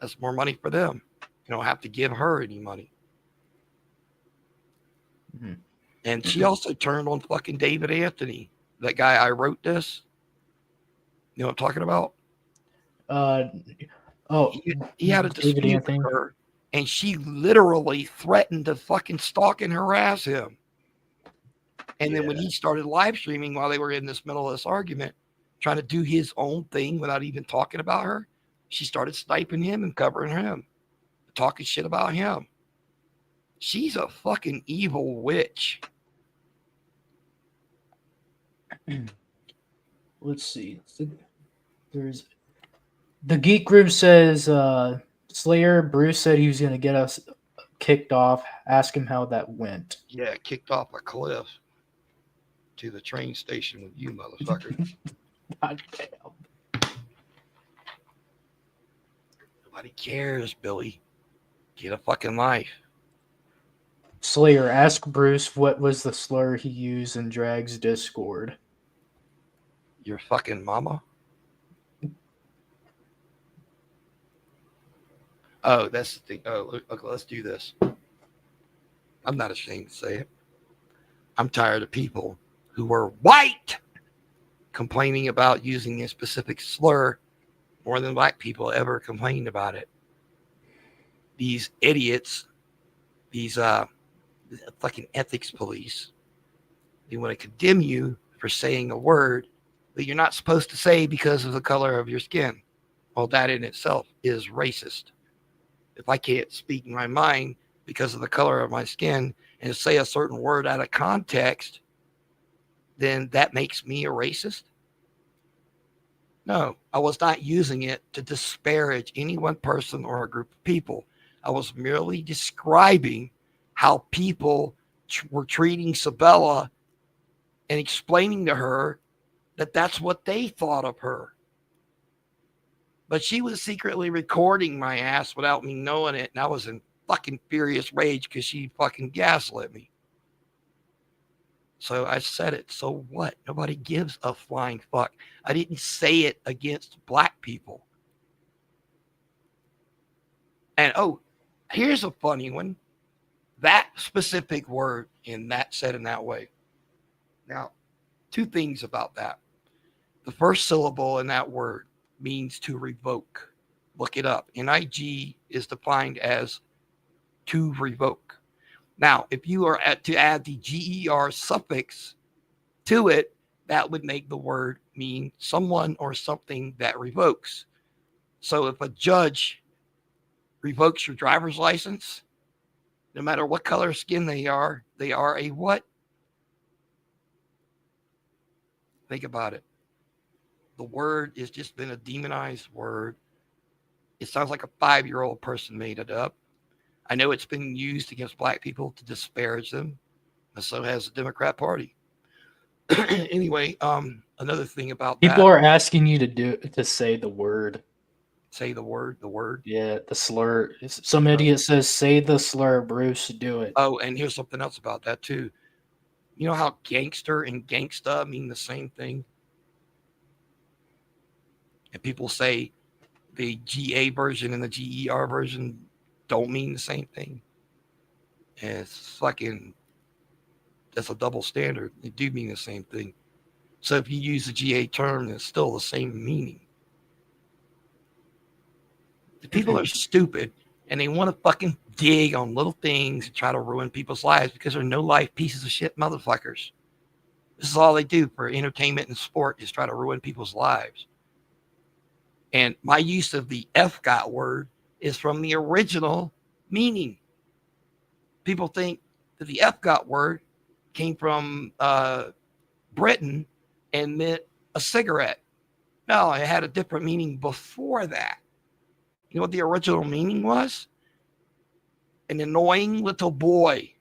That's more money for them. You don't have to give her any money. Mm-hmm. And she also turned on fucking David Anthony, that guy I wrote this. You know what I'm talking about? He had a David dispute Anthony. with her, and she literally threatened to fucking stalk and harass him. And then when he started live streaming while they were in this middle of this argument, trying to do his own thing without even talking about her, she started sniping him and covering him, talking shit about him. She's a fucking evil witch. Let's see. There's the Geek Room says Slayer Bruce said he was going to get us kicked off. Ask him how that went. Yeah, kicked off a cliff to the train station with you, motherfucker. God damn. Nobody cares, Billy. Get a fucking life. Slayer, ask Bruce what was the slur he used in Drag's Discord. Your fucking mama? Oh, that's the thing. Oh, look, let's do this. I'm not ashamed to say it. I'm tired of people who are white complaining about using a specific slur more than black people ever complained about it. These idiots, these fucking ethics police, they want to condemn you for saying a word that you're not supposed to say because of the color of your skin. Well, that in itself is racist. If I can't speak my mind because of the color of my skin and say a certain word out of context, then that makes me a racist? No, I was not using it to disparage any one person or a group of people. I was merely describing how people were treating Sabella and explaining to her that that's what they thought of her. But she was secretly recording my ass without me knowing it, and I was in fucking furious rage because she fucking gaslit me. So I said it. So what? Nobody gives a flying fuck. I didn't say it against black people. And oh, here's a funny one. That specific word in that said in that way. Now, two things about that. The first syllable in that word means to revoke. Look it up. NIG is defined as to revoke. Now, if you are to add the GER suffix to it, that would make the word mean someone or something that revokes. So if a judge revokes your driver's license, no matter what color skin they are a what? Think about it. The word has just been a demonized word. It sounds like a 5-year-old person made it up. I know it's been used against black people to disparage them, and so has the Democrat Party. Anyway, another thing about people are asking you to say the word. Say the word. Yeah, the slur. Some idiot says, say the slur, Bruce, do it. Oh, and here's something else about that too. You know how gangster and gangsta mean the same thing? And people say the GA version and the GER version don't mean the same thing. And it's fucking, that's a double standard. They do mean the same thing. So if you use the GA term, it's still the same meaning. The people are stupid and they want to fucking dig on little things and try to ruin people's lives because they're no life pieces of shit motherfuckers. This is all they do for entertainment and sport is try to ruin people's lives. And my use of the F-got word is from the original meaning. People think that the F-got word came from Britain and meant a cigarette. No, it had a different meaning before that. You know what the original meaning was? An annoying little boy.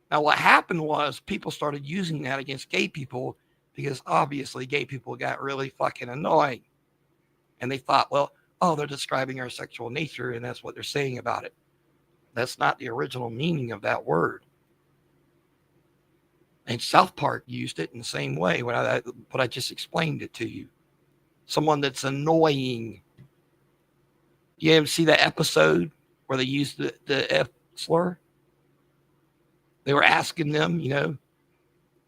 Now, what happened was people started using that against gay people because obviously gay people got really fucking annoying. And they thought, well, oh, they're describing our sexual nature and that's what they're saying about it. That's not the original meaning of that word. And South Park used it in the same way when I just explained it to you. Someone that's annoying. You ever see that episode where they used the F slur? They were asking them,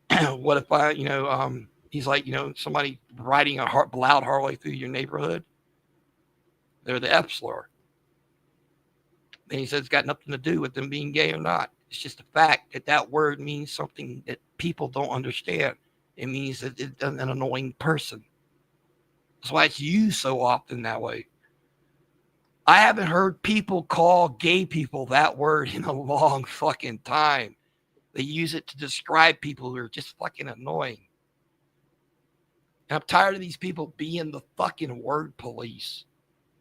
what if I, he's like, somebody riding a loud Harley through your neighborhood. They're the F slur. And he says it's got nothing to do with them being gay or not. It's just the fact that that word means something that people don't understand. It means that it's an annoying person. That's why it's used so often that way. I haven't heard people call gay people that word in a long fucking time. They use it to describe people who are just fucking annoying. And I'm tired of these people being the fucking word police.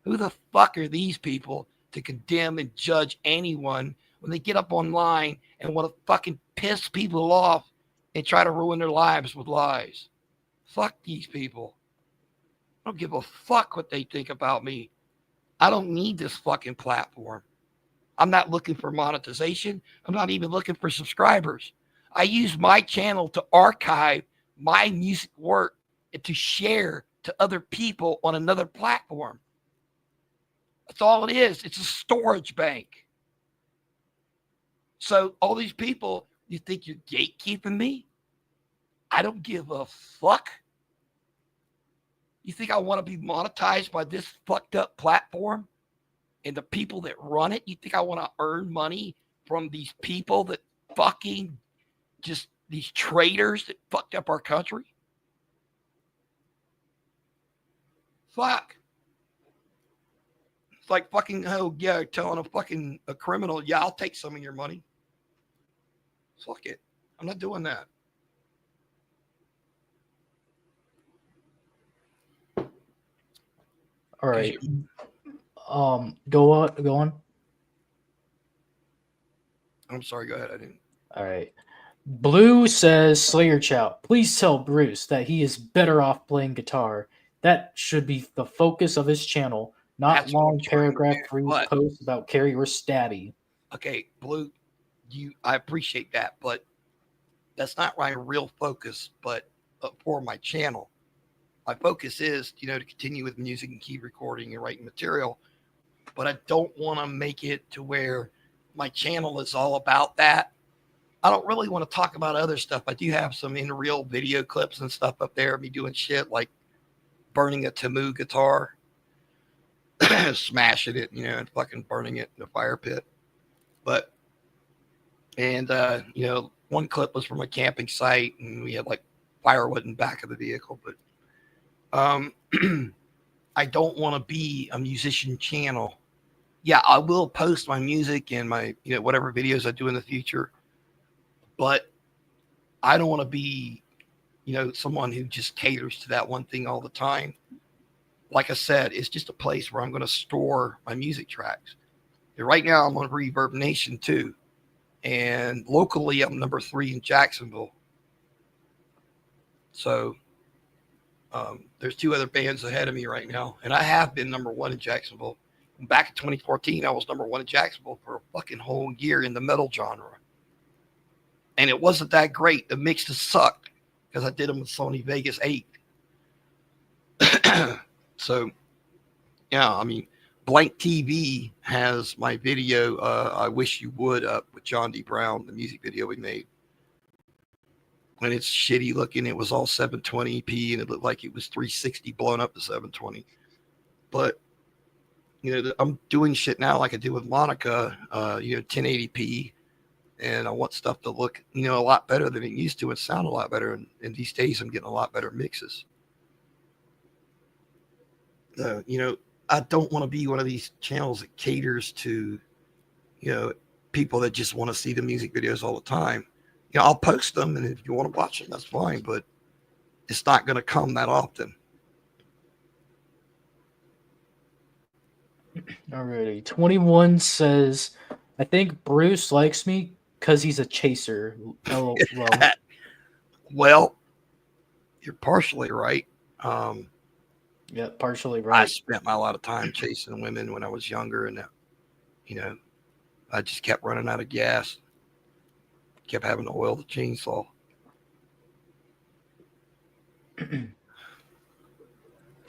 Who the fuck are these people to condemn and judge anyone when they get up online and want to fucking piss people off and try to ruin their lives with lies? Fuck these people. I don't give a fuck what they think about me. I don't need this fucking platform. I'm not looking for monetization. I'm not even looking for subscribers. I use my channel to archive my music work and to share to other people on another platform. That's all it is. It's a storage bank. So all these people, you think you're gatekeeping me? I don't give a fuck. You think I want to be monetized by this fucked up platform and the people that run it? You think I want to earn money from these people that fucking just these traitors that fucked up our country? Fuck. It's like fucking, oh yeah, telling a criminal, yeah, I'll take some of your money. Fuck it. I'm not doing that. All right. Go on. I'm sorry. Go ahead. I didn't. All right. Blue says, Slayer Chow, please tell Bruce that he is better off playing guitar. That should be the focus of his channel, not That's long paragraph-free posts about Carrie or Stabby. Okay, Blue, I appreciate that, but that's not my real focus. But for my channel, my focus is, to continue with music and keep recording and writing material. But I don't want to make it to where my channel is all about that. I don't really want to talk about other stuff. I do have some in-real video clips and stuff up there of me doing shit like burning a Temu guitar, smashing it, and fucking burning it in a fire pit. But, one clip was from a camping site and we had like firewood in the back of the vehicle. But I don't want to be a musician channel. Yeah, I will post my music and my, whatever videos I do in the future. But I don't want to be, someone who just caters to that one thing all the time. Like I said, it's just a place where I'm going to store my music tracks. And right now I'm on Reverb Nation too. And locally I'm number 3 in Jacksonville. So there's 2 other bands ahead of me right now. And I have been number 1 in Jacksonville. Back in 2014, I was number 1 in Jacksonville for a fucking whole year in the metal genre. And it wasn't that great. The mixes sucked because I did them with Sony Vegas 8. So, yeah, I mean, Blank TV has my video, I Wish You Would, up with John D. Brown, the music video we made. When it's shitty looking, it was all 720p and it looked like it was 360 blown up to 720. But, I'm doing shit now like I did with Monica, 1080p. And I want stuff to look, a lot better than it used to and sound a lot better. And these days I'm getting a lot better mixes. I don't want to be one of these channels that caters to, people that just want to see the music videos all the time. I'll post them, and if you want to watch them, that's fine. But it's not going to come that often. Alrighty. 21 says, I think Bruce likes me because he's a chaser. LOL. Well, you're partially right. Yeah, partially right. I spent a lot of time chasing women when I was younger, and I just kept running out of gas. Kept having to oil the chainsaw.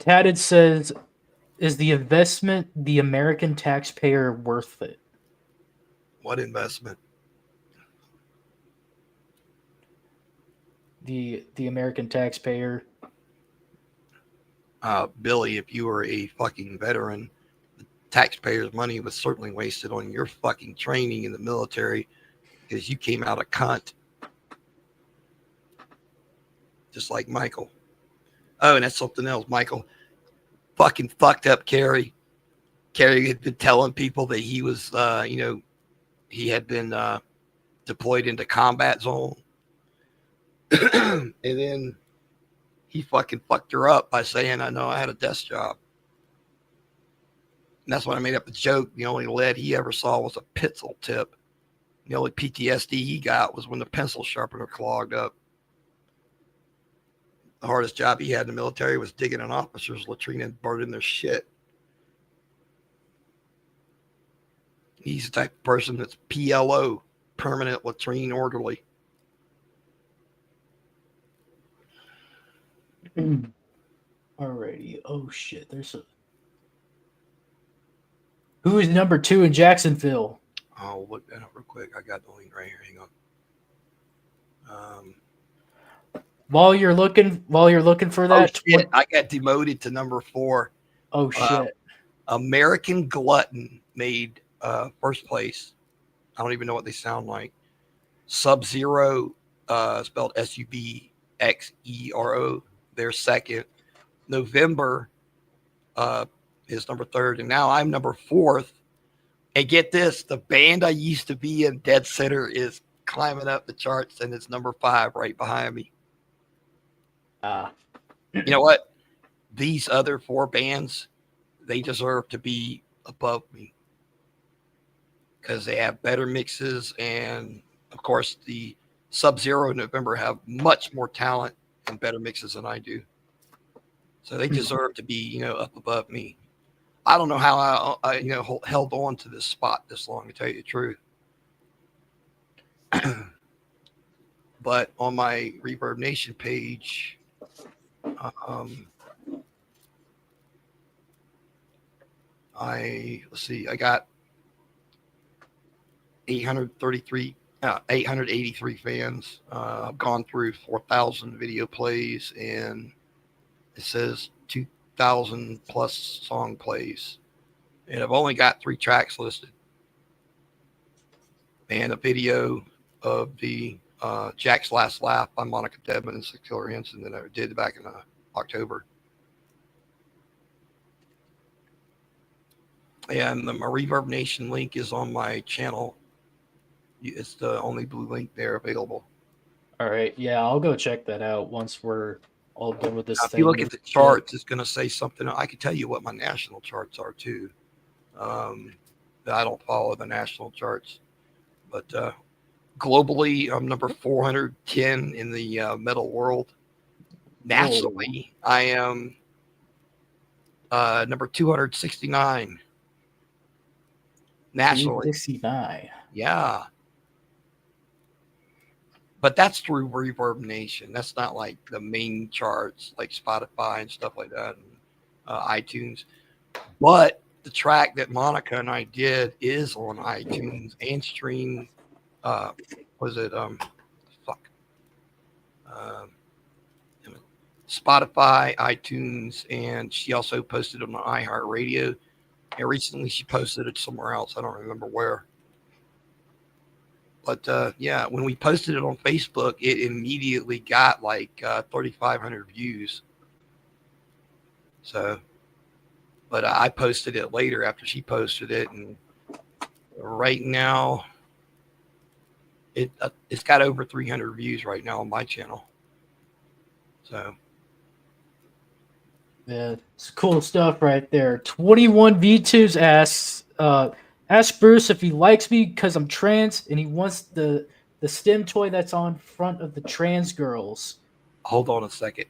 Tatted says, is the investment the American taxpayer worth it? What investment? the American taxpayer. Billy, if you were a fucking veteran, the taxpayers' money was certainly wasted on your fucking training in the military because you came out a cunt. Just like Michael. Oh, and that's something else, Michael. Fucking fucked up Kerry. Kerry had been telling people that he was, he had been deployed into combat zone. And then he fucking fucked her up by saying, I know I had a desk job. And that's when I made up a joke. The only lead he ever saw was a pencil tip. The only PTSD he got was when the pencil sharpener clogged up. The hardest job he had in the military was digging an officer's latrine and burning their shit. He's the type of person that's PLO, permanent latrine orderly. Alrighty. Oh shit. Who is number 2 in Jacksonville? I'll look that up real quick. I got the link right here. Hang on. While you're looking for that, shit. I got demoted to number 4. Oh shit. American Glutton made first place. I don't even know what they sound like. Sub-Zero, spelled Subxero. They're second. November is number 3rd, and now I'm number 4th. And get this, the band I used to be in, Dead Center, is climbing up the charts, and it's number 5 right behind me. You know what? These other 4 bands, they deserve to be above me because they have better mixes, and of course the Sub-Zero and November have much more talent and better mixes than I do. So they deserve to be, up above me. I don't know how I held on to this spot this long, to tell you the truth. But on my Reverb Nation page, I got 883 fans. I've gone through 4,000 video plays, and it says 2,000 plus song plays, and I've only got 3 tracks listed, and a video of the Jack's Last Laugh by Monica Dedman and Six Killer Henson that I did back in October. And my Reverb Nation link is on my channel. It's the only blue link there available. All right. Yeah, I'll go check that out once we're all done with this now, thing. If you look at the charts, it's going to say something. I can tell you what my national charts are too. I don't follow the national charts, but globally, I'm number 410 in the metal world. Nationally, I am number 269. Nationally, 269. Yeah. But that's through Reverb Nation. That's not like the main charts like Spotify and stuff like that, and iTunes. But the track that Monica and I did is on iTunes and stream. Spotify, iTunes, and she also posted it on iHeartRadio. And recently she posted it somewhere else. I don't remember where. But yeah, when we posted it on Facebook, it immediately got like 3,500 views. So, but I posted it later after she posted it, and right now it's got over 300 views right now on my channel. So, yeah, it's cool stuff right there. 21 V2s asks. Ask Bruce if he likes me because I'm trans and he wants the STEM toy that's on front of the trans girls. Hold on a second.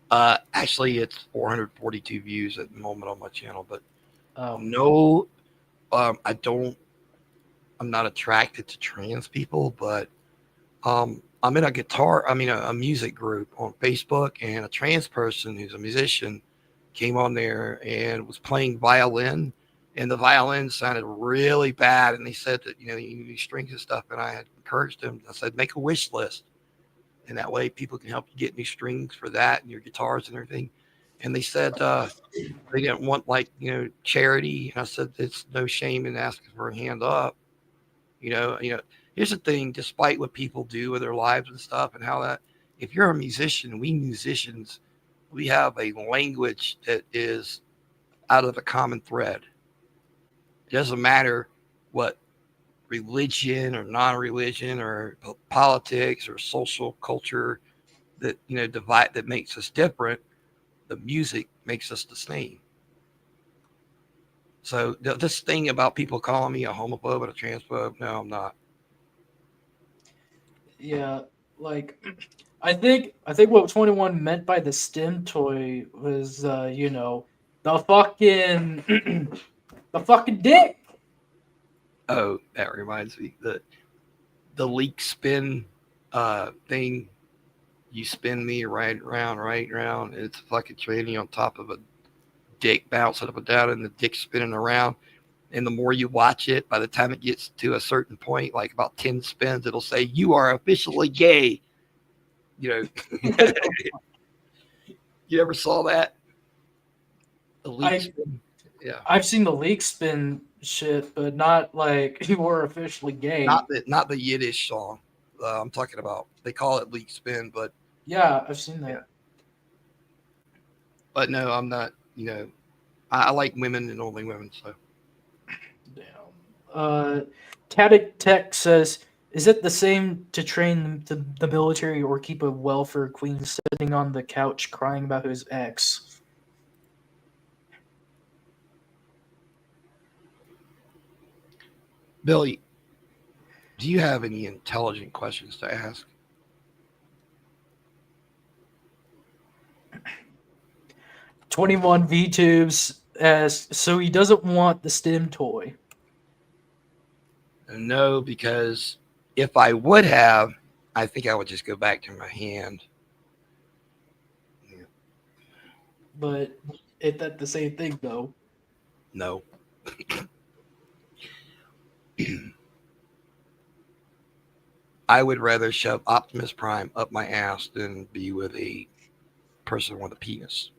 Actually, it's 442 views at the moment on my channel, but no, I'm not attracted to trans people, but I'm in a music group on Facebook, and a trans person who's a musician came on there and was playing violin. And the violin sounded really bad. And he said that, you need strings and stuff. And I had encouraged him. I said, make a wish list. and that way people can help you get new strings for that and your guitars and everything. And they said they didn't want like, charity. And I said, it's no shame in asking for a hand up. Here's the thing, despite what people do with their lives and stuff and how that, if you're a musician, we musicians, we have a language that is out of the common thread. It doesn't matter what religion or non-religion or politics or social culture that, divide, that makes us different. The music makes us the same. So this thing about people calling me a homophobe and a transphobe, no, I'm not. Yeah, like I think what 21 meant by the stem toy was the fucking the fucking dick. Oh, that reminds me, the leak spin thing. You spin me right round, and it's a fucking tranny on top of a dick bouncing up and down, and the dick spinning around. And the more you watch it, by the time it gets to a certain point, like about 10 spins, it'll say, "You are officially gay." You ever saw that? The leak spin? Yeah. I've seen the leak spin shit, but not like you were officially gay. Not the Yiddish song. I'm talking about. They call it leak spin, but yeah, I've seen that. Yeah. But no, I'm not. I like women and only women. So. Tadic Tech says, "Is it the same to train the military or keep a welfare queen sitting on the couch crying about his ex?" Billy, do you have any intelligent questions to ask? 21 V-Tubes asks, so he doesn't want the stem toy. No, because if I would have, I think I would just go back to my hand. Yeah. But ain't that the same thing, though? No. I would rather shove Optimus Prime up my ass than be with a person with a penis.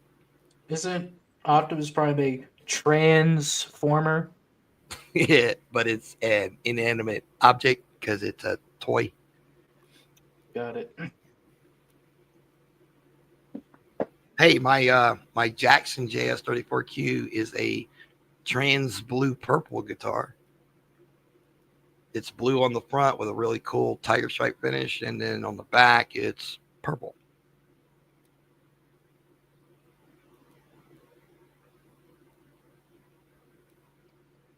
Isn't Optimus Prime a transformer? Yeah, but it's an inanimate object because it's a toy. Got it. Hey, my Jackson JS34Q is a trans blue purple guitar. It's blue on the front with a really cool tiger stripe finish, and then on the back it's purple.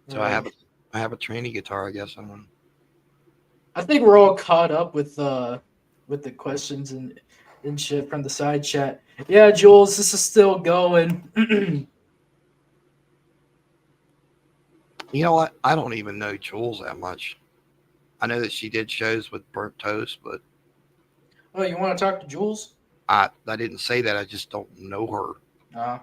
So right. I have a tranny guitar, I guess. I think we're all caught up with the questions and shit from the side chat. Yeah, Jules, this is still going. You know what? I don't even know Jules that much. I know that she did shows with Burnt Toast, but oh, you want to talk to Jules? I didn't say that. I just don't know her. All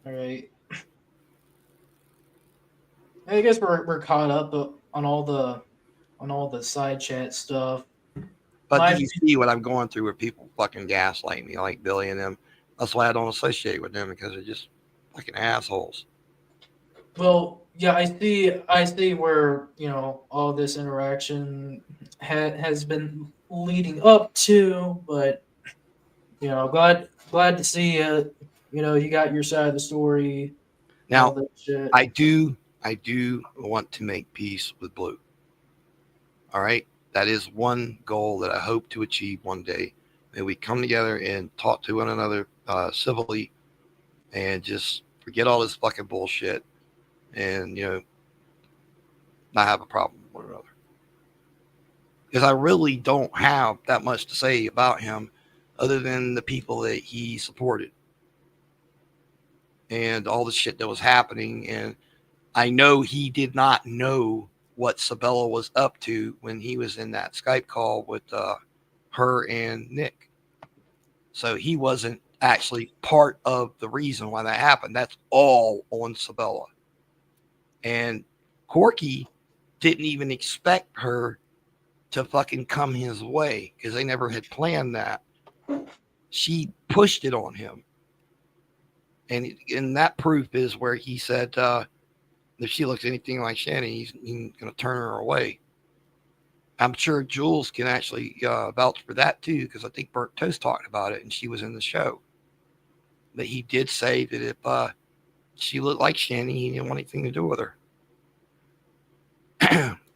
right. I guess we're caught up on all the side chat stuff. But do you see what I'm going through where people fucking gaslight me, like Billy and them? That's why I don't associate with them, because they're just fucking assholes. Well, yeah, I see where, all this interaction has been leading up to, but glad to see you got your side of the story. Now, I do want to make peace with Blue. All right, that is one goal that I hope to achieve one day. That we come together and talk to one another civilly, and just forget all this fucking bullshit, and not have a problem with one another. Because I really don't have that much to say about him, other than the people that he supported and all the shit that was happening. And I know he did not know what Sabella was up to when he was in that Skype call with her and Nick. So he wasn't actually part of the reason why that happened. That's all on Sabella. And Corky didn't even expect her to fucking come his way because they never had planned that. She pushed it on him. And that proof is where he said, if she looks anything like Shannon, he's going to turn her away. I'm sure Jules can actually vouch for that too, because I think Burnt Toast talked about it and she was in the show. But he did say that if she looked like Shannon, he didn't want anything to do with her.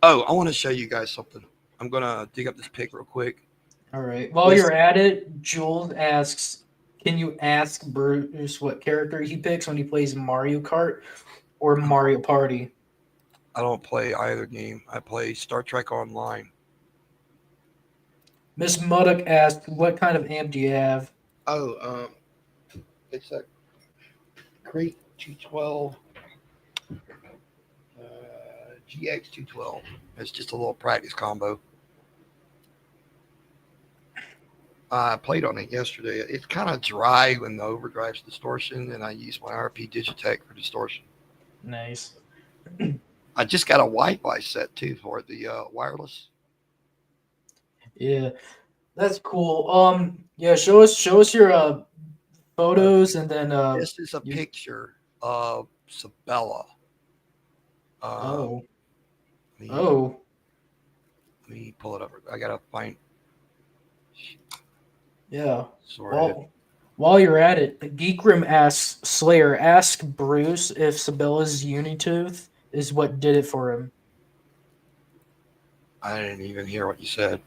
Oh, I want to show you guys something. I'm going to dig up this pic real quick. All right. While you're at it, Jules asks, can you ask Bruce what character he picks when he plays Mario Kart or Mario Party? I don't play either game. I play Star Trek Online. Miss Muddock asked, what kind of amp do you have? Oh, it's a Crate 212 GX 212. It's just a little practice combo. I played on it yesterday. It's kind of dry when the overdrive's distortion, and I use my RP Digitech for distortion. Nice. I just got a Wi-Fi set too for the wireless. Yeah, that's cool. Yeah, show us your photos, and then this is a picture of Sabella. Oh. Let me pull it up. I gotta find. Yeah. Sorry. While you're at it, Geek Room asks Slayer, ask Bruce if Sabella's Unitooth is what did it for him. I didn't even hear what you said.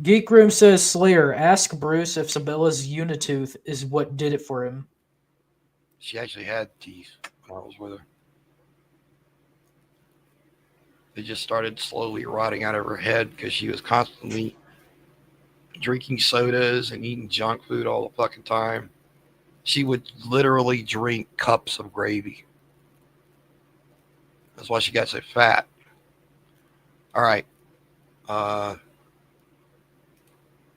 Geek Room says, Slayer, ask Bruce if Sabella's Unitooth is what did it for him. She actually had teeth when I was with her. They just started slowly rotting out of her head because she was constantly drinking sodas and eating junk food all the fucking time. She would literally drink cups of gravy. That's why she got so fat. All right.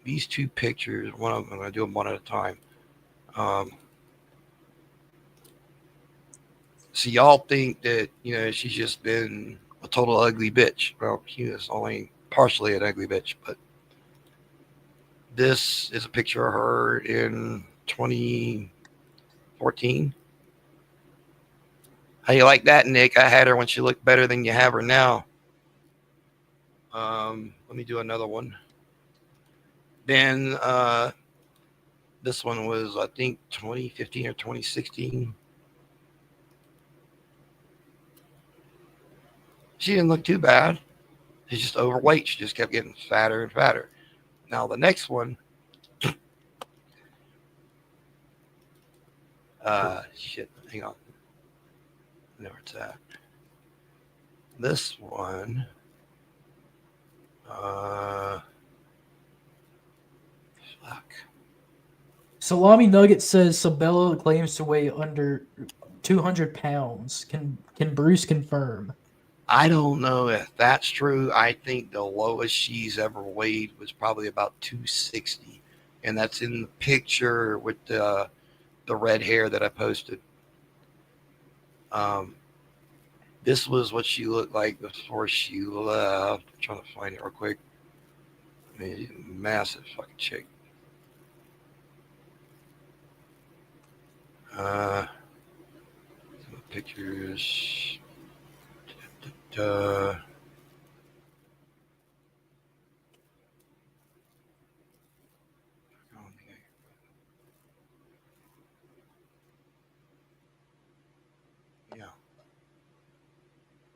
These two pictures, one of them, I'm going to do them one at a time. So y'all think that, she's just been a total ugly bitch. Well, she was only partially an ugly bitch, but this is a picture of her in 2014. How you like that, Nick? I had her when she looked better than you have her now. Let me do another one. Then this one was, I think, 2015 or 2016. She didn't look too bad. She's just overweight. She just kept getting fatter and fatter. Now the next one, shit, hang on. There it's at. This one, fuck. Salami Nugget says Sabella claims to weigh under 200 pounds. Can Bruce confirm? I don't know if that's true. I think the lowest she's ever weighed was probably about 260. And that's in the picture with the red hair that I posted. This was what she looked like before she left. I'm trying to find it real quick. I mean, massive fucking chick. Pictures. Yeah.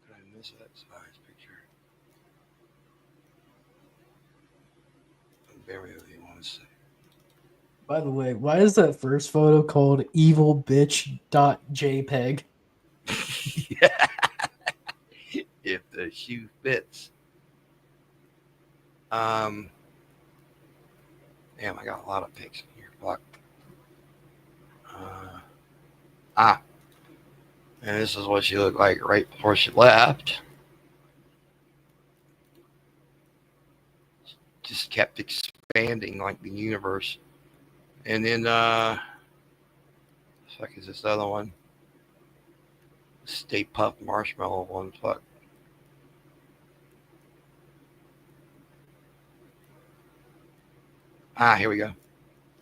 Did I miss that size picture? Very really want to say. By the way, why is that first photo called evilbitch.jpg? Yeah. If the shoe fits. Damn, I got a lot of pics in here. Fuck. And this is what she looked like right before she left. Just kept expanding like the universe. And then, fuck is this other one? Stay Puft Marshmallow one. Fuck. Here we go.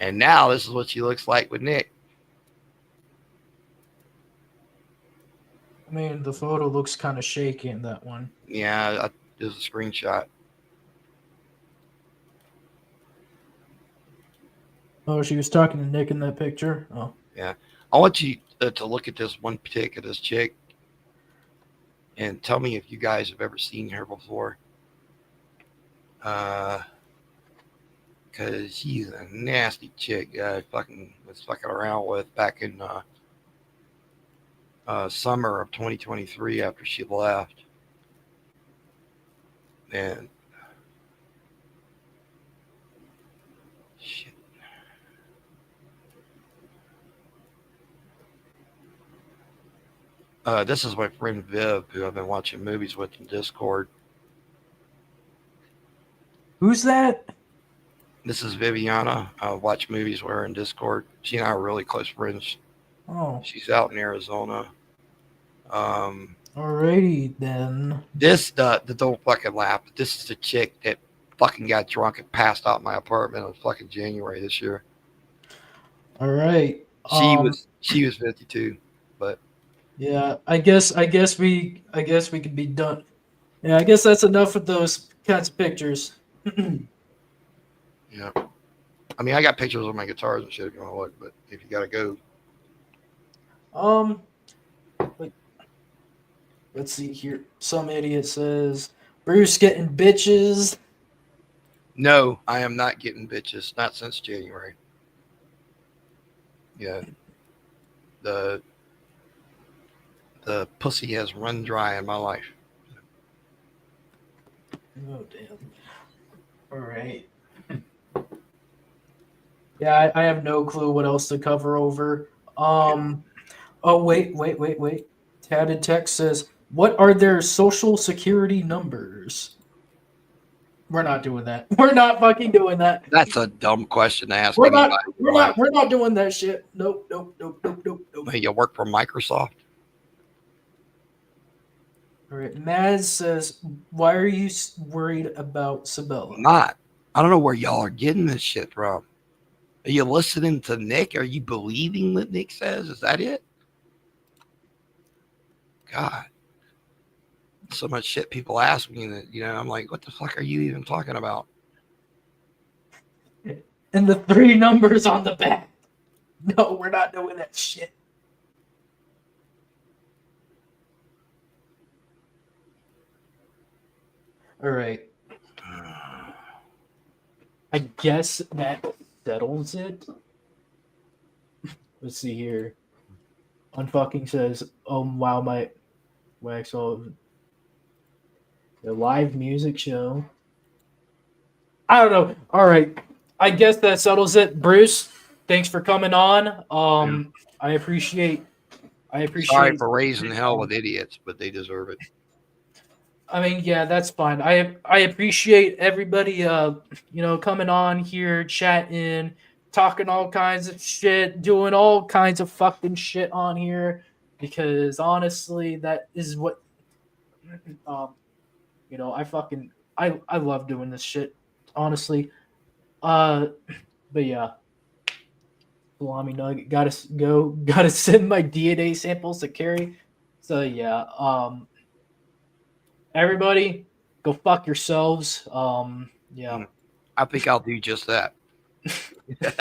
And now this is what she looks like with Nick. I mean, the photo looks kind of shaky in that one. Yeah, there's a screenshot. Oh, she was talking to Nick in that picture? Oh. Yeah. I want you to look at this one pic of this chick and tell me if you guys have ever seen her before. Because she's a nasty chick I was fucking around with back in summer of 2023 after she left. And shit. This is my friend Viv, who I've been watching movies with in Discord. Who's that? This is Viviana. I watch movies with her in Discord. She and I are really close friends. Oh. She's out in Arizona. Alrighty then. Don't fucking laugh. But this is the chick that fucking got drunk and passed out in my apartment in fucking January this year. All right. She was 52, but yeah, I guess we could be done. Yeah, I guess that's enough with those kinds of pictures. yeah. I mean, I got pictures of my guitars and shit if you want to look, but if you gotta go. Let's see here. Some idiot says Bruce getting bitches. No, I am not getting bitches. Not since January. Yeah. The pussy has run dry in my life. Oh damn. All right. Yeah, I have no clue what else to cover over. Oh wait. Tatted Text says, what are their social security numbers? We're not doing that. We're not fucking doing that. That's a dumb question to ask. We're not doing that shit. Nope. Hey, you work for Microsoft? All right. Maz says, why are you worried about Sabella? Not. I don't know where y'all are getting this shit from. Are you listening to Nick? Are you believing what Nick says? Is that it? God. So much shit people ask me that, I'm like, what the fuck are you even talking about? And the 3 numbers on the back. No, we're not doing that shit. All right. I guess that settles it. Let's see here. Unfucking says, wow, my wax all the live music show. I don't know. All right. I guess that settles it. Bruce, thanks for coming on. I appreciate Sorry for raising hell with idiots, but they deserve it. I mean, yeah, that's fine. I appreciate everybody coming on here, chatting, talking all kinds of shit, doing all kinds of fucking shit on here, because honestly, that is what I love doing this shit, honestly. But yeah. Salami Nugget, gotta send my DNA samples to Carrie. So yeah, everybody, go fuck yourselves. Yeah. I think I'll do just that.